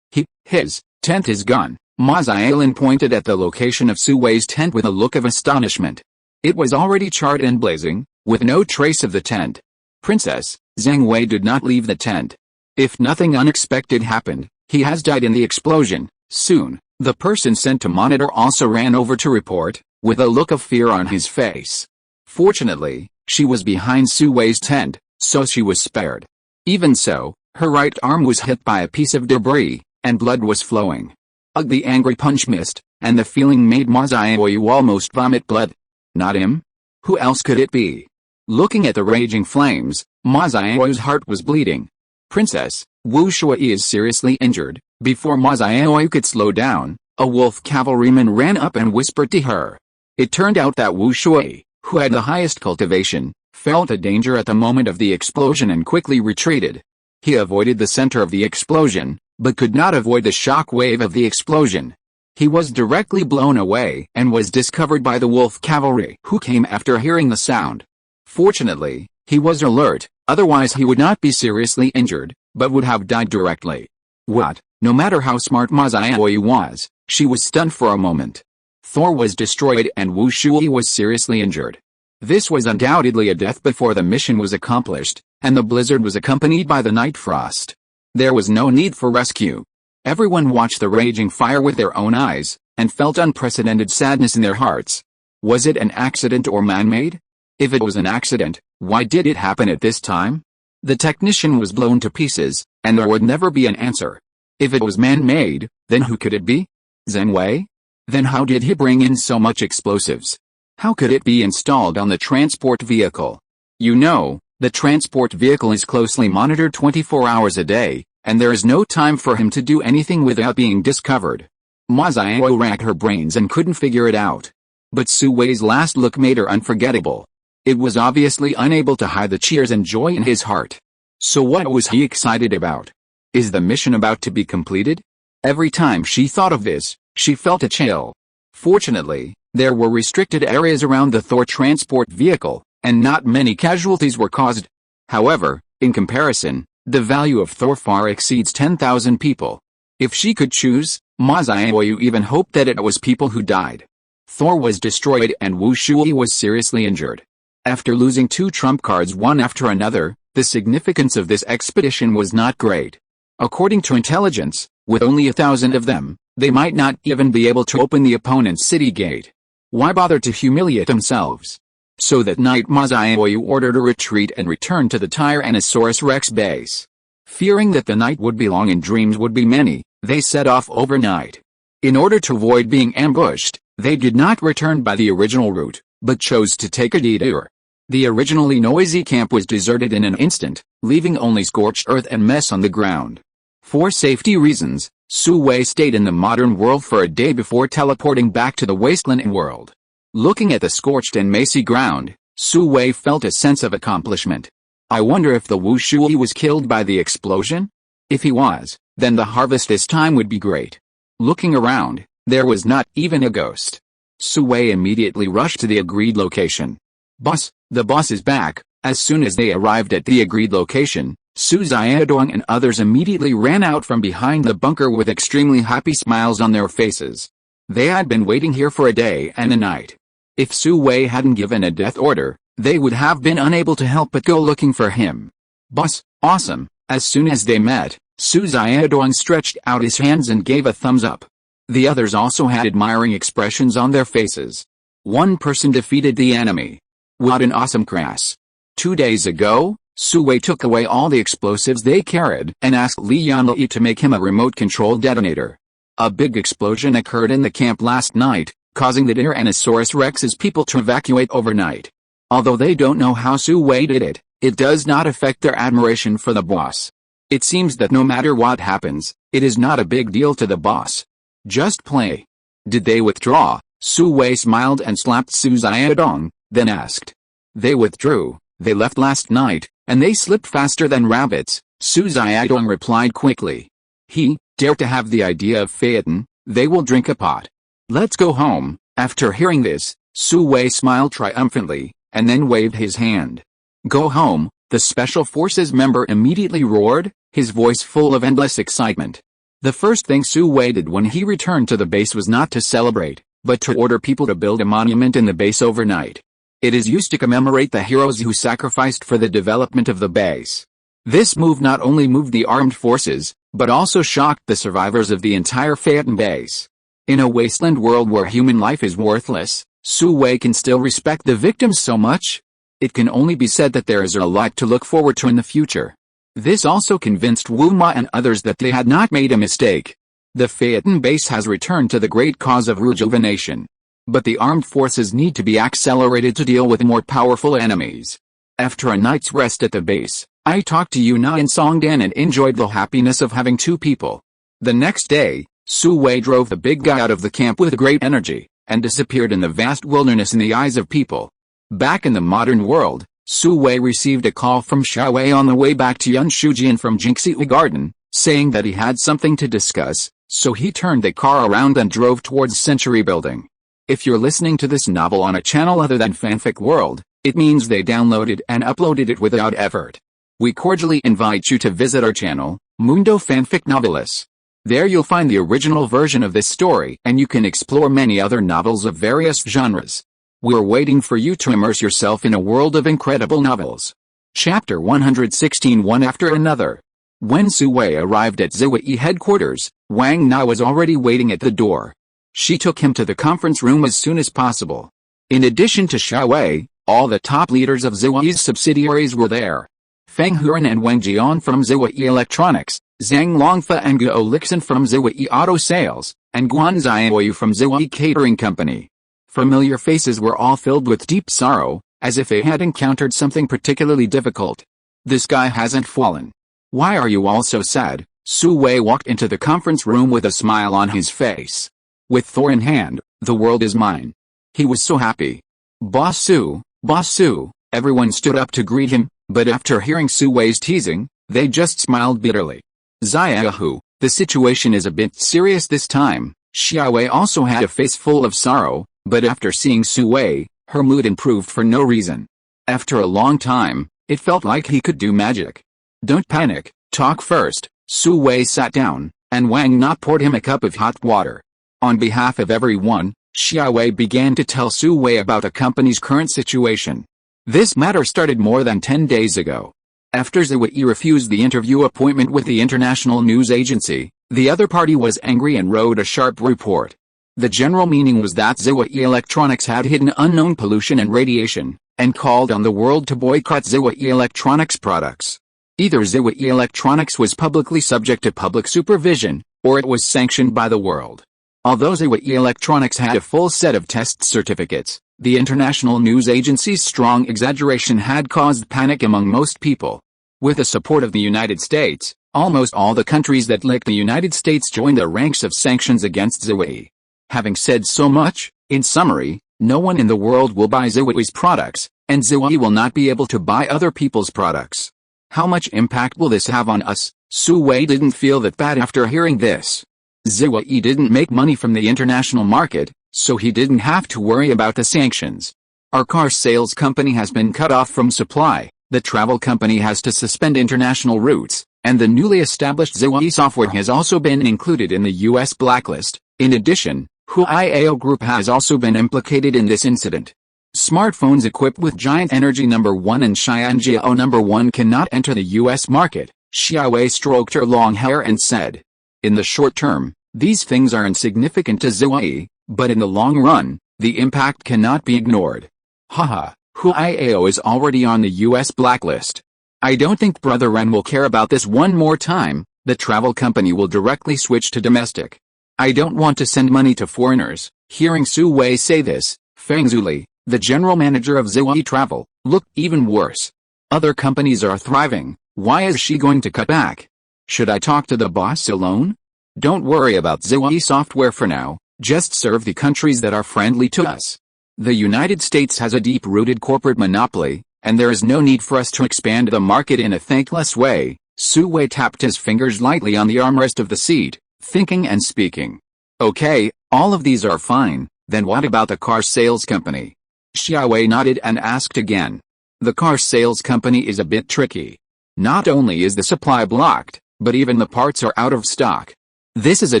his tent is gone. Ma Xiaolin pointed at the location of Su Wei's tent with a look of astonishment. It was already charred and blazing, with no trace of the tent. Princess, Zhang Wei did not leave the tent. If nothing unexpected happened, he has died in the explosion. Soon, the person sent to monitor also ran over to report, with a look of fear on his face. Fortunately, she was behind Su Wei's tent, so she was spared. Even so, her right arm was hit by a piece of debris, and blood was flowing. The angry punch missed, and the feeling made Ma Xiaoyu almost vomit blood. Not him? Who else could it be? Looking at the raging flames, Ma Xiaoyu's heart was bleeding. Princess, Wu Shui is seriously injured. Before Ma Xiaoyu could slow down, a wolf cavalryman ran up and whispered to her. It turned out that Wu Shui, who had the highest cultivation, felt a danger at the moment of the explosion and quickly retreated. He avoided the center of the explosion, but could not avoid the shock wave of the explosion. He was directly blown away and was discovered by the wolf cavalry who came after hearing the sound. Fortunately, he was alert, otherwise he would not be seriously injured, but would have died directly. What? No matter how smart Ma Xiaoyu was, she was stunned for a moment. Thor was destroyed and Wu Shui was seriously injured. This was undoubtedly a death before the mission was accomplished, and the blizzard was accompanied by the night frost. There was no need for rescue. Everyone watched the raging fire with their own eyes, and felt unprecedented sadness in their hearts. Was it an accident or man-made? If it was an accident, why did it happen at this time? The technician was blown to pieces, and there would never be an answer. If it was man-made, then who could it be? Zhang Wei? Then how did he bring in so much explosives? How could it be installed on the transport vehicle? You know, the transport vehicle is closely monitored 24 hours a day, and there is no time for him to do anything without being discovered. Ma Xiaoyu racked her brains and couldn't figure it out. But Su Wei's last look made her unforgettable. It was obviously unable to hide the cheers and joy in his heart. So what was he excited about? Is the mission about to be completed? Every time she thought of this, she felt a chill. Fortunately, there were restricted areas around the Thor transport vehicle, and not many casualties were caused. However, in comparison, the value of Thor far exceeds 10,000 people. If she could choose, Ma Xiaoyu even hoped that it was people who died. Thor was destroyed and Wu Shui was seriously injured. After losing 2 trump cards one after another, the significance of this expedition was not great. According to intelligence, with only 1,000 of them, they might not even be able to open the opponent's city gate. Why bother to humiliate themselves? So that night Mazayoyu ordered a retreat and returned to the Tyrannosaurus Rex base. Fearing that the night would be long and dreams would be many, they set off overnight. In order to avoid being ambushed, they did not return by the original route, but chose to take a detour. The originally noisy camp was deserted in an instant, leaving only scorched earth and mess on the ground. For safety reasons, Su Wei stayed in the modern world for a day before teleporting back to the wasteland world. Looking at the scorched and messy ground, Su Wei felt a sense of accomplishment. I wonder if the Wu Shui was killed by the explosion? If he was, then the harvest this time would be great. Looking around, there was not even a ghost. Su Wei immediately rushed to the agreed location. "Boss, the boss is back." As soon as they arrived at the agreed location, Su Xiaodong and others immediately ran out from behind the bunker with extremely happy smiles on their faces. They had been waiting here for a day and a night. If Su Wei hadn't given a death order, they would have been unable to help but go looking for him. "Boss, awesome." As soon as they met, Su Xiaodong stretched out his hands and gave a thumbs up. The others also had admiring expressions on their faces. One person defeated the enemy. What an awesome crass. 2 days ago, Su Wei took away all the explosives they carried and asked Li Yanli to make him a remote-control detonator. A big explosion occurred in the camp last night, causing the Tyrannosaurus Rex's people to evacuate overnight. Although they don't know how Su Wei did it, it does not affect their admiration for the boss. It seems that no matter what happens, it is not a big deal to the boss. Just play. Did they withdraw? Su Wei smiled and slapped Su Xiaodong, then asked. They withdrew. They left last night, and they slipped faster than rabbits, Su Xiaodong replied quickly. He dare to have the idea of Phaeton, they will drink a pot. Let's go home. After hearing this, Su Wei smiled triumphantly, and then waved his hand. Go home, the Special Forces member immediately roared, his voice full of endless excitement. The first thing Su Wei did when he returned to the base was not to celebrate, but to order people to build a monument in the base overnight. It is used to commemorate the heroes who sacrificed for the development of the base. This move not only moved the armed forces, but also shocked the survivors of the entire Phaeton base. In a wasteland world where human life is worthless, Su Wei can still respect the victims so much. It can only be said that there is a lot to look forward to in the future. This also convinced Wu Ma and others that they had not made a mistake. The Phaeton base has returned to the great cause of rejuvenation. But the armed forces need to be accelerated to deal with more powerful enemies. After a night's rest at the base, I talked to Yuna and Songdan and enjoyed the happiness of having 2 people. The next day, Su Wei drove the big guy out of the camp with great energy, and disappeared in the vast wilderness in the eyes of people. Back in the modern world, Su Wei received a call from Xiaowei on the way back to Yunshujian from Jinxiu Garden, saying that he had something to discuss, so he turned the car around and drove towards Century Building. If you're listening to this novel on a channel other than Fanfic World, it means they downloaded and uploaded it without effort. We cordially invite you to visit our channel, Mundo Fanfic Novelis. There you'll find the original version of this story and you can explore many other novels of various genres. We're waiting for you to immerse yourself in a world of incredible novels. Chapter 116 One After Another. When Su Wei arrived at Ziwei headquarters, Wang Na was already waiting at the door. She took him to the conference room as soon as possible. In addition to Xiaowei, all the top leaders of Ziwei's subsidiaries were there. Feng Huan and Wang Jian from Ziwei Electronics, Zhang Longfa and Guo Lixin from Ziwei Auto Sales, and Guan Xiaoyu from Ziwei Catering Company. Familiar faces were all filled with deep sorrow, as if they had encountered something particularly difficult. The sky hasn't fallen. Why are you all so sad? Su Wei walked into the conference room with a smile on his face. With Thor in hand, the world is mine. He was so happy. Boss Su, everyone stood up to greet him, but after hearing Su Wei's teasing, they just smiled bitterly. Xiaohu, the situation is a bit serious this time. Xiaowei also had a face full of sorrow, but after seeing Su Wei, her mood improved for no reason. After a long time, it felt like he could do magic. Don't panic, talk first. Su Wei sat down, and Wang Na poured him a cup of hot water. On behalf of everyone, Xiaowei began to tell Su Wei about the company's current situation. This matter started more than 10 days ago. After Zhu Wei refused the interview appointment with the international news agency, the other party was angry and wrote a sharp report. The general meaning was that Zhu Wei Electronics had hidden unknown pollution and radiation, and called on the world to boycott Zhu Wei Electronics products. Either Zhu Wei Electronics was publicly subject to public supervision, or it was sanctioned by the world. Although Zhu Wei Electronics had a full set of test certificates, the international news agency's strong exaggeration had caused panic among most people. With the support of the United States, almost all the countries that licked the United States joined the ranks of sanctions against Zhu Wei. Having said so much, in summary, no one in the world will buy Zhu Wei's products, and Zhu Wei will not be able to buy other people's products. How much impact will this have on us? Su Wei didn't feel that bad after hearing this. Zhu Wei didn't make money from the international market, so he didn't have to worry about the sanctions. Our car sales company has been cut off from supply, the travel company has to suspend international routes, and the newly established Zhu Wei software has also been included in the US blacklist. In addition, Huiao Group has also been implicated in this incident. Smartphones equipped with Giant Energy No. 1 and Xianjiao No. 1 cannot enter the US market. Xiaowei stroked her long hair and said, "In the short term, these things are insignificant to Zhu Wei, but in the long run, the impact cannot be ignored." Haha, Huiao is already on the US blacklist. I don't think Brother Ren will care about this one more time. The travel company will directly switch to domestic. I don't want to send money to foreigners. Hearing Su Wei say this, Feng Zuli, the general manager of Zhu Wei Travel, looked even worse. Other companies are thriving, why is she going to cut back? Should I talk to the boss alone? Don't worry about Zhu Wei software for now, just serve the countries that are friendly to us. The United States has a deep-rooted corporate monopoly, and there is no need for us to expand the market in a thankless way. Su Wei tapped his fingers lightly on the armrest of the seat, thinking and speaking. Okay, all of these are fine, then what about the car sales company? Xiaowei nodded and asked again. The car sales company is a bit tricky. Not only is the supply blocked, but even the parts are out of stock. This is a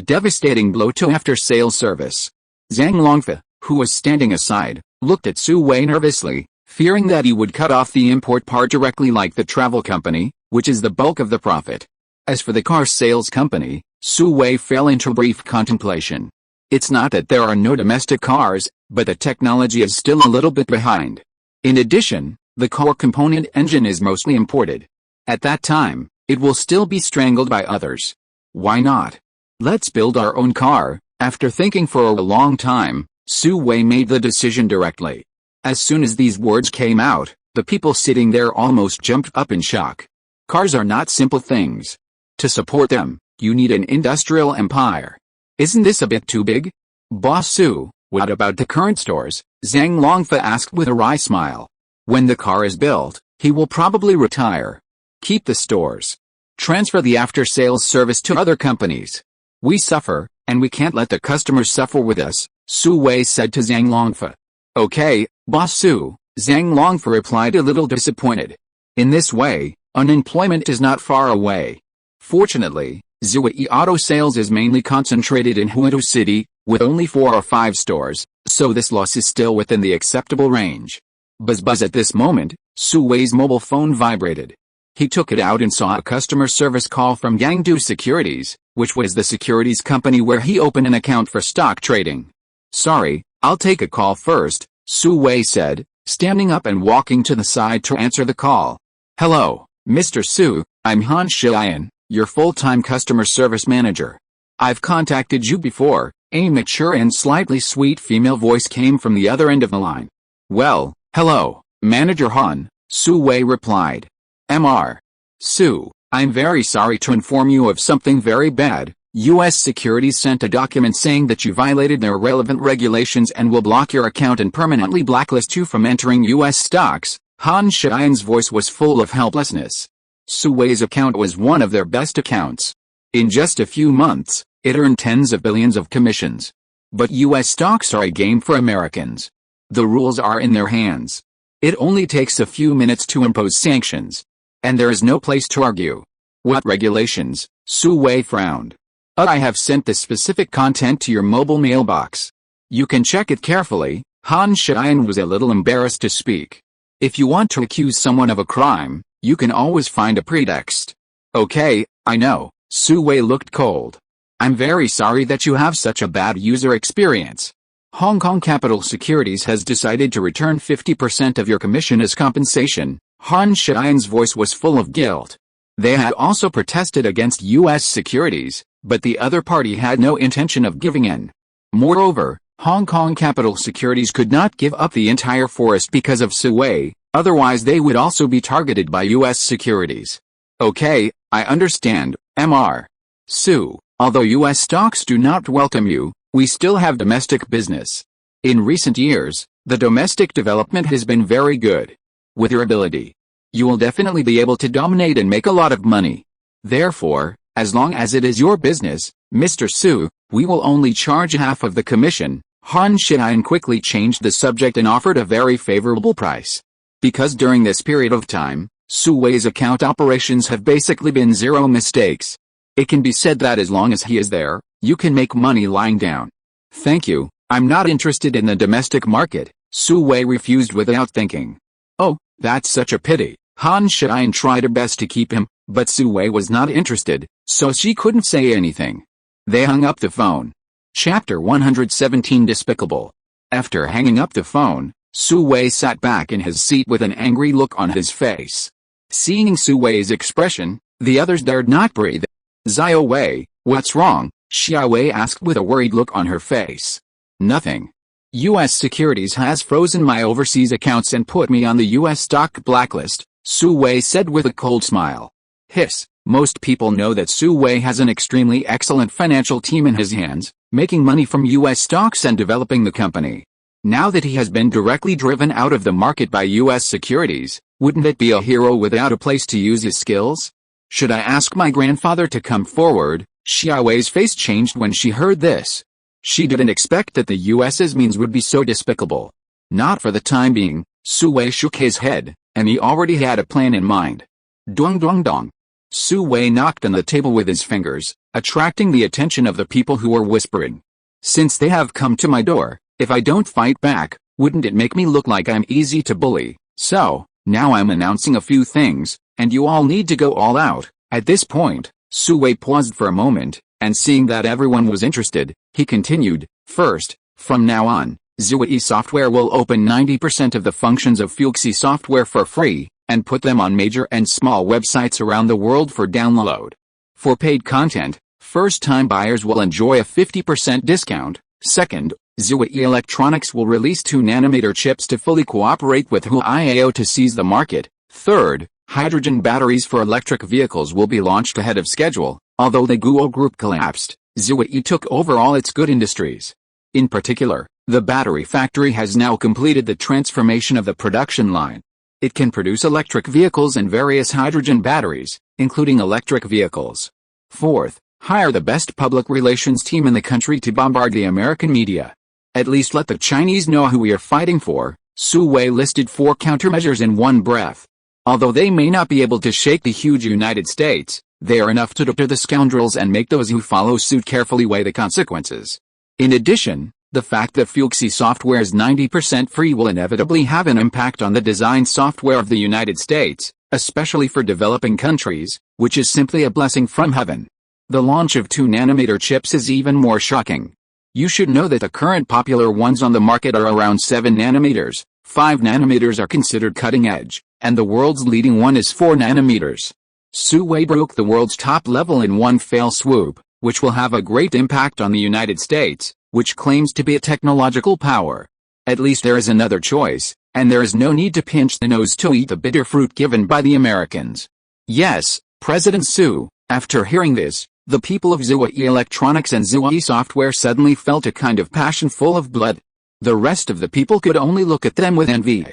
devastating blow to after-sales service. Zhang Longfa, who was standing aside, looked at Su Wei nervously, fearing that he would cut off the import part directly like the travel company, which is the bulk of the profit. As for the car sales company, Su Wei fell into brief contemplation. It's not that there are no domestic cars, but the technology is still a little bit behind. In addition, the core component engine is mostly imported. At that time, it will still be strangled by others. Why not? Let's build our own car. After thinking for a long time, Su Wei made the decision directly. As soon as these words came out, the people sitting there almost jumped up in shock. Cars are not simple things. To support them, you need an industrial empire. Isn't this a bit too big? Boss Su, what about the current stores? Zhang Longfa asked with a wry smile. When the car is built, he will probably retire. Keep the stores. Transfer the after-sales service to other companies. We suffer, and we can't let the customers suffer with us, Su Wei said to Zhang Longfa. Okay, Boss Su, Zhang Longfa replied a little disappointed. In this way, unemployment is not far away. Fortunately, Zhu Wei auto sales is mainly concentrated in Huizhou City, with only 4 or 5 stores, so this loss is still within the acceptable range. Buzz at this moment, Su Wei's mobile phone vibrated. He took it out and saw a customer service call from Yangdu Securities, which was the securities company where he opened an account for stock trading. Sorry, I'll take a call first, Su Wei said, standing up and walking to the side to answer the call. Hello, Mr. Su, I'm Han Xian, your full-time customer service manager. I've contacted you before. A mature and slightly sweet female voice came from the other end of the line. Well, hello, Manager Han, Su Wei replied. Mr. Su, I'm very sorry to inform you of something very bad. U.S. Securities sent a document saying that you violated their relevant regulations and will block your account and permanently blacklist you from entering U.S. stocks. Han Xian's voice was full of helplessness. Su Wei's account was one of their best accounts. In just a few months, it earned tens of billions of commissions. But U.S. stocks are a game for Americans. The rules are in their hands. It only takes a few minutes to impose sanctions. And there is no place to argue. What regulations? Su Wei frowned. I have sent this specific content to your mobile mailbox. You can check it carefully. Han Xian was a little embarrassed to speak. If you want to accuse someone of a crime, you can always find a pretext. Okay, I know. Su Wei looked cold. I'm very sorry that you have such a bad user experience. Hong Kong Capital Securities has decided to return 50% of your commission as compensation. Han Xian's voice was full of guilt. They had also protested against U.S. securities, but the other party had no intention of giving in. Moreover, Hong Kong Capital Securities could not give up the entire forest because of Su Wei, otherwise they would also be targeted by U.S. securities. Okay, I understand, Mr. Su, although U.S. stocks do not welcome you, we still have domestic business. In recent years, the domestic development has been very good. With your ability, you will definitely be able to dominate and make a lot of money. Therefore, as long as it is your business, Mr. Su, we will only charge half of the commission. Han Xian quickly changed the subject and offered a very favorable price. Because during this period of time, Su Wei's account operations have basically been zero mistakes. It can be said that as long as he is there, you can make money lying down. Thank you, I'm not interested in the domestic market, Su Wei refused without thinking. Oh, that's such a pity. Han Xian tried her best to keep him, but Su Wei was not interested, so she couldn't say anything. They hung up the phone. Chapter 117 Despicable. After hanging up the phone, Su Wei sat back in his seat with an angry look on his face. Seeing Su Wei's expression, the others dared not breathe. Xiao Wei, what's wrong? Xia Wei asked with a worried look on her face. Nothing. U.S. Securities has frozen my overseas accounts and put me on the U.S. stock blacklist, Su Wei said with a cold smile. Hiss, most people know that Su Wei has an extremely excellent financial team in his hands, making money from U.S. stocks and developing the company. Now that he has been directly driven out of the market by U.S. securities, wouldn't it be a hero without a place to use his skills? Should I ask my grandfather to come forward? Xia Wei's face changed when she heard this. She didn't expect that the U.S.'s means would be so despicable. Not for the time being, Su Wei shook his head, and he already had a plan in mind. Dong dong dong. Su Wei knocked on the table with his fingers, attracting the attention of the people who were whispering. Since they have come to my door, if I don't fight back, wouldn't it make me look like I'm easy to bully? So, now I'm announcing a few things, and you all need to go all out. At this point, Su Wei paused for a moment, and seeing that everyone was interested, he continued, first, from now on, Zhuyi Software will open 90% of the functions of Fuxi Software for free, and put them on major and small websites around the world for download. For paid content, first-time buyers will enjoy a 50% discount. Second, Zhuyi Electronics will release 2nm chips to fully cooperate with Huiao to seize the market. Third, hydrogen batteries for electric vehicles will be launched ahead of schedule. Although the Guo Group collapsed, Zhuyi took over all its good industries. In particular, the battery factory has now completed the transformation of the production line. It can produce electric vehicles and various hydrogen batteries, including electric vehicles. Fourth, hire the best public relations team in the country to bombard the American media. At least let the Chinese know who we are fighting for. Su Wei listed 4 countermeasures in one breath. Although they may not be able to shake the huge United States, they are enough to deter the scoundrels and make those who follow suit carefully weigh the consequences. In addition, the fact that Fuxi Software is 90% free will inevitably have an impact on the design software of the United States, especially for developing countries, which is simply a blessing from heaven. The launch of 2nm chips is even more shocking. You should know that the current popular ones on the market are around 7nm, 5nm are considered cutting edge, and the world's leading one is 4nm. Su Wei broke the world's top level in one fell swoop, which will have a great impact on the United States, which claims to be a technological power. At least there is another choice, and there is no need to pinch the nose to eat the bitter fruit given by the Americans. Yes, President Su. After hearing this, the people of Zhuyi Electronics and Zhuyi Software suddenly felt a kind of passion full of blood. The rest of the people could only look at them with envy.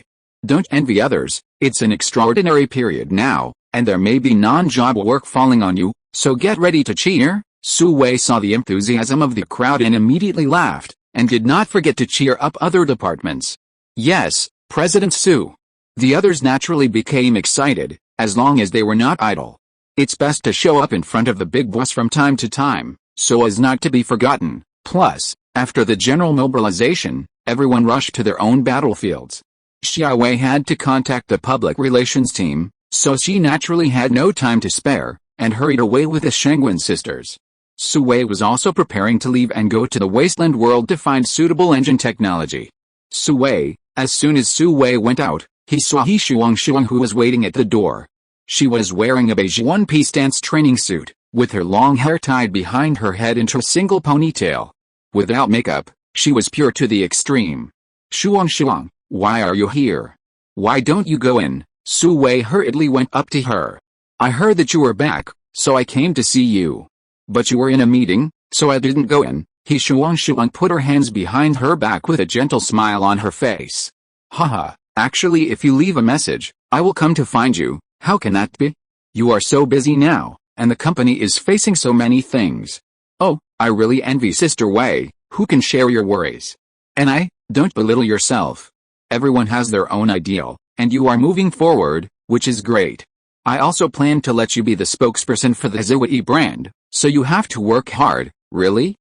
Don't envy others, it's an extraordinary period now, and there may be non-job work falling on you, so get ready to cheer. Su Wei saw the enthusiasm of the crowd and immediately laughed, and did not forget to cheer up other departments. Yes, President Su. The others naturally became excited, as long as they were not idle. It's best to show up in front of the big boss from time to time, so as not to be forgotten. Plus, After the general mobilization, everyone rushed to their own battlefields. Xiaowei had to contact the public relations team, so she naturally had no time to spare, and hurried away with the Shengwen sisters. Su Wei was also preparing to leave and go to the wasteland world to find suitable engine technology. Su Wei, as soon as Su Wei went out, he saw He Shuang who was waiting at the door. She was wearing a beige one-piece dance training suit, with her long hair tied behind her head into a single ponytail. Without makeup, she was pure to the extreme. Shuang, why are you here? Why don't you go in? Su Wei hurriedly went up to her. I heard that you were back, so I came to see you. But you were in a meeting, so I didn't go in. He Shuang put her hands behind her back with a gentle smile on her face. Haha, actually if you leave a message, I will come to find you. How can that be? You are so busy now, and the company is facing so many things. Oh, I really envy Sister Wei, who can share your worries. And don't belittle yourself. Everyone has their own ideal, and you are moving forward, which is great. I also plan to let you be the spokesperson for the Ziwei brand, so you have to work hard. Really?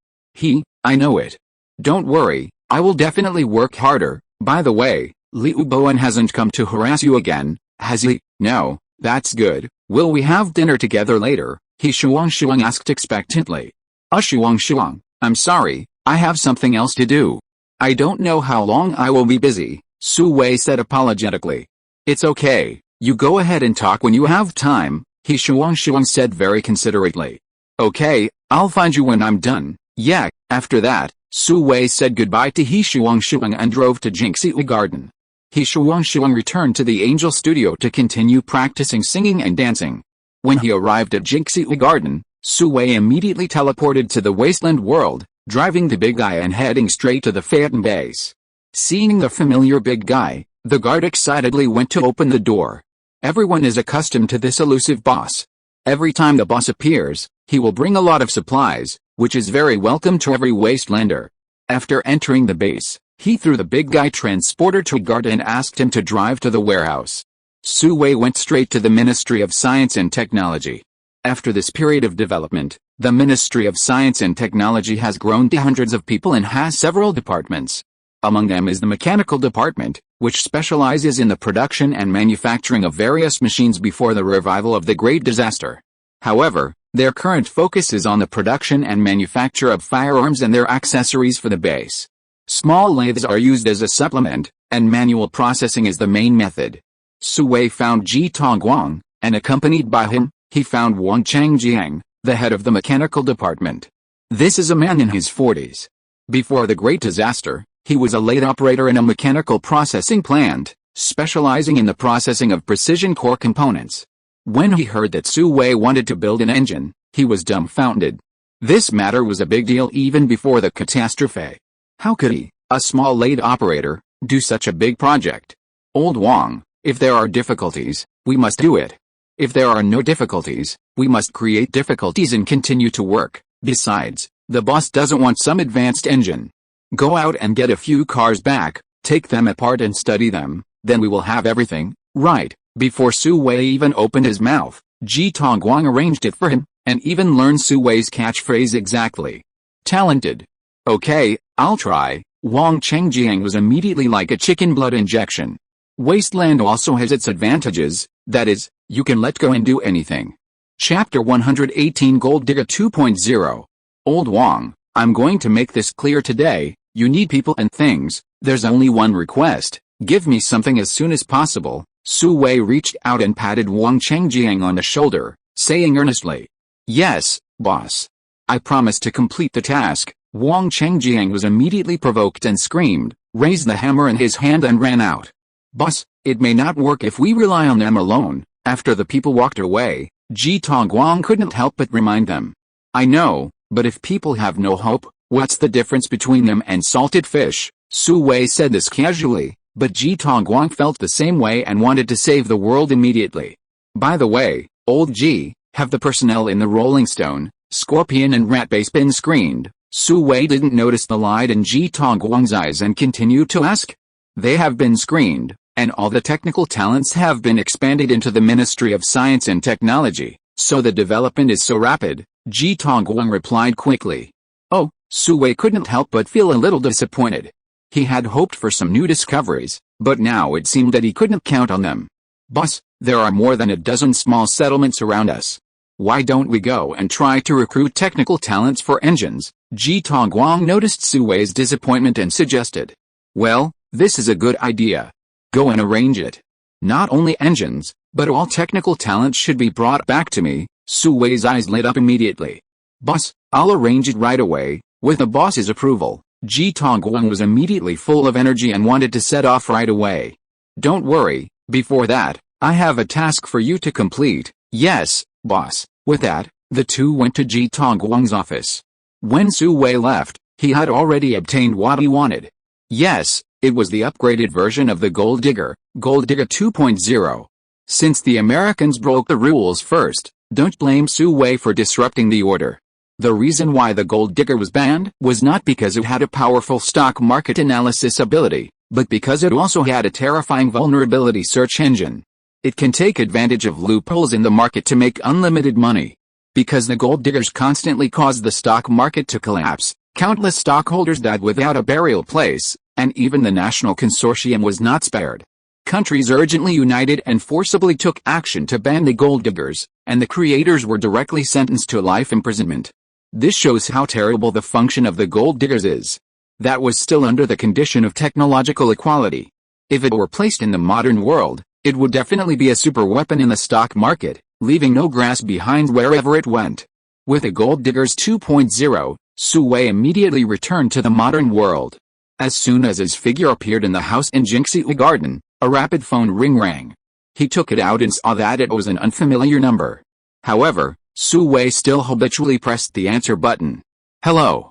I know it. Don't worry, I will definitely work harder. By the way, Liu Bowen hasn't come to harass you again, has he? No, that's good. Will we have dinner together later? He Shuang asked expectantly. Shuang, I'm sorry, I have something else to do. I don't know how long I will be busy, Su Wei said apologetically. It's okay, you go ahead and talk when you have time, He Shuang said very considerately. Okay, I'll find you when I'm done. Yeah, after that, Su Wei said goodbye to He Shuang and drove to Jinxi Garden. He Shuang returned to the Angel Studio to continue practicing singing and dancing. When he arrived at Jinxi Garden, Su Wei immediately teleported to the wasteland world, driving the big guy and heading straight to the Phaeton base. Seeing the familiar big guy, the guard excitedly went to open the door. Everyone is accustomed to this elusive boss. Every time the boss appears, he will bring a lot of supplies, which is very welcome to every wastelander. After entering the base, he threw the big guy transporter to a guard and asked him to drive to the warehouse. Su Wei went straight to the Ministry of Science and Technology. After this period of development, the Ministry of Science and Technology has grown to hundreds of people and has several departments. Among them is the Mechanical Department, which specializes in the production and manufacturing of various machines before the revival of the Great Disaster. However, their current focus is on the production and manufacture of firearms and their accessories for the base. Small lathes are used as a supplement, and manual processing is the main method. Su Wei found Ji Tongguang, and accompanied by him, he found Wang Changjiang, the head of the Mechanical Department. This is a man in his 40s. Before the Great Disaster, he was a lathe operator in a mechanical processing plant, specializing in the processing of precision core components. When he heard that Su Wei wanted to build an engine, he was dumbfounded. This matter was a big deal even before the catastrophe. How could he, a small lathe operator, do such a big project? Old Wang, if there are difficulties, we must do it. If there are no difficulties, we must create difficulties and continue to work. Besides, the boss doesn't want some advanced engine. Go out and get a few cars back, take them apart and study them, then we will have everything, right? Before Su Wei even opened his mouth, Ji Tongguang arranged it for him, and even learned Su Wei's catchphrase exactly. Talented. Okay, I'll try. Wang Chengjiang was immediately like a chicken blood injection. Wasteland also has its advantages, that is, you can let go and do anything. Chapter 118 Gold Digger 2.0. Old Wang, I'm going to make this clear today, you need people and things, there's only one request, give me something as soon as possible. Su Wei reached out and patted Wang Chengjiang on the shoulder, saying earnestly, yes, boss. I promise to complete the task. Wang Chengjiang was immediately provoked and screamed, raised the hammer in his hand and ran out. Boss, it may not work if we rely on them alone. After the people walked away, Ji Tongguang couldn't help but remind them. I know, but if people have no hope, what's the difference between them and salted fish? Su Wei said this casually, but Ji Tongguang felt the same way and wanted to save the world immediately. By the way, old Ji, have the personnel in the Rolling Stone, Scorpion and Rat Base been screened? Su Wei didn't notice the light in Ji Tongguang's eyes and continued to ask. They have been screened, and all the technical talents have been expanded into the Ministry of Science and Technology, so the development is so rapid, Ji Tongguang replied quickly. Oh, Su Wei couldn't help but feel a little disappointed. He had hoped for some new discoveries, but now it seemed that he couldn't count on them. Boss, there are more than a dozen small settlements around us. Why don't we go and try to recruit technical talents for engines? Ji Tongguang noticed Su Wei's disappointment and suggested. Well, this is a good idea. Go and arrange it. Not only engines, but all technical talents should be brought back to me. Su Wei's eyes lit up immediately. Boss, I'll arrange it right away. With the boss's approval, Ji Tongguang was immediately full of energy and wanted to set off right away. Don't worry, before that, I have a task for you to complete. Yes, boss. With that, the two went to Ji Tongguang's office. When Su Wei left, he had already obtained what he wanted. Yes, it was the upgraded version of the Gold Digger, Gold Digger 2.0. Since the Americans broke the rules first, don't blame Su Wei for disrupting the order. The reason why the Gold Digger was banned was not because it had a powerful stock market analysis ability, but because it also had a terrifying vulnerability search engine. It can take advantage of loopholes in the market to make unlimited money. Because the gold diggers constantly caused the stock market to collapse, countless stockholders died without a burial place, and even the national consortium was not spared. Countries urgently united and forcibly took action to ban the gold diggers, and the creators were directly sentenced to life imprisonment. This shows how terrible the function of the gold diggers is. That was still under the condition of technological equality. If it were placed in the modern world, it would definitely be a superweapon in the stock market, leaving no grass behind wherever it went. With the Gold Diggers 2.0, Su Wei immediately returned to the modern world. As soon as his figure appeared in the house in Jinxiu Garden, a rapid phone ring rang. He took it out and saw that it was an unfamiliar number. However, Su Wei still habitually pressed the answer button. Hello,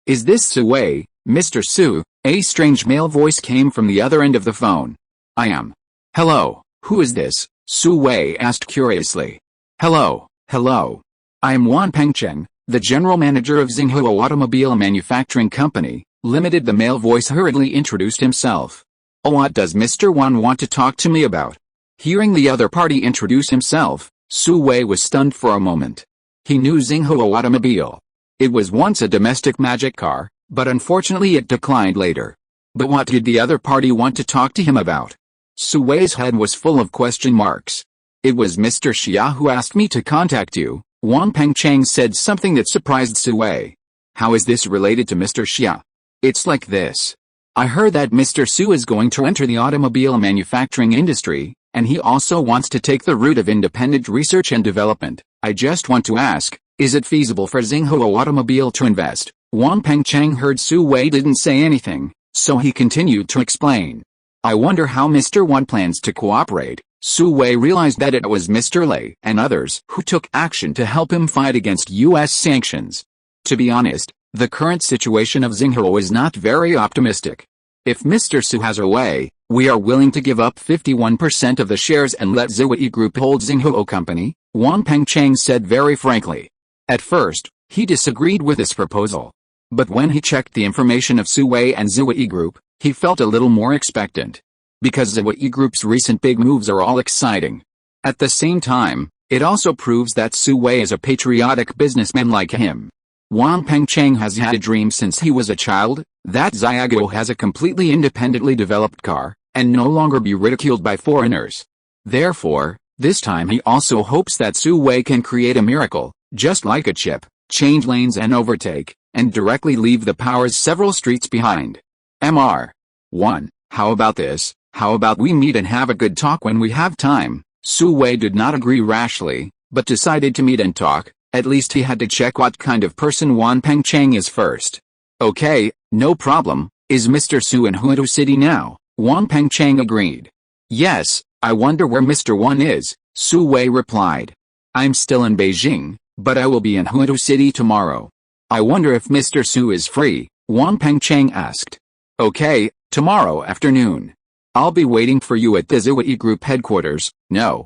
is this Su Wei, Mr. Su? A strange male voice came from the other end of the phone. I am. Hello, who is this? Su Wei asked curiously. Hello. I am Wan Pengcheng, the general manager of Xinghuo Automobile Manufacturing Company, Limited. The male voice hurriedly introduced himself. What does Mr. Wan want to talk to me about? Hearing the other party introduce himself, Su Wei was stunned for a moment. He knew Xinghuo Automobile. It was once a domestic magic car, but unfortunately it declined later. But what did the other party want to talk to him about? Su Wei's head was full of question marks. It was Mr. Xia who asked me to contact you. Wan Pengcheng said something that surprised Su Wei. How is this related to Mr. Xia? It's like this. I heard that Mr. Su is going to enter the automobile manufacturing industry, and he also wants to take the route of independent research and development. I just want to ask, is it feasible for Xinghuo Automobile to invest? Wan Pengcheng heard Su Wei didn't say anything, so he continued to explain. I wonder how Mr. Wan plans to cooperate. Su Wei realized that it was Mr. Lei and others who took action to help him fight against U.S. sanctions. To be honest, the current situation of Xinghuo is not very optimistic. If Mr. Su has a way, we are willing to give up 51% of the shares and let Ziwei Group hold Xinghuo Company, Wan Pengcheng said very frankly. At first, he disagreed with this proposal. But when he checked the information of Su Wei and Ziwei Group, he felt a little more expectant. Because Ziwei Group's recent big moves are all exciting. At the same time, it also proves that Su Wei is a patriotic businessman like him. Wan Pengcheng has had a dream since he was a child, that Xiago has a completely independently developed car, and no longer be ridiculed by foreigners. Therefore, this time he also hopes that Su Wei can create a miracle, just like a chip, change lanes and overtake, and directly leave the powers several streets behind. Mr. 1. How about this? How about we meet and have a good talk when we have time? Su Wei did not agree rashly, but decided to meet and talk. At least he had to check what kind of person Wan Pengcheng is first. Okay, no problem. Is Mr. Su in Huizhou City now? Wan Pengcheng agreed. Yes, I wonder where Mr. Wan is, Su Wei replied. I'm still in Beijing, but I will be in Huizhou City tomorrow. I wonder if Mr. Su is free, Wan Pengcheng asked. Okay, tomorrow afternoon. I'll be waiting for you at the Ziwei Group headquarters. No,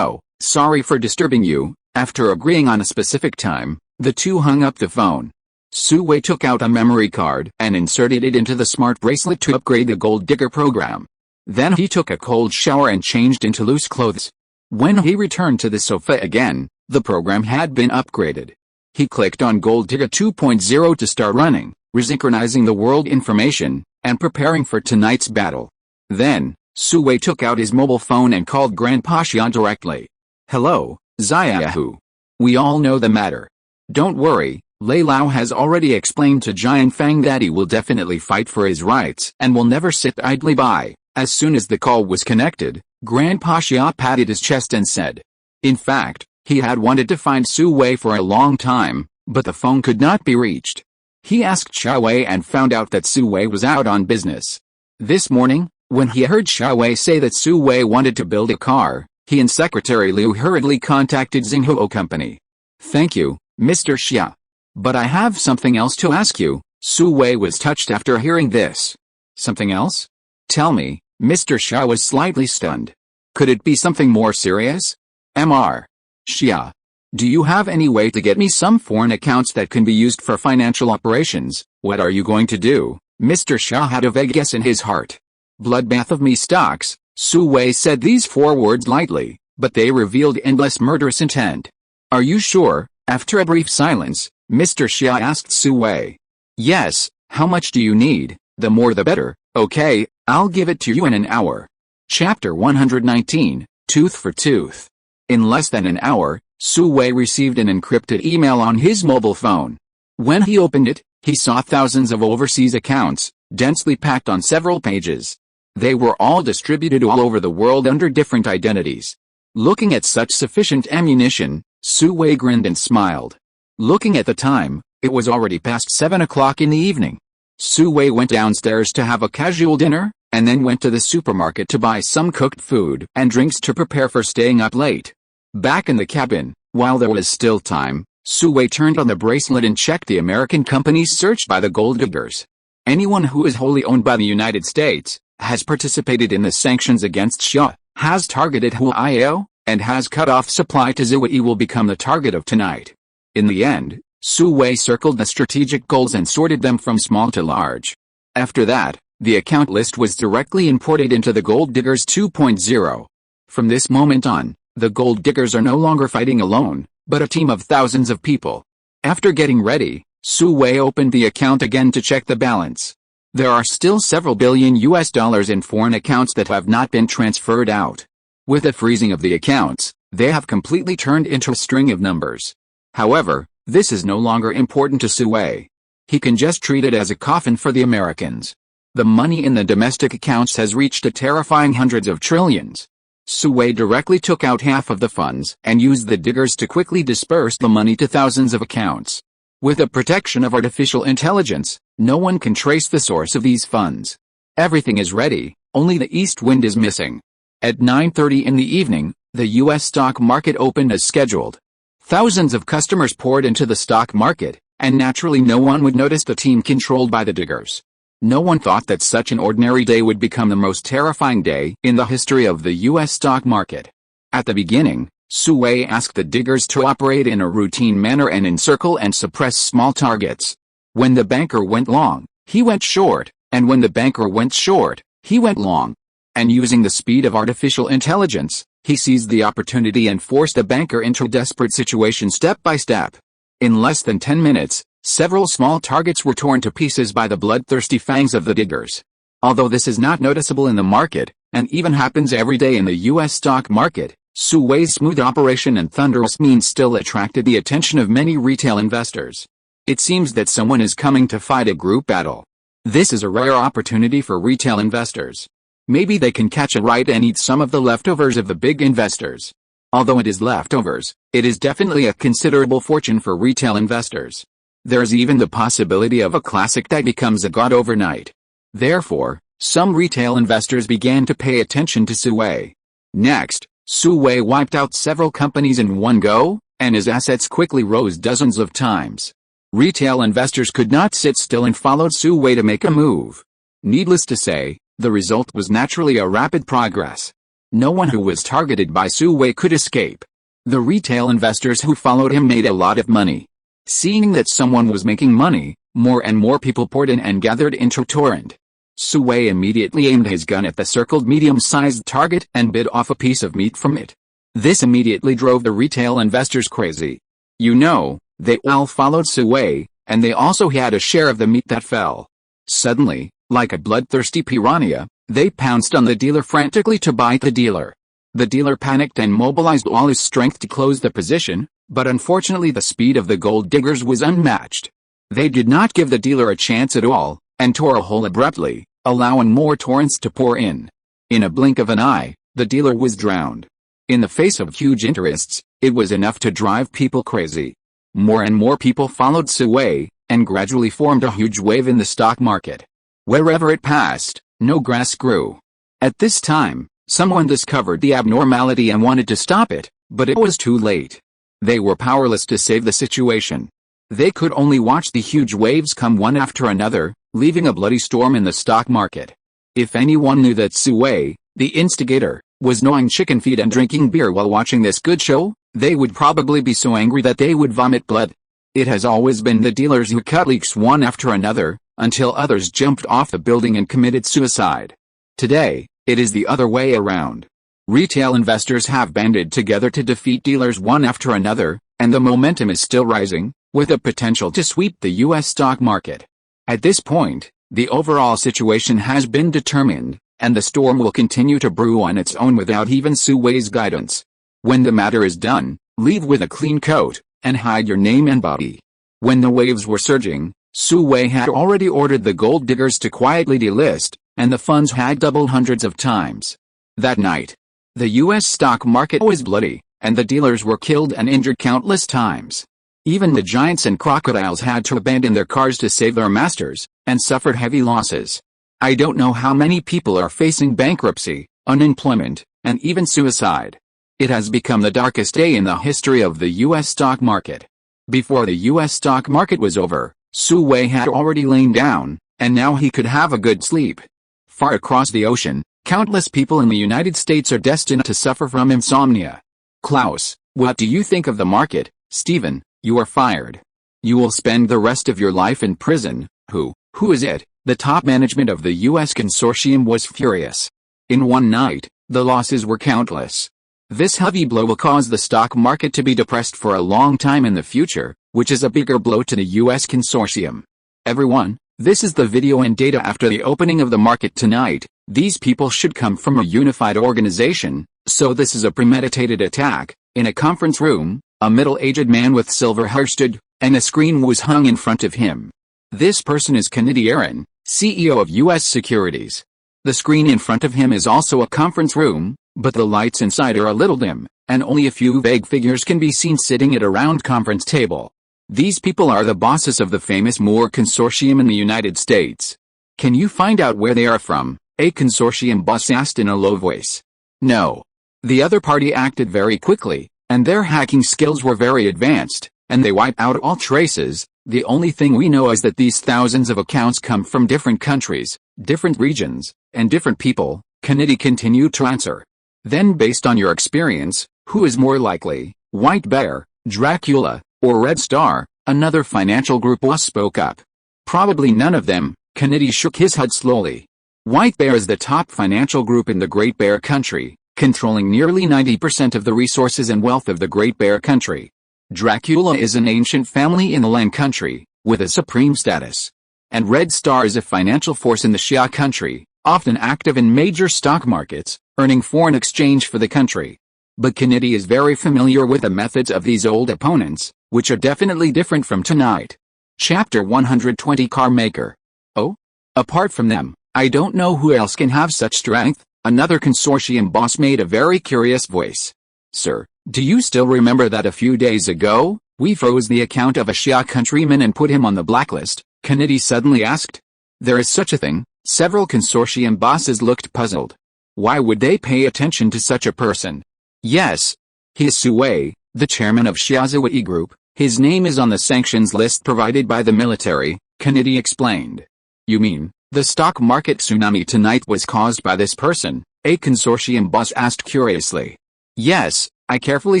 sorry for disturbing you. After agreeing on a specific time, the two hung up the phone. Su Wei took out a memory card and inserted it into the smart bracelet to upgrade the Gold Digger program. Then he took a cold shower and changed into loose clothes. When he returned to the sofa again, the program had been upgraded. He clicked on Gold Digger 2.0 to start running, resynchronizing the world information, and preparing for tonight's battle. Then, Suwei took out his mobile phone and called Grandpa Xia directly. "Hello, Xiaohu. We all know the matter. Don't worry, Lei Lao has already explained to Giant Fang that he will definitely fight for his rights and will never sit idly by." As soon as the call was connected, Grandpa Xia patted his chest and said. In fact, he had wanted to find Suwei for a long time, but the phone could not be reached. He asked Xiaowei and found out that Suwei was out on business. This morning, when he heard Xiaowei say that Suwei wanted to build a car, he and Secretary Liu hurriedly contacted Xinghuo Company. "Thank you, Mr. Xia. But I have something else to ask you." Suwei was touched after hearing this. "Something else? Tell me." Mr. Xia was slightly stunned. "Could it be something more serious?" Mr. Xia. "Do you have any way to get me some foreign accounts that can be used for financial operations? What are you going to do?" Mr. Xia had a vague guess in his heart. "Bloodbath of me stocks." Suwei said these 4 words lightly, but they revealed endless murderous intent. "Are you sure?" After a brief silence, Mr. Xia asked Suwei. "Yes, how much do you need? The more the better." "Okay, I'll give it to you in an hour." Chapter 119, Tooth for Tooth. In less than an hour, Suwei received an encrypted email on his mobile phone. When he opened it, he saw thousands of overseas accounts, densely packed on several pages. They were all distributed all over the world under different identities. Looking at such sufficient ammunition, Suwei grinned and smiled. Looking at the time, it was already past 7 o'clock in the evening. Suwei went downstairs to have a casual dinner, and then went to the supermarket to buy some cooked food and drinks to prepare for staying up late. Back in the cabin, while there was still time, Suwei turned on the bracelet and checked the American companies searched by the gold diggers. Anyone who is wholly owned by the United States, has participated in the sanctions against Xia, has targeted Huaio, and has cut off supply to Ziwei will become the target of tonight. In the end, Suwei circled the strategic goals and sorted them from small to large. After that, the account list was directly imported into the Gold Diggers 2.0. From this moment on, the Gold Diggers are no longer fighting alone, but a team of thousands of people. After getting ready, Suwei opened the account again to check the balance. There are still several billion US dollars in foreign accounts that have not been transferred out. With the freezing of the accounts, they have completely turned into a string of numbers. However, this is no longer important to Suwei. He can just treat it as a coffin for the Americans. The money in the domestic accounts has reached a terrifying hundreds of trillions. Suwei directly took out half of the funds and used the diggers to quickly disperse the money to thousands of accounts. With the protection of artificial intelligence, no one can trace the source of these funds. Everything is ready, only the east wind is missing. At 9:30 in the evening, the U.S. stock market opened as scheduled. Thousands of customers poured into the stock market, and naturally no one would notice the team controlled by the diggers. No one thought that such an ordinary day would become the most terrifying day in the history of the U.S. stock market. At the beginning, Suwei asked the diggers to operate in a routine manner and encircle and suppress small targets. When the banker went long, he went short, and when the banker went short, he went long. And using the speed of artificial intelligence, he seized the opportunity and forced the banker into a desperate situation step by step. In less than 10 minutes, several small targets were torn to pieces by the bloodthirsty fangs of the diggers. Although this is not noticeable in the market, and even happens every day in the U.S. stock market, Suwei's smooth operation and thunderous means still attracted the attention of many retail investors. It seems that someone is coming to fight a group battle. This is a rare opportunity for retail investors. Maybe they can catch a ride and eat some of the leftovers of the big investors. Although it is leftovers, it is definitely a considerable fortune for retail investors. There's even the possibility of a classic that becomes a god overnight. Therefore, some retail investors began to pay attention to Suwei. Next, Suwei wiped out several companies in one go, and his assets quickly rose dozens of times. Retail investors could not sit still and followed Suwei to make a move. Needless to say, the result was naturally a rapid progress. No one who was targeted by Suwei could escape. The retail investors who followed him made a lot of money. Seeing that someone was making money, more and more people poured in and gathered into torrent. Suwei immediately aimed his gun at the circled medium-sized target and bit off a piece of meat from it. This immediately drove the retail investors crazy. You know, They all followed Sui, and they also had a share of the meat that fell. Suddenly, like a bloodthirsty piranha, they pounced on the dealer frantically to bite the dealer. The dealer panicked and mobilized all his strength to close the position, but unfortunately the speed of the gold diggers was unmatched. They did not give the dealer a chance at all, and tore a hole abruptly, allowing more torrents to pour in. In a blink of an eye, the dealer was drowned. In the face of huge interests, it was enough to drive people crazy. More and more people followed Sui, and gradually formed a huge wave in the stock market. Wherever it passed, no grass grew. At this time, someone discovered the abnormality and wanted to stop it, but it was too late. They were powerless to save the situation. They could only watch the huge waves come one after another, leaving a bloody storm in the stock market. If anyone knew that Sui, the instigator, was gnawing chicken feet and drinking beer while watching this good show, they would probably be so angry that they would vomit blood. It has always been the dealers who cut leaks one after another, until others jumped off the building and committed suicide. Today, it is the other way around. Retail investors have banded together to defeat dealers one after another, and the momentum is still rising, with the potential to sweep the U.S. stock market. At this point, the overall situation has been determined, and the storm will continue to brew on its own without even Sui's guidance. When the matter is done, leave with a clean coat, and hide your name and body. When the waves were surging, Sui had already ordered the gold diggers to quietly delist, and the funds had doubled hundreds of times. That night, the U.S. stock market was bloody, and the dealers were killed and injured countless times. Even the giants and crocodiles had to abandon their cars to save their masters, and suffered heavy losses. I don't know how many people are facing bankruptcy, unemployment, and even suicide. It has become the darkest day in the history of the U.S. stock market. Before the U.S. stock market was over, Sui had already lain down, and now he could have a good sleep. Far across the ocean, countless people in the United States are destined to suffer from insomnia. Klaus, what do you think of the market? Stephen, you are fired. You will spend the rest of your life in prison. Who is it? The top management of the U.S. consortium was furious. In one night, the losses were countless. This heavy blow will cause the stock market to be depressed for a long time in the future, which is a bigger blow to the U.S. consortium. Everyone, this is the video and data after the opening of the market tonight. These people should come from a unified organization, so this is a premeditated attack. In a conference room, a middle-aged man with silver hair stood, and a screen was hung in front of him. This person is Kennedy Aaron, CEO of U.S. Securities. The screen in front of him is also a conference room, but the lights inside are a little dim, and only a few vague figures can be seen sitting at a round conference table. These people are the bosses of the famous Moore Consortium in the United States. Can you find out where they are from? A consortium boss asked in a low voice. No. The other party acted very quickly, and their hacking skills were very advanced, and they wiped out all traces. The only thing we know is that these thousands of accounts come from different countries, different regions, and different people. Kennedy continued to answer. Then based on your experience, who is more likely, White Bear, Dracula, or Red Star? Another financial group boss spoke up. Probably none of them. Kennedy shook his head slowly. White Bear is the top financial group in the Great Bear Country, controlling nearly 90% of the resources and wealth of the Great Bear Country. Dracula is an ancient family in the Land Country, with a supreme status. And Red Star is a financial force in the Xia Country, often active in major stock markets, earning foreign exchange for the country. But Kennedy is very familiar with the methods of these old opponents, which are definitely different from tonight. Chapter 120 Car Maker. Oh? Apart from them, I don't know who else can have such strength. Another consortium boss made a very curious voice. Sir, do you still remember that a few days ago, we froze the account of a Xia countryman and put him on the blacklist? Kennedy suddenly asked. There is such a thing. Several consortium bosses looked puzzled. Why would they pay attention to such a person? Yes. He is Sui, the chairman of Xiaozuyi Group. His name is on the sanctions list provided by the military, Kennedy explained. You mean, the stock market tsunami tonight was caused by this person? A consortium boss asked curiously. Yes, I carefully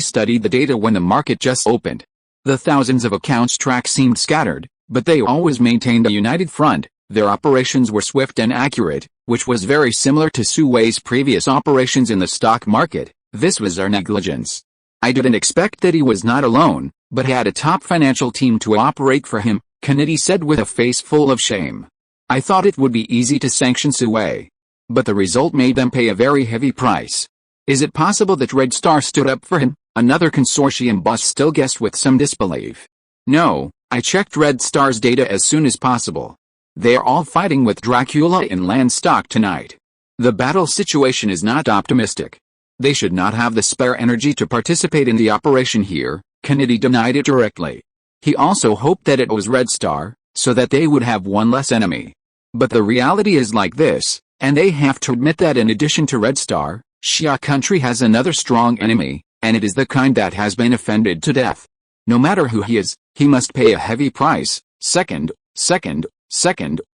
studied the data when the market just opened. The thousands of accounts tracked seemed scattered, but they always maintained a united front. Their operations were swift and accurate, which was very similar to Sui's previous operations in the stock market. This was our negligence. I didn't expect that he was not alone, but had a top financial team to operate for him, Kennedy said with a face full of shame. I thought it would be easy to sanction Sue. But the result made them pay a very heavy price. Is it possible that Red Star stood up for him? Another consortium boss still guessed with some disbelief. No, I checked Red Star's data as soon as possible. They are all fighting with Dracula in Landstock tonight. The battle situation is not optimistic. They should not have the spare energy to participate in the operation here, Kennedy denied it directly. He also hoped that it was Red Star, so that they would have one less enemy. But the reality is like this, and they have to admit that in addition to Red Star, Xia country has another strong enemy, and it is the kind that has been offended to death. No matter who he is, he must pay a heavy price. Second,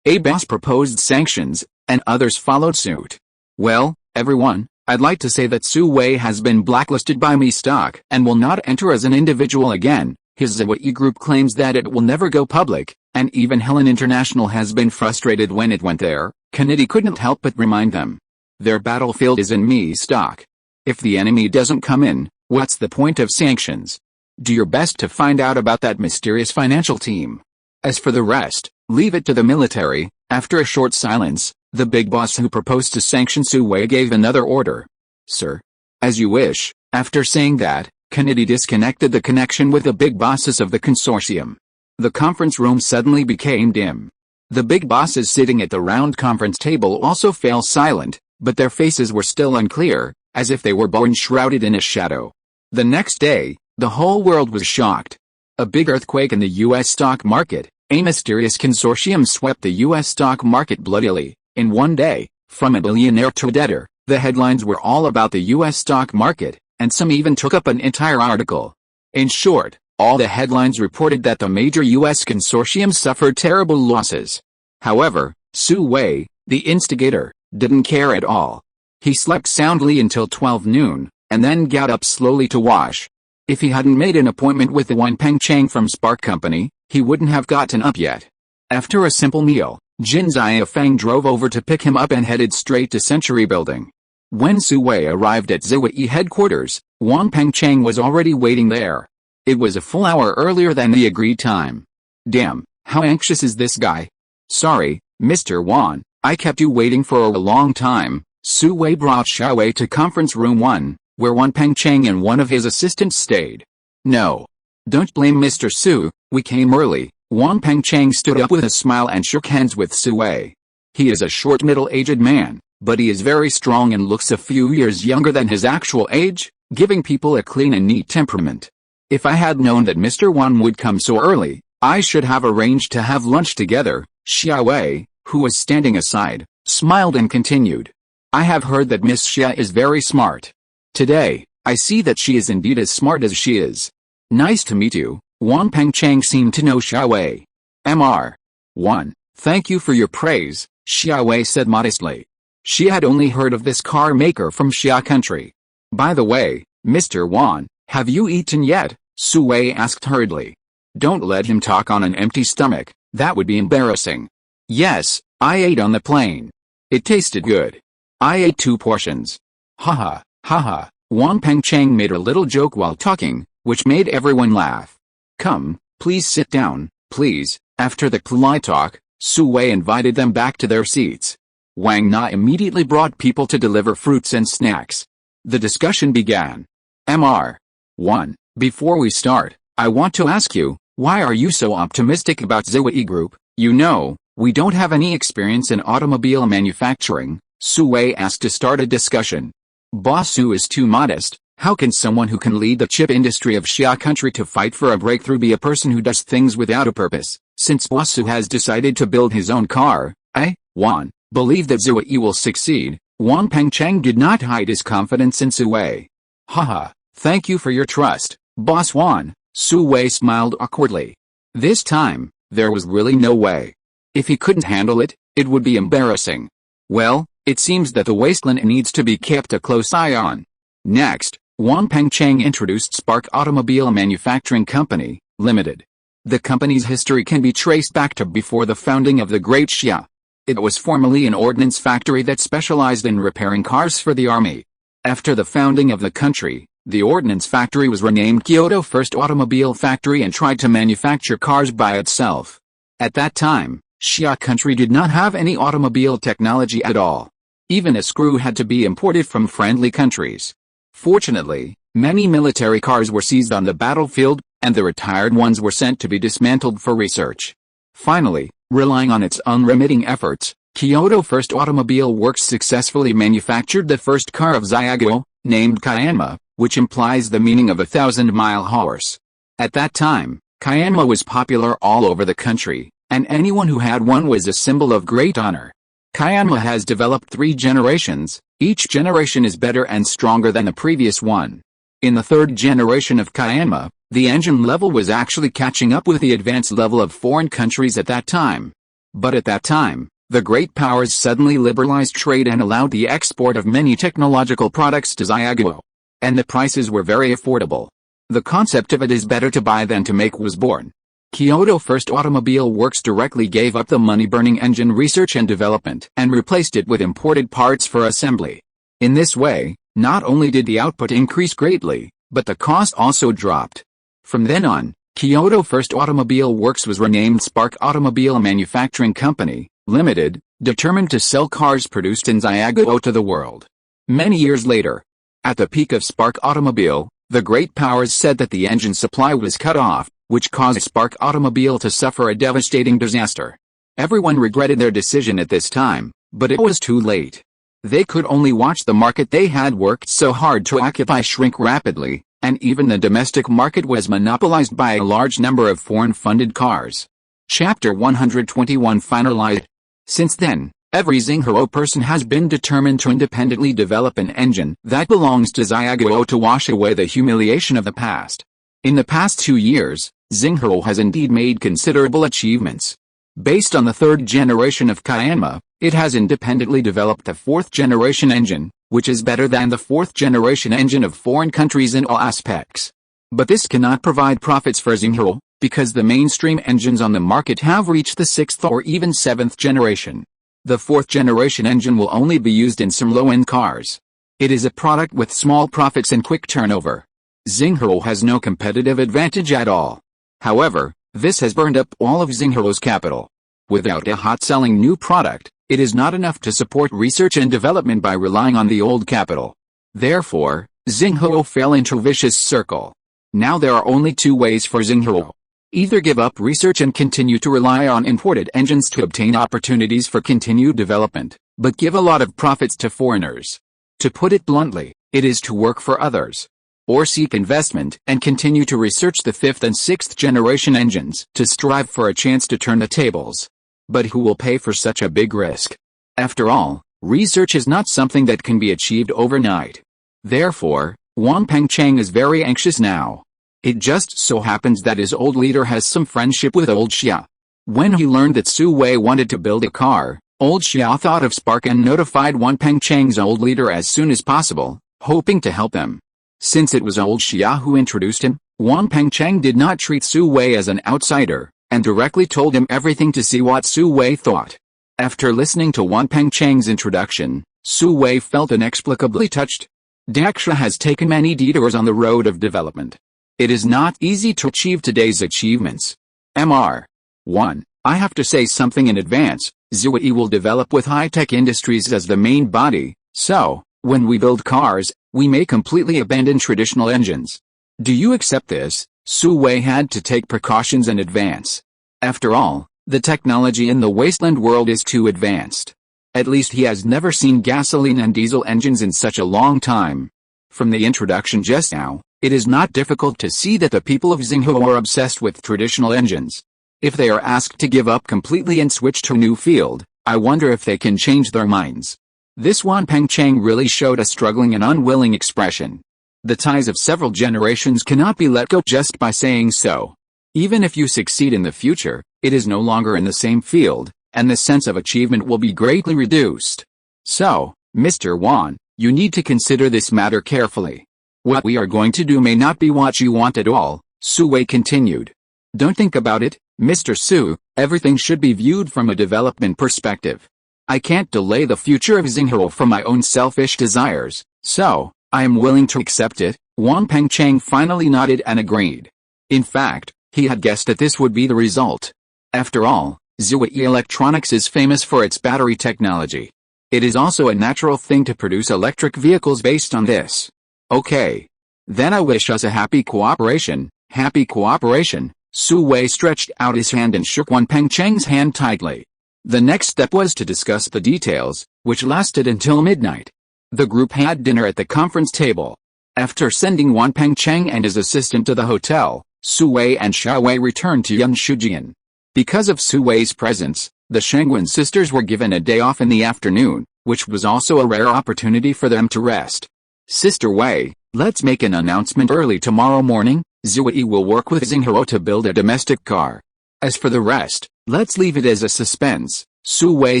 a boss proposed sanctions, and others followed suit. Well, everyone, I'd like to say that Sue has been blacklisted by me stock and will not enter as an individual again. His ZWE group claims that it will never go public, and even Helen International has been frustrated when it went there. Kennedy couldn't help but remind them. Their battlefield is in me stock. If the enemy doesn't come in, what's the point of sanctions? Do your best to find out about that mysterious financial team. As for the rest, leave it to the military. After a short silence, the big boss who proposed to sanction Sue gave another order. Sir. As you wish. After saying that, Kennedy disconnected the connection with the big bosses of the consortium. The conference room suddenly became dim. The big bosses sitting at the round conference table also fell silent, but their faces were still unclear, as if they were bone shrouded in a shadow. The next day, the whole world was shocked. A big earthquake in the U.S. stock market. A mysterious consortium swept the U.S. stock market bloodily. In one day, from a billionaire to a debtor, the headlines were all about the U.S. stock market, and some even took up an entire article. In short, all the headlines reported that the major U.S. consortium suffered terrible losses. However, Sue, the instigator, didn't care at all. He slept soundly until 12 noon, and then got up slowly to wash. If he hadn't made an appointment with the Wanpeng Chang from Spark Company, he wouldn't have gotten up yet. After a simple meal, Jin Ziafang drove over to pick him up and headed straight to Century Building. When Sue arrived at ZWE headquarters, Wanpeng Chang was already waiting there. It was a full hour earlier than the agreed time. Damn, how anxious is this guy? Sorry, Mr. Wan, I kept you waiting for a long time. Sue brought Xiaowei to conference room 1, where Wanpeng Chang and one of his assistants stayed. No. Don't blame Mr. Su, we came early. Wanpeng Chang stood up with a smile and shook hands with Sue. He is a short middle-aged man, but he is very strong and looks a few years younger than his actual age, giving people a clean and neat temperament. If I had known that Mr. Wan would come so early, I should have arranged to have lunch together. Xiaowei, who was standing aside, smiled and continued. I have heard that Miss Xia is very smart. Today, I see that she is indeed as smart as she is. Nice to meet you. Wanpeng Chang seemed to know Xiaowei. Mr. 1. Thank you for your praise, Xiaowei said modestly. She had only heard of this car maker from Xia country. By the way, Mr. Wan, have you eaten yet? Sue asked hurriedly. Don't let him talk on an empty stomach, that would be embarrassing. Yes, I ate on the plane. It tasted good. I ate 2 portions. Haha, haha. Wanpeng Chang made a little joke while talking, which made everyone laugh. Come, please sit down, please. After the polite talk, Sue invited them back to their seats. Wang Na immediately brought people to deliver fruits and snacks. The discussion began. Mr. 1. Before we start, I want to ask you, why are you so optimistic about ZWE Group? You know, we don't have any experience in automobile manufacturing, Sue asked to start a discussion. Boss Su is too modest. How can someone who can lead the chip industry of Xia country to fight for a breakthrough be a person who does things without a purpose? Since Boss Su has decided to build his own car, I, Wan, believe that ZWE will succeed. Wanpeng Chang did not hide his confidence in Sue. Haha, thank you for your trust, Boss Wan. Sue smiled awkwardly. This time, there was really no way. If he couldn't handle it, it would be embarrassing. Well, it seems that the wasteland needs to be kept a close eye on. Next, Wanpeng Chang introduced Spark Automobile Manufacturing Company, Limited. The company's history can be traced back to before the founding of the Great Xia. It was formerly an ordnance factory that specialized in repairing cars for the army. After the founding of the country, The ordnance factory was renamed Kyoto First Automobile Factory and tried to manufacture cars by itself. At that time, Xia country did not have any automobile technology at all. Even a screw had to be imported from friendly countries. Fortunately, many military cars were seized on the battlefield, and the retired ones were sent to be dismantled for research. Finally, relying on its unremitting efforts, Kyoto First Automobile Works successfully manufactured the first car of Zyugo, named Kyanma, which implies the meaning of a 1,000-mile horse. At that time, Kyanma was popular all over the country, and anyone who had one was a symbol of great honor. Kyanma has developed 3 generations. Each generation is better and stronger than the previous one. In the 3rd generation of Kyanma, the engine level was actually catching up with the advanced level of foreign countries at that time. But at that time, the great powers suddenly liberalized trade and allowed the export of many technological products to Zyugo. And the prices were very affordable. The concept of it is better to buy than to make was born. Kyoto First Automobile Works directly gave up the money-burning engine research and development and replaced it with imported parts for assembly. In this way, not only did the output increase greatly, but the cost also dropped. From then on, Kyoto First Automobile Works was renamed Spark Automobile Manufacturing Company, Limited, determined to sell cars produced in Zyugo to the world. Many years later, at the peak of Spark Automobile, the great powers said that the engine supply was cut off, which caused Spark Automobile to suffer a devastating disaster. Everyone regretted their decision at this time, but it was too late. They could only watch the market they had worked so hard to occupy shrink rapidly, and even the domestic market was monopolized by a large number of foreign-funded cars. Chapter 121 finalized. Since then, every Xinhao person has been determined to independently develop an engine that belongs to Zyugo to wash away the humiliation of the past. In the past 2 years, Xinhao has indeed made considerable achievements. Based on the 3rd generation of Kyanma, it has independently developed the 4th generation engine, which is better than the 4th generation engine of foreign countries in all aspects. But this cannot provide profits for Xinhao, because the mainstream engines on the market have reached the 6th or even 7th generation. The 4th generation engine will only be used in some low-end cars. It is a product with small profits and quick turnover. Xinhao has no competitive advantage at all. However, this has burned up all of Xinghao's capital. Without a hot-selling new product, it is not enough to support research and development by relying on the old capital. Therefore, Xinhao fell into a vicious circle. Now there are only 2 ways for Xinhao. Either give up research and continue to rely on imported engines to obtain opportunities for continued development, but give a lot of profits to foreigners. To put it bluntly, it is to work for others. Or seek investment and continue to research the 5th and 6th generation engines to strive for a chance to turn the tables. But who will pay for such a big risk? After all, research is not something that can be achieved overnight. Therefore, Wang Pengcheng is very anxious now. It just so happens that his old leader has some friendship with old Xia. When he learned that Su Wei wanted to build a car, old Xia thought of Spark and notified Wang Pengcheng's old leader as soon as possible, hoping to help him. Since it was old Xia who introduced him, Wang Pengcheng did not treat Su Wei as an outsider, and directly told him everything to see what Su Wei thought. After listening to Wang Pengcheng's introduction, Su Wei felt inexplicably touched. Daxia has taken many detours on the road of development. It is not easy to achieve today's achievements. Mr. 1. I have to say something in advance. Zui will develop with high-tech industries as the main body, so, when we build cars, we may completely abandon traditional engines. Do you accept this? Su Wei had to take precautions in advance. After all, the technology in the wasteland world is too advanced. At least he has never seen gasoline and diesel engines in such a long time. From the introduction just now, it is not difficult to see that the people of Xinhao are obsessed with traditional engines. If they are asked to give up completely and switch to a new field, I wonder if they can change their minds. This Wang Pengcheng really showed a struggling and unwilling expression. The ties of several generations cannot be let go just by saying so. Even if you succeed in the future, it is no longer in the same field, and the sense of achievement will be greatly reduced. So, Mr. Wang, you need to consider this matter carefully. What we are going to do may not be what you want at all, Su Wei continued. Don't think about it, Mr. Su, everything should be viewed from a development perspective. I can't delay the future of Xinhao for my own selfish desires, so, I am willing to accept it, Wang Pengcheng finally nodded and agreed. In fact, he had guessed that this would be the result. After all, Zhuyi Electronics is famous for its battery technology. It is also a natural thing to produce electric vehicles based on this. Okay. Then I wish us a happy cooperation. Happy cooperation. Su Wei stretched out his hand and shook Wang Pengcheng's hand tightly. The next step was to discuss the details, which lasted until midnight. The group had dinner at the conference table. After sending Wang Pengcheng and his assistant to the hotel, Su Wei and Xia Wei returned to Yanshujian. Because of Su Wei's presence, the Shangwen sisters were given a day off in the afternoon, which was also a rare opportunity for them to rest. Sister Wei, let's make an announcement early tomorrow morning. Zhuyi will work with Xinghao to build a domestic car. As for the rest, let's leave it as a suspense, Su Wei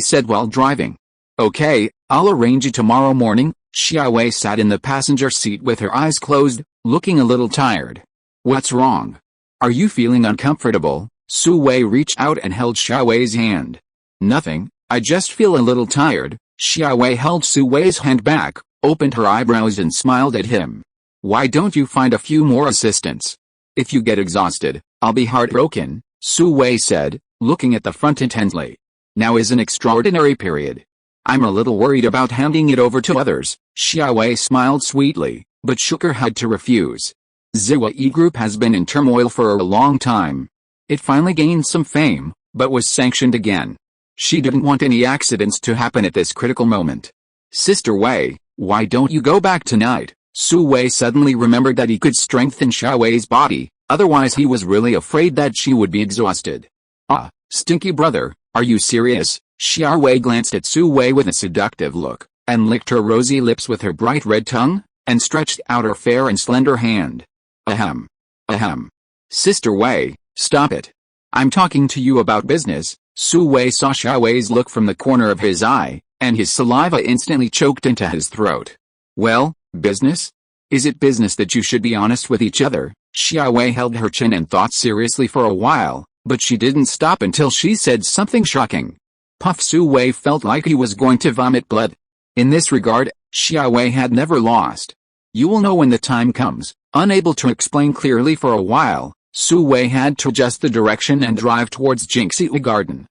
said while driving. Okay, I'll arrange it tomorrow morning. Xia Wei sat in the passenger seat with her eyes closed, looking a little tired. What's wrong? Are you feeling uncomfortable? Su Wei reached out and held Xia Wei's hand. Nothing, I just feel a little tired. Xia Wei held Su Wei's hand back, opened her eyebrows and smiled at him. Why don't you find a few more assistants? If you get exhausted, I'll be heartbroken, Su Wei said, looking at the front intently. Now is an extraordinary period. I'm a little worried about handing it over to others. Xia Wei smiled sweetly, but shook her head to refuse. Zhuyi Group has been in turmoil for a long time. It finally gained some fame, but was sanctioned again. She didn't want any accidents to happen at this critical moment. Sister Wei, why don't you go back tonight? Su Wei suddenly remembered that he could strengthen Xia Wei's body, otherwise he was really afraid that she would be exhausted. Ah, stinky brother, are you serious? Xia Wei glanced at Su Wei with a seductive look, and licked her rosy lips with her bright red tongue, and stretched out her fair and slender hand. Ahem. Ahem. Sister Wei, stop it. I'm talking to you about business. Su Wei saw Xia Wei's look from the corner of his eye, and his saliva instantly choked into his throat. Well, business? Is it business that you should be honest with each other? Xia Wei held her chin and thought seriously for a while, but she didn't stop until she said something shocking. Puff. Su Wei felt like he was going to vomit blood. In this regard, Xia Wei had never lost. You will know when the time comes. Unable to explain clearly for a while, Su Wei had to adjust the direction and drive towards Jinxi Garden.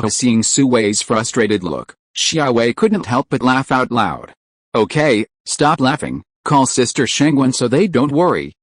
Seeing Su Wei's frustrated look, Xia Wei couldn't help but laugh out loud. Okay, stop laughing, call Sister Shangwen so they don't worry.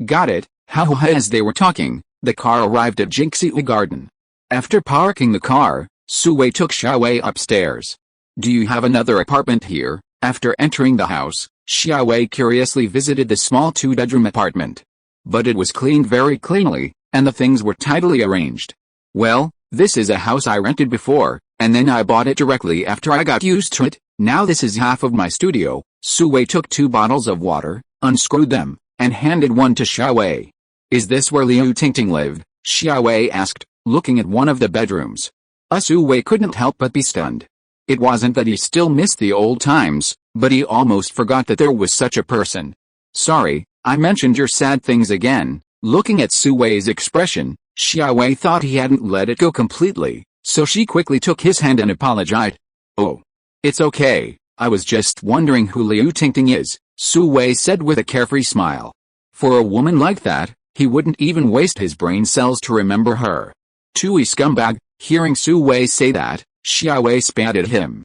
Got it. As they were talking, the car arrived at Jinxi Garden. After parking the car, Su Wei took Xia Wei upstairs. Do you have another apartment here? After entering the house, Xia Wei curiously visited the small two-bedroom apartment. But it was cleaned very cleanly, and the things were tidily arranged. Well, this is a house I rented before, and then I bought it directly after I got used to it. Now this is half of my studio. Su Wei took 2 bottles of water, unscrewed them, and handed one to Xia Wei. Is this where Liu Tingting lived? Xia Wei asked, looking at one of the bedrooms. Su Wei couldn't help but be stunned. It wasn't that he still missed the old times, but he almost forgot that there was such a person. Sorry, I mentioned your sad things again. Looking at Su Wei's expression, Xia Wei thought he hadn't let it go completely, so she quickly took his hand and apologized. Oh. It's okay, I was just wondering who Liu Tingting is, Su Wei said with a carefree smile. For a woman like that, he wouldn't even waste his brain cells to remember her. Tui scumbag. Hearing Su Wei say that, Xia Wei spat at him.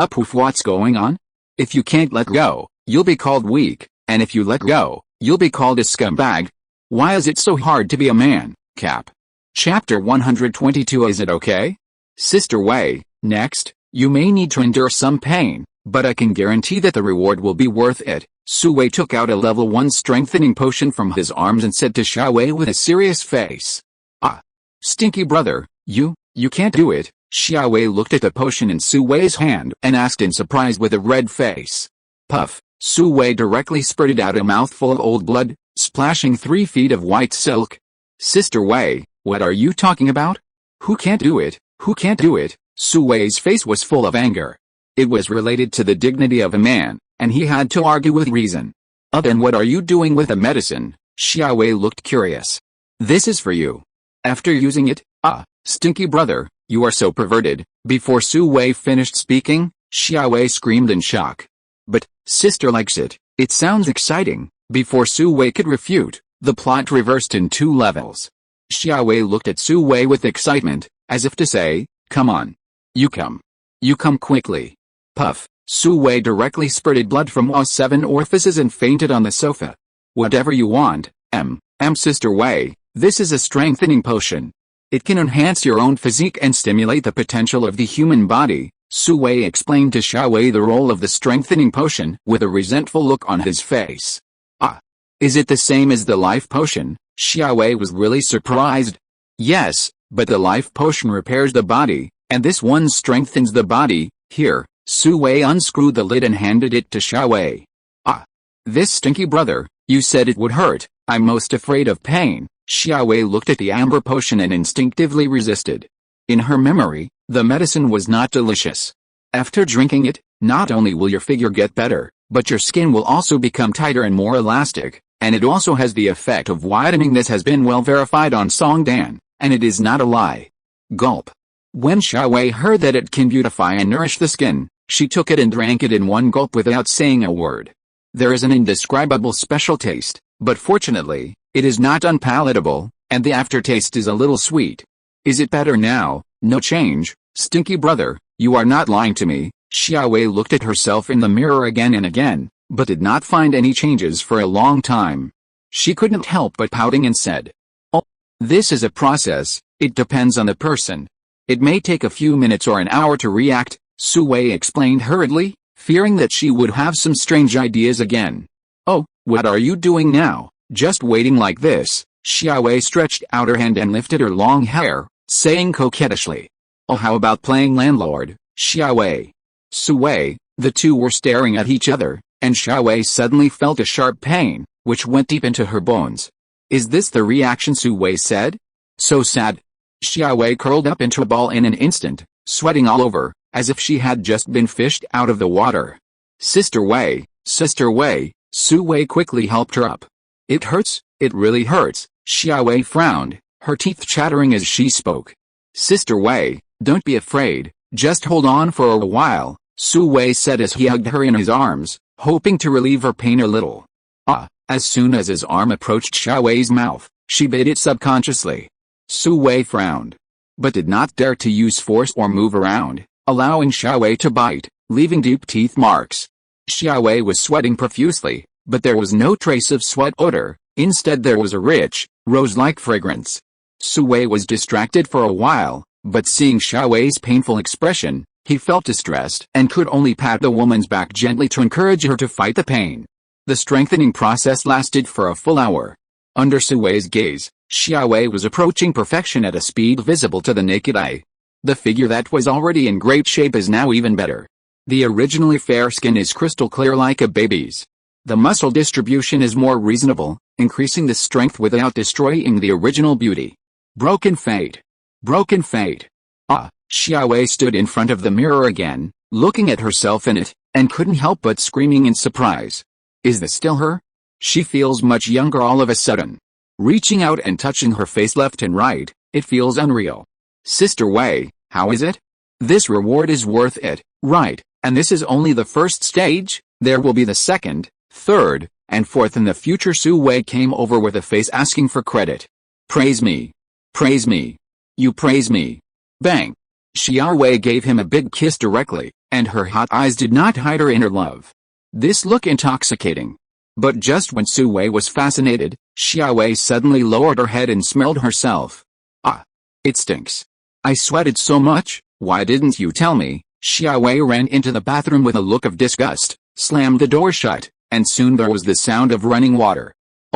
Poof, what's going on? If you can't let go, you'll be called weak, and if you let go, you'll be called a scumbag. Why is it so hard to be a man, Cap? Chapter 122. Is it okay? Sister Wei, next, you may need to endure some pain, but I can guarantee that the reward will be worth it. Su Wei took out a level 1 strengthening potion from his arms and said to Xia Wei with a serious face. Ah. Stinky brother, you can't do it. Xia Wei looked at the potion in Su Wei's hand and asked in surprise with a red face. Puff. Su Wei directly spurted out a mouthful of old blood, splashing 3 feet of white silk. Sister Wei, what are you talking about? Who can't do it? Who can't do it? Su Wei's face was full of anger. It was related to the dignity of a man, and he had to argue with reason. Then what are you doing with the medicine? Xia Wei looked curious. This is for you. After using it, stinky brother, you are so perverted. Before Su Wei finished speaking, Xia Wei screamed in shock. But, sister likes it. It sounds exciting. Before Su Wei could refute, the plot reversed in 2 levels. Xiao Wei looked at Su Wei with excitement, as if to say, "Come on. You come. You come quickly." Puff. Su Wei directly spurted blood from all 7 orifices and fainted on the sofa. "Whatever you want, Sister Wei, this is a strengthening potion. It can enhance your own physique and stimulate the potential of the human body." Su Wei explained to Xiao Wei the role of the strengthening potion with a resentful look on his face. "Ah. Is it the same as the life potion?" Xiao Wei was really surprised. "Yes, but the life potion repairs the body, and this one strengthens the body. Here." Su Wei unscrewed the lid and handed it to Xiao Wei. "Ah. This stinky brother, you said it would hurt. I'm most afraid of pain." Xiao Wei looked at the amber potion and instinctively resisted. In her memory, the medicine was not delicious. After drinking it, not only will your figure get better, but your skin will also become tighter and more elastic, and it also has the effect of widening. This has been well verified on Songdan, and it is not a lie. Gulp. When Xiao Wei heard that it can beautify and nourish the skin, she took it and drank it in one gulp without saying a word. There is an indescribable special taste, but fortunately, it is not unpalatable, and the aftertaste is a little sweet. "Is it better now?" "No change, stinky brother, you are not lying to me." Xiao Wei looked at herself in the mirror again and again, but did not find any changes for a long time. She couldn't help but pouting and said, "Oh, this is a process, it depends on the person. It may take a few minutes or an hour to react," Su Wei explained hurriedly, fearing that she would have some strange ideas again. "Oh, what are you doing now? Just waiting like this?" Xiao Wei stretched out her hand and lifted her long hair, saying coquettishly, "Oh, how about playing landlord, Xiao Wei?" Su Wei, the two were staring at each other, and Xiao Wei suddenly felt a sharp pain, which went deep into her bones. "Is this the reaction?" Su Wei said. "So sad." Xiao Wei curled up into a ball in an instant, sweating all over, as if she had just been fished out of the water. Sister Wei, Su Wei quickly helped her up. "It hurts, it really hurts." Xiao Wei frowned, her teeth chattering as she spoke. "Sister Wei, don't be afraid, just hold on for a while," Su Wei said as he hugged her in his arms, hoping to relieve her pain a little. As soon as his arm approached Xiao Wei's mouth, she bit it subconsciously. Su Wei frowned, but did not dare to use force or move around, allowing Xiao Wei to bite, leaving deep teeth marks. Xiao Wei was sweating profusely, but there was no trace of sweat odor. Instead there was a rich, rose-like fragrance. Su Wei was distracted for a while, but seeing Xiao Wei's painful expression, he felt distressed and could only pat the woman's back gently to encourage her to fight the pain. The strengthening process lasted for a full hour. Under Su Wei's gaze, Xiao Wei was approaching perfection at a speed visible to the naked eye. The figure that was already in great shape is now even better. The originally fair skin is crystal clear like a baby's. The muscle distribution is more reasonable, increasing the strength without destroying the original beauty. Broken fate. Broken fate. Xiao Wei stood in front of the mirror again, looking at herself in it, and couldn't help but screaming in surprise. Is this still her? She feels much younger all of a sudden. Reaching out and touching her face left and right, it feels unreal. Sister Wei, how is it? This reward is worth it, right? And this is only the first stage, there will be the second, third, and fourth in the future. Su Wei came over with a face asking for credit. Praise me. Praise me. You praise me. Bang. Xiao Wei gave him a big kiss directly, and her hot eyes did not hide her inner love. This looked intoxicating. But just when Su Wei was fascinated, Xiao Wei suddenly lowered her head and smelled herself. It stinks. I sweated so much, why didn't you tell me? Xiao Wei ran into the bathroom with a look of disgust, slammed the door shut, and soon there was the sound of running water.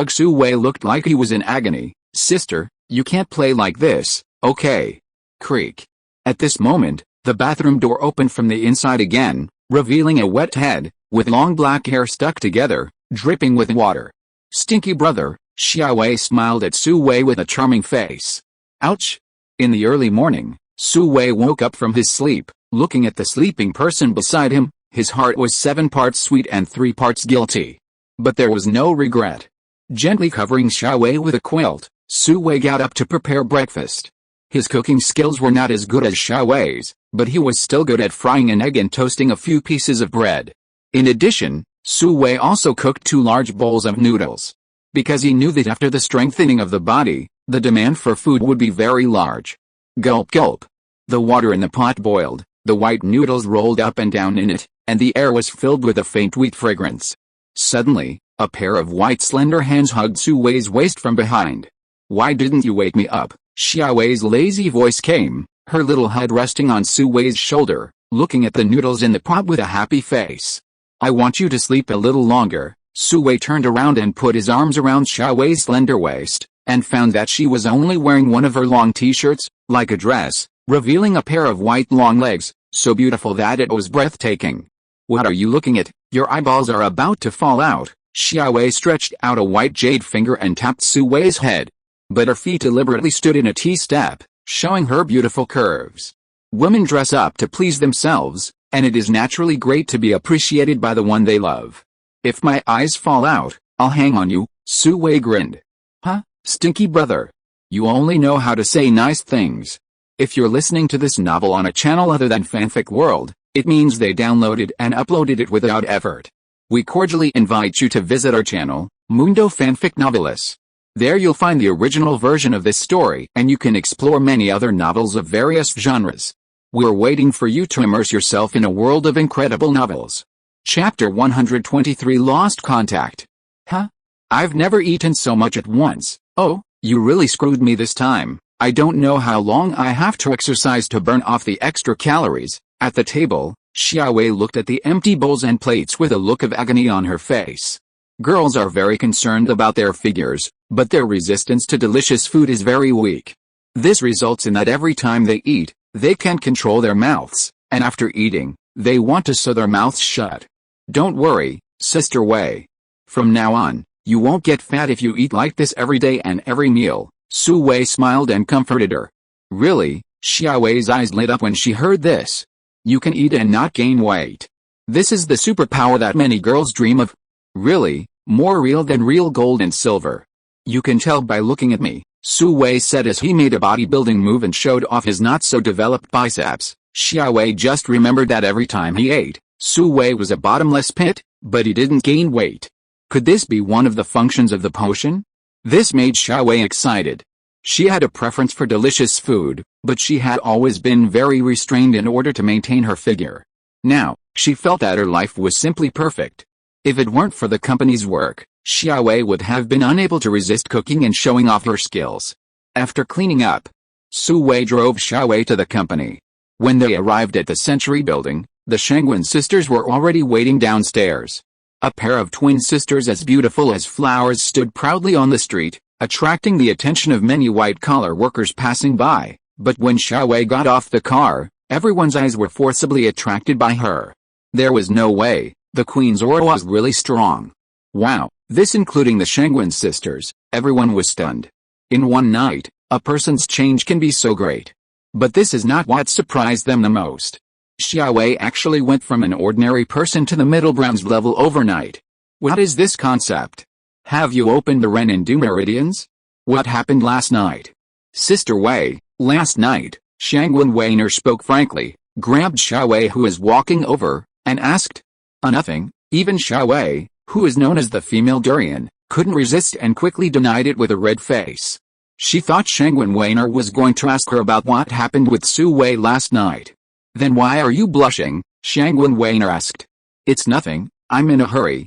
Su Wei looked like he was in agony. Sister, you can't play like this, okay? Creak. At this moment, the bathroom door opened from the inside again, revealing a wet head, with long black hair stuck together, dripping with water. Stinky brother, Xiao Wei smiled at Su Wei with a charming face. Ouch! In the early morning, Su Wei woke up from his sleep, looking at the sleeping person beside him. His heart was 7 parts sweet and 3 parts guilty. But there was no regret. Gently covering Xiao Wei with a quilt, Su Wei got up to prepare breakfast. His cooking skills were not as good as Xiao Wei's, but he was still good at frying an egg and toasting a few pieces of bread. In addition, Su Wei also cooked 2 large bowls of noodles. Because he knew that after the strengthening of the body, the demand for food would be very large. Gulp gulp. The water in the pot boiled, the white noodles rolled up and down in it, and the air was filled with a faint wheat fragrance. Suddenly, a pair of white slender hands hugged Su Wei's waist from behind. "Why didn't you wake me up?" Xia Wei's lazy voice came, her little head resting on Su Wei's shoulder, looking at the noodles in the pot with a happy face. "I want you to sleep a little longer." Su Wei turned around and put his arms around Xia Wei's slender waist, and found that she was only wearing one of her long t-shirts, like a dress, revealing a pair of white long legs, so beautiful that it was breathtaking. "What are you looking at? Your eyeballs are about to fall out." Xia Wei stretched out a white jade finger and tapped Su Wei's head. But her feet deliberately stood in a T-step, showing her beautiful curves. Women dress up to please themselves, and it is naturally great to be appreciated by the one they love. "If my eyes fall out, I'll hang on you," Su Wei grinned. "Huh, stinky brother. You only know how to say nice things." If you're listening to this novel on a channel other than Fanfic World, it means they downloaded and uploaded it without effort. We cordially invite you to visit our channel, Mundo Fanfic Novelis. There you'll find the original version of this story, and you can explore many other novels of various genres. We're waiting for you to immerse yourself in a world of incredible novels. Chapter 123 Lost Contact. Huh? I've never eaten so much at once. Oh, you really screwed me this time. I don't know how long I have to exercise to burn off the extra calories. At the table, Xia Wei looked at the empty bowls and plates with a look of agony on her face. Girls are very concerned about their figures, but their resistance to delicious food is very weak. This results in that every time they eat, they can't control their mouths, and after eating, they want to sew their mouths shut. Don't worry, Sister Wei. From now on, you won't get fat if you eat like this every day and every meal. Su Wei smiled and comforted her. Really? Xia Wei's eyes lit up when she heard this. You can eat and not gain weight. This is the superpower that many girls dream of. Really, more real than real gold and silver. You can tell by looking at me, Su Wei said as he made a bodybuilding move and showed off his not-so-developed biceps. Xia Wei just remembered that every time he ate, Su Wei was a bottomless pit, but he didn't gain weight. Could this be one of the functions of the potion? This made Xia Wei excited. She had a preference for delicious food, but she had always been very restrained in order to maintain her figure. Now, she felt that her life was simply perfect. If it weren't for the company's work, Xia Wei would have been unable to resist cooking and showing off her skills. After cleaning up, Su Wei drove Xia Wei to the company. When they arrived at the Century Building, the Shangwen sisters were already waiting downstairs. A pair of twin sisters as beautiful as flowers stood proudly on the street, attracting the attention of many white-collar workers passing by, but when Xia Wei got off the car, everyone's eyes were forcibly attracted by her. There was no way, the queen's aura was really strong. Wow, this including the Shangwen sisters, everyone was stunned. In one night, a person's change can be so great. But this is not what surprised them the most. Xia Wei actually went from an ordinary person to the middle bronze level overnight. What is this concept? Have you opened the Ren and Du meridians? What happened last night? Sister Wei, last night, Shangwen Weiner spoke frankly, grabbed Xia Wei who was walking over, and asked. Nothing. Even Xia Wei, who is known as the female durian, couldn't resist and quickly denied it with a red face. She thought Shangwen Weiner was going to ask her about what happened with Su Wei last night. Then why are you blushing? Shangwen Weiner asked. It's nothing, I'm in a hurry.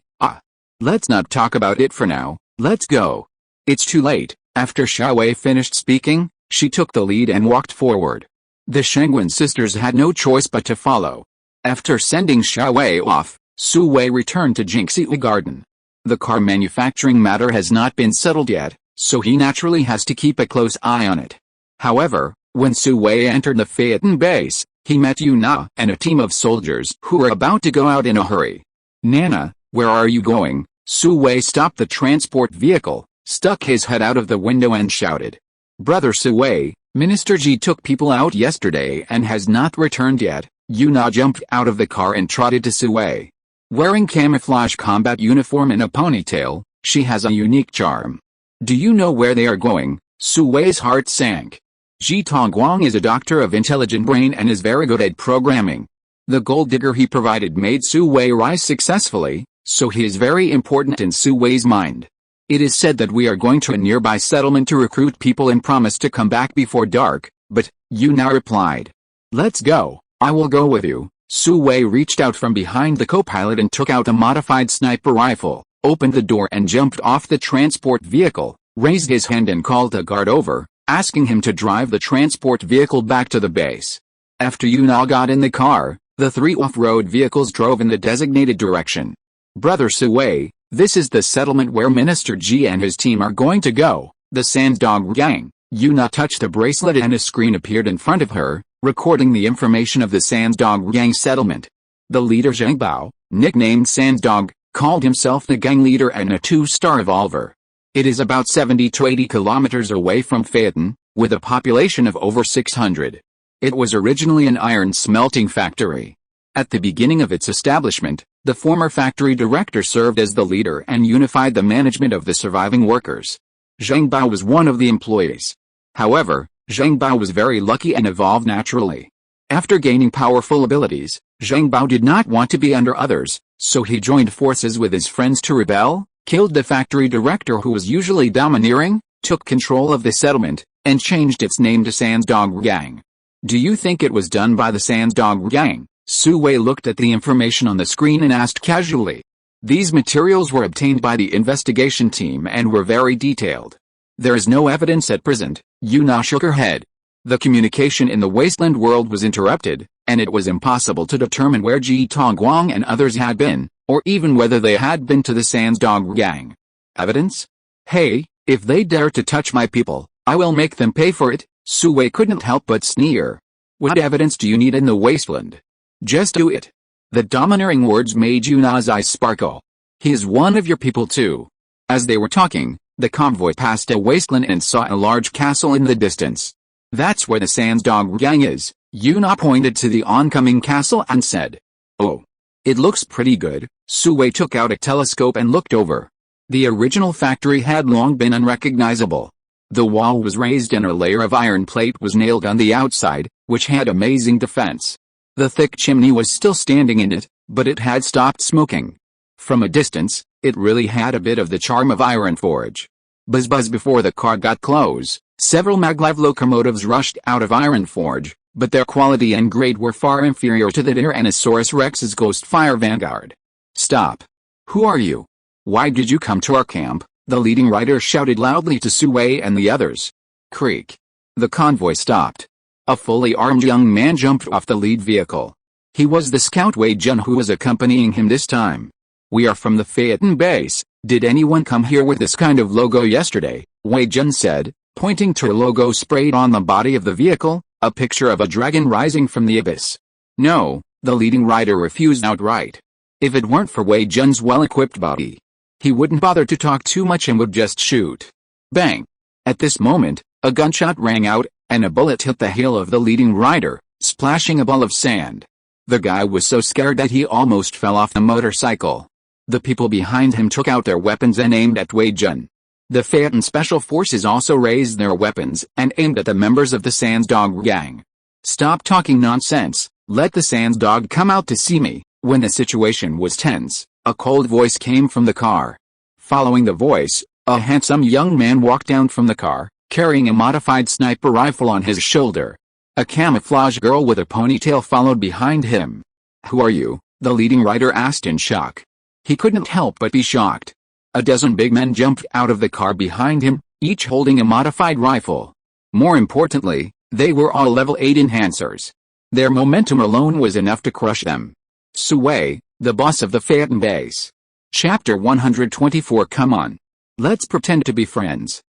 Let's not talk about it for now, let's go. It's too late. After Xia Wei finished speaking, she took the lead and walked forward. The Shangwen sisters had no choice but to follow. After sending Xia Wei off, Su Wei returned to Jinxiu Garden. The car manufacturing matter has not been settled yet, so he naturally has to keep a close eye on it. However, when Su Wei entered the Phaeton base, he met Yuna and a team of soldiers who were about to go out in a hurry. Nana, where are you going? Su Wei stopped the transport vehicle, stuck his head out of the window and shouted. Brother Su Wei, Minister Ji took people out yesterday and has not returned yet. Yuna jumped out of the car and trotted to Su Wei. Wearing camouflage combat uniform and a ponytail, she has a unique charm. Do you know where they are going? Su Wei's heart sank. Ji Tongguang is a doctor of intelligent brain and is very good at programming. The gold digger he provided made Su Wei rise successfully, so he is very important in Suwei's mind. It is said that we are going to a nearby settlement to recruit people and promise to come back before dark, but, Yuna replied. Let's go, I will go with you. Suwei reached out from behind the co-pilot and took out a modified sniper rifle, opened the door and jumped off the transport vehicle, raised his hand and called a guard over, asking him to drive the transport vehicle back to the base. After Yuna got in the car, the three off-road vehicles drove in the designated direction. Brother Suwei, this is the settlement where Minister Ji and his team are going to go, the Sandsdog gang. Yuna touched the bracelet and a screen appeared in front of her, recording the information of the Sandsdog gang settlement. The leader Zhang Bao, nicknamed Sandsdog, called himself the gang leader and a 2-star revolver. It is about 70 to 80 kilometers away from Phaeton, with a population of over 600. It was originally an iron smelting factory. At the beginning of its establishment, the former factory director served as the leader and unified the management of the surviving workers. Zhang Bao was one of the employees. However, Zhang Bao was very lucky and evolved naturally. After gaining powerful abilities, Zhang Bao did not want to be under others, so he joined forces with his friends to rebel, killed the factory director who was usually domineering, took control of the settlement, and changed its name to Sandsdog Gang. Do you think it was done by the Sandsdog Gang? Suwei looked at the information on the screen and asked casually. These materials were obtained by the investigation team and were very detailed. There is no evidence at present. Yuna shook her head. The communication in the wasteland world was interrupted, and it was impossible to determine where Ji Tongguang and others had been, or even whether they had been to the Sandsdog Gang. Evidence? Hey, if they dare to touch my people, I will make them pay for it. Suwei couldn't help but sneer. What evidence do you need in the wasteland? Just do it. The domineering words made Yuna's eyes sparkle. He is one of your people too. As they were talking, the convoy passed a wasteland and saw a large castle in the distance. That's where the Sandsdog Gang is. Yuna pointed to the oncoming castle and said. Oh. It looks pretty good. Suwei took out a telescope and looked over. The original factory had long been unrecognizable. The wall was raised and a layer of iron plate was nailed on the outside, which had amazing defense. The thick chimney was still standing in it, but it had stopped smoking. From a distance, it really had a bit of the charm of Iron Forge. Buzz buzz before the car got close, several maglev locomotives rushed out of Iron Forge, but their quality and grade were far inferior to the Tyrannosaurus Rex's Ghost Fire Vanguard. Stop. Who are you? Why did you come to our camp? The leading rider shouted loudly to Suwei and the others. Creak. The convoy stopped. A fully armed young man jumped off the lead vehicle. He was the scout Wei Jun who was accompanying him this time. We are from the Phaeton base. Did anyone come here with this kind of logo yesterday? Wei Jun said, pointing to a logo sprayed on the body of the vehicle, a picture of a dragon rising from the abyss. No, the leading rider refused outright. If it weren't for Wei Jun's well-equipped body, he wouldn't bother to talk too much and would just shoot. Bang! At this moment, a gunshot rang out, and a bullet hit the heel of the leading rider, splashing a ball of sand. The guy was so scared that he almost fell off the motorcycle. The people behind him took out their weapons and aimed at Wei Jun. The Phaeton Special Forces also raised their weapons and aimed at the members of the Sandsdog Gang. Stop talking nonsense, let the Sandsdog come out to see me. When the situation was tense, a cold voice came from the car. Following the voice, a handsome young man walked down from the car, carrying a modified sniper rifle on his shoulder. A camouflage girl with a ponytail followed behind him. Who are you? The leading rider asked in shock. He couldn't help but be shocked. A dozen big men jumped out of the car behind him, each holding a modified rifle. More importantly, they were all level 8 enhancers. Their momentum alone was enough to crush them. Suwei, the boss of the Phaeton base. Chapter 124. Come on. Let's pretend to be friends.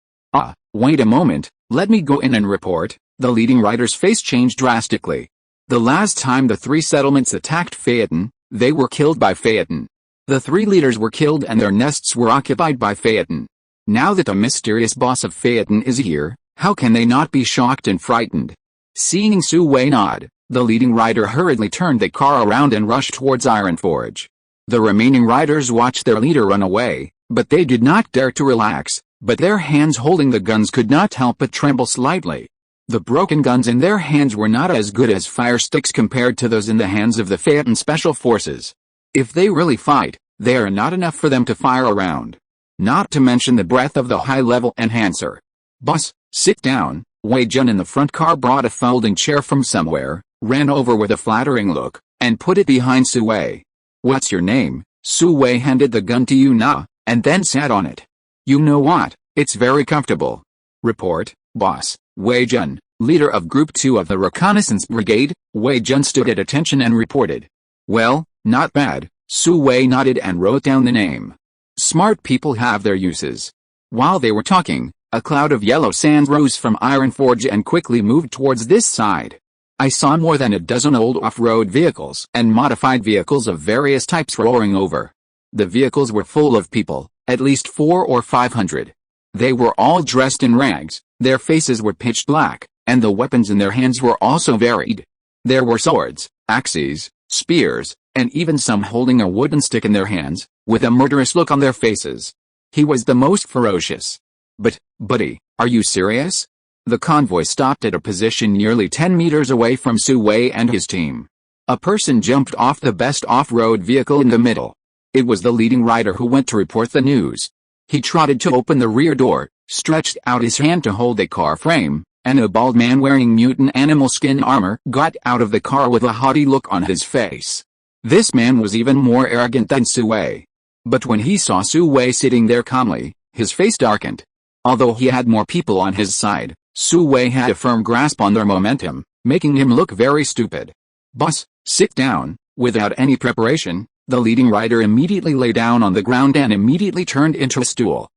Wait a moment, let me go in and report. The leading rider's face changed drastically. The last time the 3 settlements attacked Phaeton, they were killed by Phaeton. The 3 leaders were killed and their nests were occupied by Phaeton. Now that the mysterious boss of Phaeton is here, how can they not be shocked and frightened? Seeing Suwei nod, the leading rider hurriedly turned the car around and rushed towards Iron Forge. The remaining riders watched their leader run away, but they did not dare to relax, but their hands holding the guns could not help but tremble slightly. The broken guns in their hands were not as good as fire sticks compared to those in the hands of the Phaeton Special Forces. If they really fight, They are not enough for them to fire around. Not to mention the breath of the high-level enhancer. Boss, sit down. Wei Jun in the front car brought a folding chair from somewhere, ran over with a flattering look, and put it behind Su Wei. What's your name? Su Wei handed the gun to Yuna, and then sat on it. You know what? It's very comfortable. Report, boss. Wei Jun, leader of Group 2 of the Reconnaissance Brigade. Wei Jun stood at attention and reported. Well, not bad. Su Wei nodded and wrote down the name. Smart people have their uses. While they were talking, a cloud of yellow sand rose from Iron Forge and quickly moved towards this side. I saw more than a dozen old off-road vehicles and modified vehicles of various types roaring over. The vehicles were full of people, at least 400 or 500. They were all dressed in rags, their faces were pitch black, and the weapons in their hands were also varied. There were swords, axes, spears, and even some holding a wooden stick in their hands, with a murderous look on their faces. He was the most ferocious. But, buddy, are you serious? The convoy stopped at a position nearly 10 meters away from Su Wei and his team. A person jumped off the best off-road vehicle in the middle. It was the leading rider who went to report the news. He trotted to open the rear door, stretched out his hand to hold a car frame, and a bald man wearing mutant animal skin armor got out of the car with a haughty look on his face. This man was even more arrogant than Su Wei. But when he saw Su Wei sitting there calmly, his face darkened. Although he had more people on his side, Su Wei had a firm grasp on their momentum, making him look very stupid. Boss, sit down. Without any preparation, the leading rider immediately lay down on the ground and immediately turned into a stool.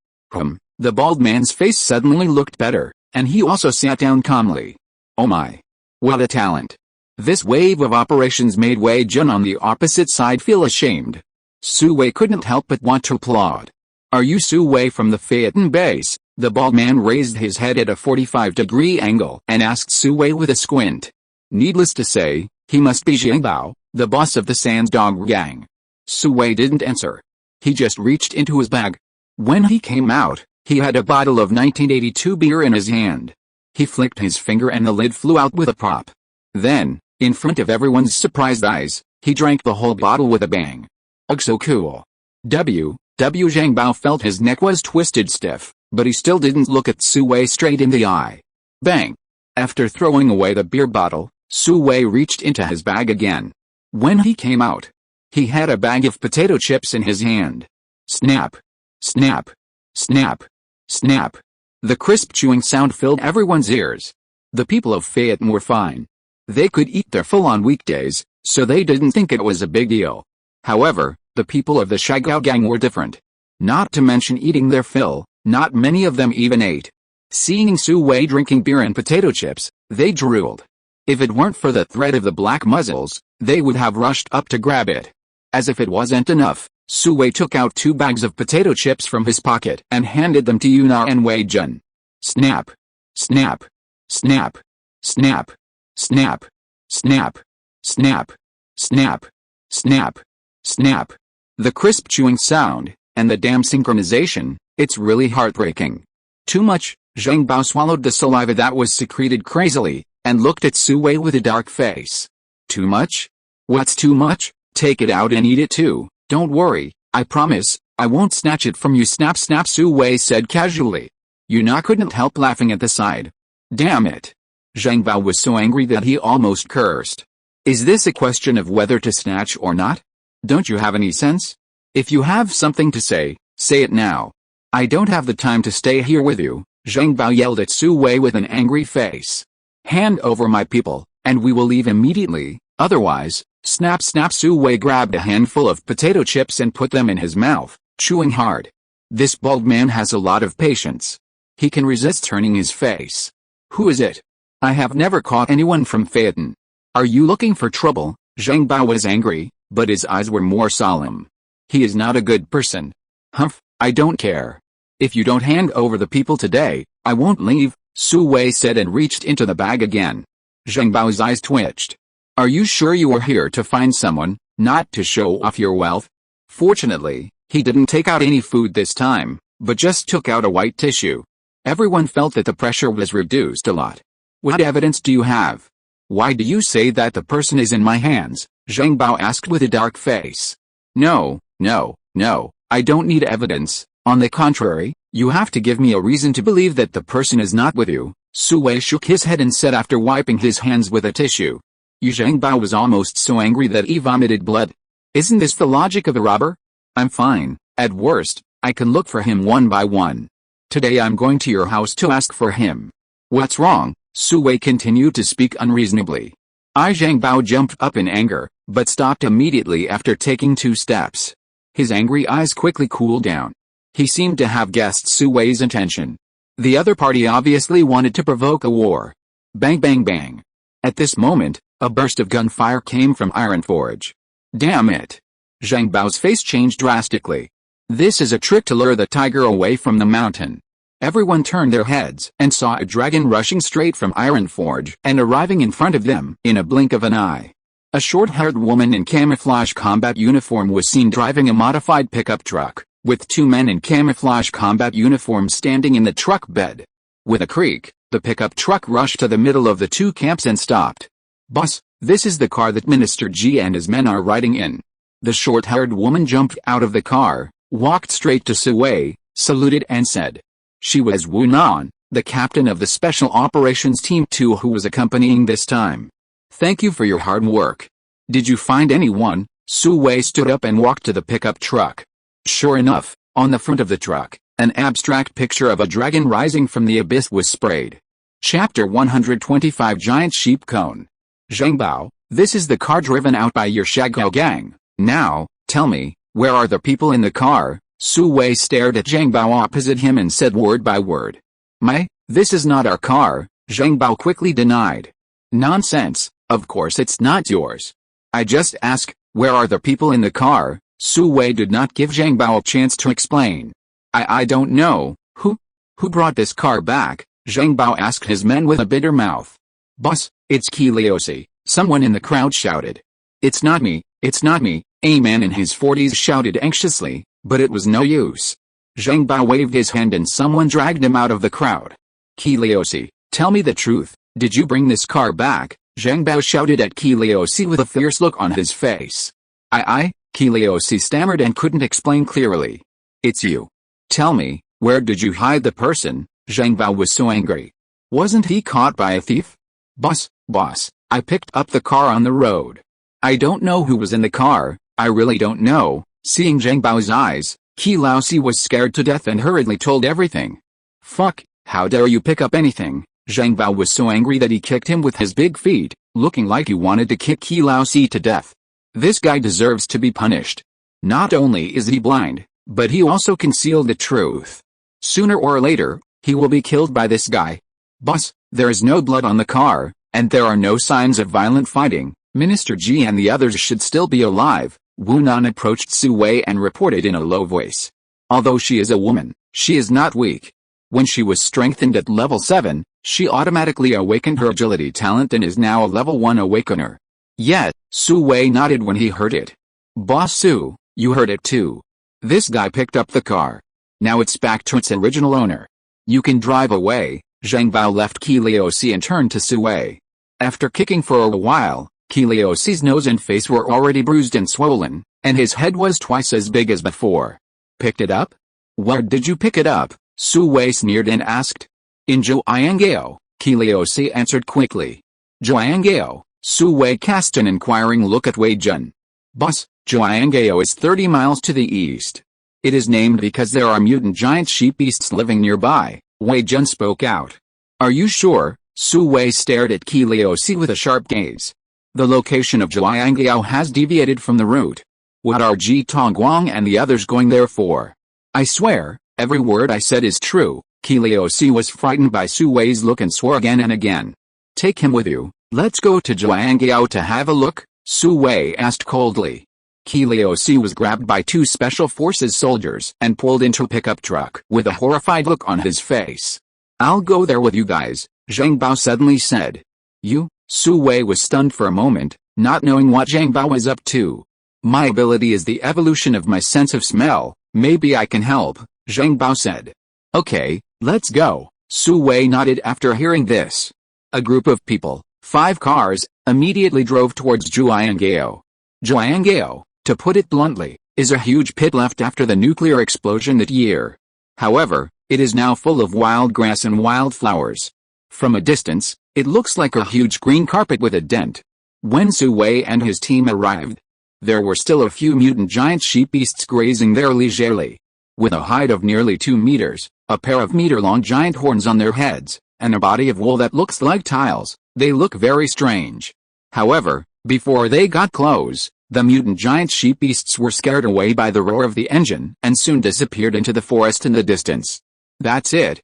The bald man's face suddenly looked better, and he also sat down calmly. Oh my. What a talent. This wave of operations made Wei Jun on the opposite side feel ashamed. Su Wei couldn't help but want to applaud. Are you Su Wei from the Phaeton base? The bald man raised his head at a 45-degree angle and asked Su Wei with a squint. Needless to say, he must be Zhangbao, the boss of the Sans Dog gang. Su Wei didn't answer. He just reached into his bag. When he came out, he had a bottle of 1982 beer in his hand. He flicked his finger and the lid flew out with a pop. Then, in front of everyone's surprised eyes, he drank the whole bottle with a bang. Ugh, so cool. Zhangbao felt his neck was twisted stiff, but he still didn't look at Su Wei straight in the eye. Bang! After throwing away the beer bottle, Su Wei reached into his bag again. When he came out, he had a bag of potato chips in his hand. Snap! Snap! Snap! Snap! The crisp chewing sound filled everyone's ears. The people of Phaeton were fine. They could eat their full on weekdays, so they didn't think it was a big deal. However, the people of the Shigao gang were different. Not to mention eating their fill, not many of them even ate. Seeing Su Wei drinking beer and potato chips, they drooled. If it weren't for the threat of the black muzzles, they would have rushed up to grab it. As if it wasn't enough, Su Wei took out 2 bags of potato chips from his pocket and handed them to Yuna and Wei Jun. Snap! Snap! Snap! Snap! Snap! Snap! Snap! Snap! Snap! Snap! The crisp chewing sound, and the damn synchronization, it's really heartbreaking. Too much. Zhangbao swallowed the saliva that was secreted crazily, and looked at Su Wei with a dark face. Too much? What's too much? Take it out and eat it too. Don't worry, I promise, I won't snatch it from you. Snap snap, Su Wei said casually. Yuna couldn't help laughing at the side. Damn it. Zhangbao was so angry that he almost cursed. Is this a question of whether to snatch or not? Don't you have any sense? If you have something to say it now. I don't have the time to stay here with you, Zhangbao yelled at Su Wei with an angry face. Hand over my people, and we will leave immediately, otherwise, snap snap. Su Wei grabbed a handful of potato chips and put them in his mouth, chewing hard. This bald man has a lot of patience. He can resist turning his face. Who is it? I have never caught anyone from Phaeton. Are you looking for trouble? Zhangbao was angry, but his eyes were more solemn. He is not a good person. Humph, I don't care. If you don't hand over the people today, I won't leave, Su Wei said and reached into the bag again. Zhangbao's eyes twitched. Are you sure you are here to find someone, not to show off your wealth? Fortunately, he didn't take out any food this time, but just took out a white tissue. Everyone felt that the pressure was reduced a lot. What evidence do you have? Why do you say that the person is in my hands? Zhangbao asked with a dark face. No, No, I don't need evidence. On the contrary, you have to give me a reason to believe that the person is not with you. Su Wei shook his head and said after wiping his hands with a tissue. Yu Zhangbao was almost so angry that he vomited blood. Isn't this the logic of a robber? I'm fine. At worst, I can look for him one by one. Today I'm going to your house to ask for him. What's wrong? Su Wei continued to speak unreasonably. Zhangbao jumped up in anger, but stopped immediately after taking 2 steps. His angry eyes quickly cooled down. He seemed to have guessed Su Wei's intention. The other party obviously wanted to provoke a war. Bang bang bang. At this moment, a burst of gunfire came from Ironforge. Damn it. Zhangbao's face changed drastically. This is a trick to lure the tiger away from the mountain. Everyone turned their heads and saw a dragon rushing straight from Ironforge and arriving in front of them in a blink of an eye. A short-haired woman in camouflage combat uniform was seen driving a modified pickup truck, with 2 men in camouflage combat uniforms standing in the truck bed. With a creak, the pickup truck rushed to the middle of the 2 camps and stopped. Boss, this is the car that Minister Ji and his men are riding in. The short-haired woman jumped out of the car, walked straight to Su Wei, saluted and said. She was Wu Nan, the captain of the Special Operations Team 2 who was accompanying this time. Thank you for your hard work. Did you find anyone? Su Wei stood up and walked to the pickup truck. Sure enough, on the front of the truck, an abstract picture of a dragon rising from the abyss was sprayed. Chapter 125 Giant Sheep Cone. Zhangbao, this is the car driven out by your Shagao gang. Now, tell me, where are the people in the car? Su Wei stared at Zhangbao opposite him and said word by word. This is not our car, Zhangbao quickly denied. Nonsense, of course it's not yours. I just ask, where are the people in the car? Su Wei did not give Zhangbao a chance to explain. I don't know. Who brought this car back? Zhangbao asked his men with a bitter mouth. Boss, it's Qiliosi, someone in the crowd shouted. It's not me, a man in his 40s shouted anxiously, but it was no use. Zhangbao waved his hand and someone dragged him out of the crowd. Qiliosi, tell me the truth, did you bring this car back? Zhangbao shouted at Qiliosi with a fierce look on his face. Qiliosi stammered and couldn't explain clearly. It's you. Tell me, where did you hide the person? Zhangbao was so angry. Wasn't he caught by a thief? Boss, I picked up the car on the road. I don't know who was in the car, I really don't know. Seeing Zhangbao's eyes, Qiliosi was scared to death and hurriedly told everything. Fuck, how dare you pick up anything? Zhangbao was so angry that he kicked him with his big feet, looking like he wanted to kick Qiliosi to death. This guy deserves to be punished. Not only is he blind, but he also concealed the truth. Sooner or later, he will be killed by this guy. Boss, there is no blood on the car, and there are no signs of violent fighting. Minister Ji and the others should still be alive. Wu Nan approached Su Wei and reported in a low voice. Although she is a woman, she is not weak. When she was strengthened at level 7, she automatically awakened her agility talent and is now a level 1 awakener. Yet, Su Wei nodded when he heard it. Boss Su, you heard it too. This guy picked up the car. Now it's back to its original owner. You can drive away. Zhangbao left Qiliosi and turned to Su Wei. After kicking for a while, Qiliosi's nose and face were already bruised and swollen, and his head was twice as big as before. Picked it up? Where did you pick it up? Su Wei sneered and asked. In Zhuanggao, Qiliosi answered quickly. Zhuanggao. Su Wei cast an inquiring look at Wei Jun. Boss, Zhuanggao is 30 miles to the east. It is named because there are mutant giant sheep beasts living nearby, Wei Jun spoke out. Are you sure? Su Wei stared at Qiliosi with a sharp gaze. The location of Zhuanggao has deviated from the route. What are Ji Tongguang and the others going there for? I swear, every word I said is true. Qiliosi was frightened by Su Wei's look and swore again and again. Take him with you. Let's go to Zhuanggao to have a look, Su Wei asked coldly. Qiliosi was grabbed by 2 special forces soldiers and pulled into a pickup truck with a horrified look on his face. I'll go there with you guys, Zhangbao suddenly said. You? Su Wei was stunned for a moment, not knowing what Zhangbao was up to. My ability is the evolution of my sense of smell, maybe I can help, Zhangbao said. Okay, let's go, Su Wei nodded after hearing this. A group of people, 5 cars, immediately drove towards Zhuanggao. Zhuanggao, to put it bluntly, is a huge pit left after the nuclear explosion that year. However, it is now full of wild grass and wildflowers. From a distance, it looks like a huge green carpet with a dent. When Su Wei and his team arrived, there were still a few mutant giant sheep beasts grazing there leisurely. With a height of nearly 2 meters, a pair of meter-long giant horns on their heads, and a body of wool that looks like tiles, they look very strange. However, before they got close, the mutant giant sheep beasts were scared away by the roar of the engine and soon disappeared into the forest in the distance. That's it.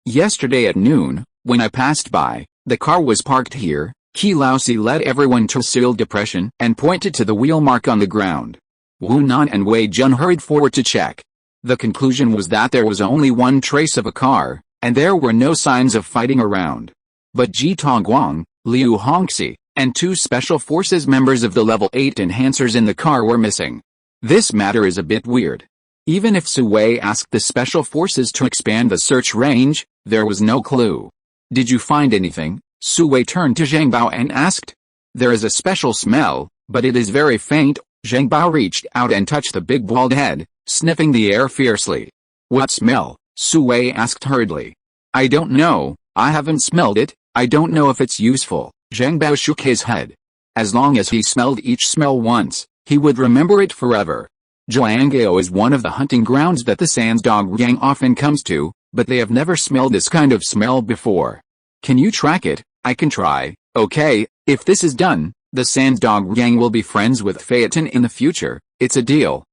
Yesterday at noon, when I passed by, the car was parked here. Qi Laosi led everyone to Seal Depression and pointed to the wheel mark on the ground. Wu Nan and Wei Jun hurried forward to check. The conclusion was that there was only one trace of a car, and there were no signs of fighting around. But Ji Tongguang, Liu Hongxi, and 2 Special Forces members of the Level 8 enhancers in the car were missing. This matter is a bit weird. Even if Su Wei asked the Special Forces to expand the search range, there was no clue. Did you find anything? Su Wei turned to Zhang Bao and asked. There is a special smell, but it is very faint. Zhang Bao reached out and touched the big bald head, sniffing the air fiercely. What smell? Su Wei asked hurriedly. I don't know, I haven't smelled it, I don't know if it's useful. Zhang Bao shook his head. As long as he smelled each smell once, he would remember it forever. Zhuanggao is one of the hunting grounds that the Sans Dog Gang often comes to, but they have never smelled this kind of smell before. Can you track it? I can try. Okay, if this is done, the Sans Dog Gang will be friends with Phaeton in the future. It's a deal.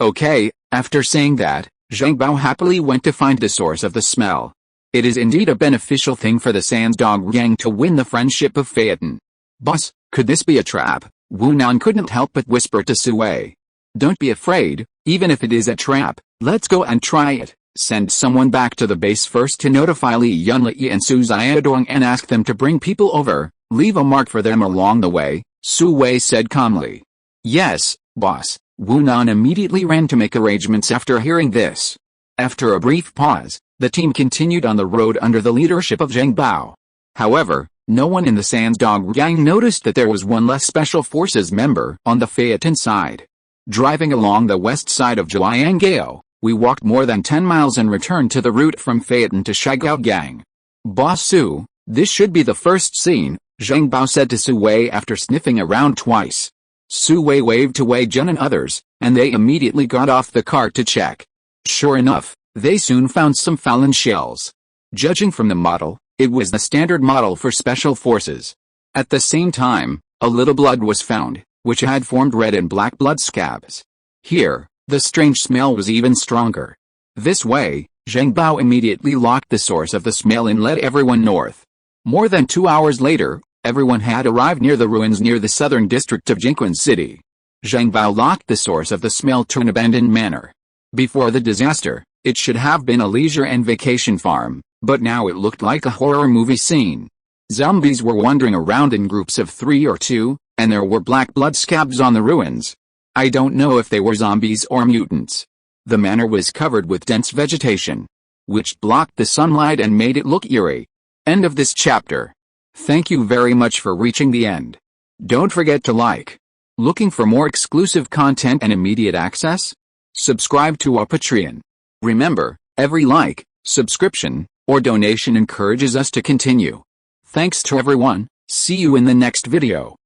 Okay. After saying that, Zhang Bao happily went to find the source of the smell. It is indeed a beneficial thing for the Sans Dog Gang to win the friendship of Phaeton. Boss, could this be a trap? Wu Nan couldn't help but whisper to Su Wei. Don't be afraid, even if it is a trap, let's go and try it. Send someone back to the base first to notify Li Yunli and Su Xiaodong and ask them to bring people over, leave a mark for them along the way, Su Wei said calmly. Yes, boss. Wu Nan immediately ran to make arrangements after hearing this. After a brief pause, the team continued on the road under the leadership of Zhang Bao. However, no one in the Sans Dog Gang noticed that there was one less Special Forces member on the Phaeton side. Driving along the west side of Zhuanggao, we walked more than 10 miles and returned to the route from Phaeton to Shigao Gang. Boss Su, this should be the first scene, Zhang Bao said to Su Wei after sniffing around twice. Su Wei waved to Wei Jun and others, and they immediately got off the car to check. Sure enough, they soon found some Fallen shells. Judging from the model, it was the standard model for Special Forces. At the same time, a little blood was found, which had formed red and black blood scabs. Here, the strange smell was even stronger. This way, Zhang Bao immediately locked the source of the smell and led everyone north. More than 2 hours later, everyone had arrived near the ruins near the southern district of Jinquan City. Zhang Bao locked the source of the smell to an abandoned manor. Before the disaster, it should have been a leisure and vacation farm, but now it looked like a horror movie scene. Zombies were wandering around in groups of 3 or 2, and there were black blood scabs on the ruins. I don't know if they were zombies or mutants. The manor was covered with dense vegetation, which blocked the sunlight and made it look eerie. End of this chapter. Thank you very much for reaching the end. Don't forget to like. Looking for more exclusive content and immediate access? Subscribe to our Patreon. Remember, every like, subscription, or donation encourages us to continue. Thanks to everyone, see you in the next video.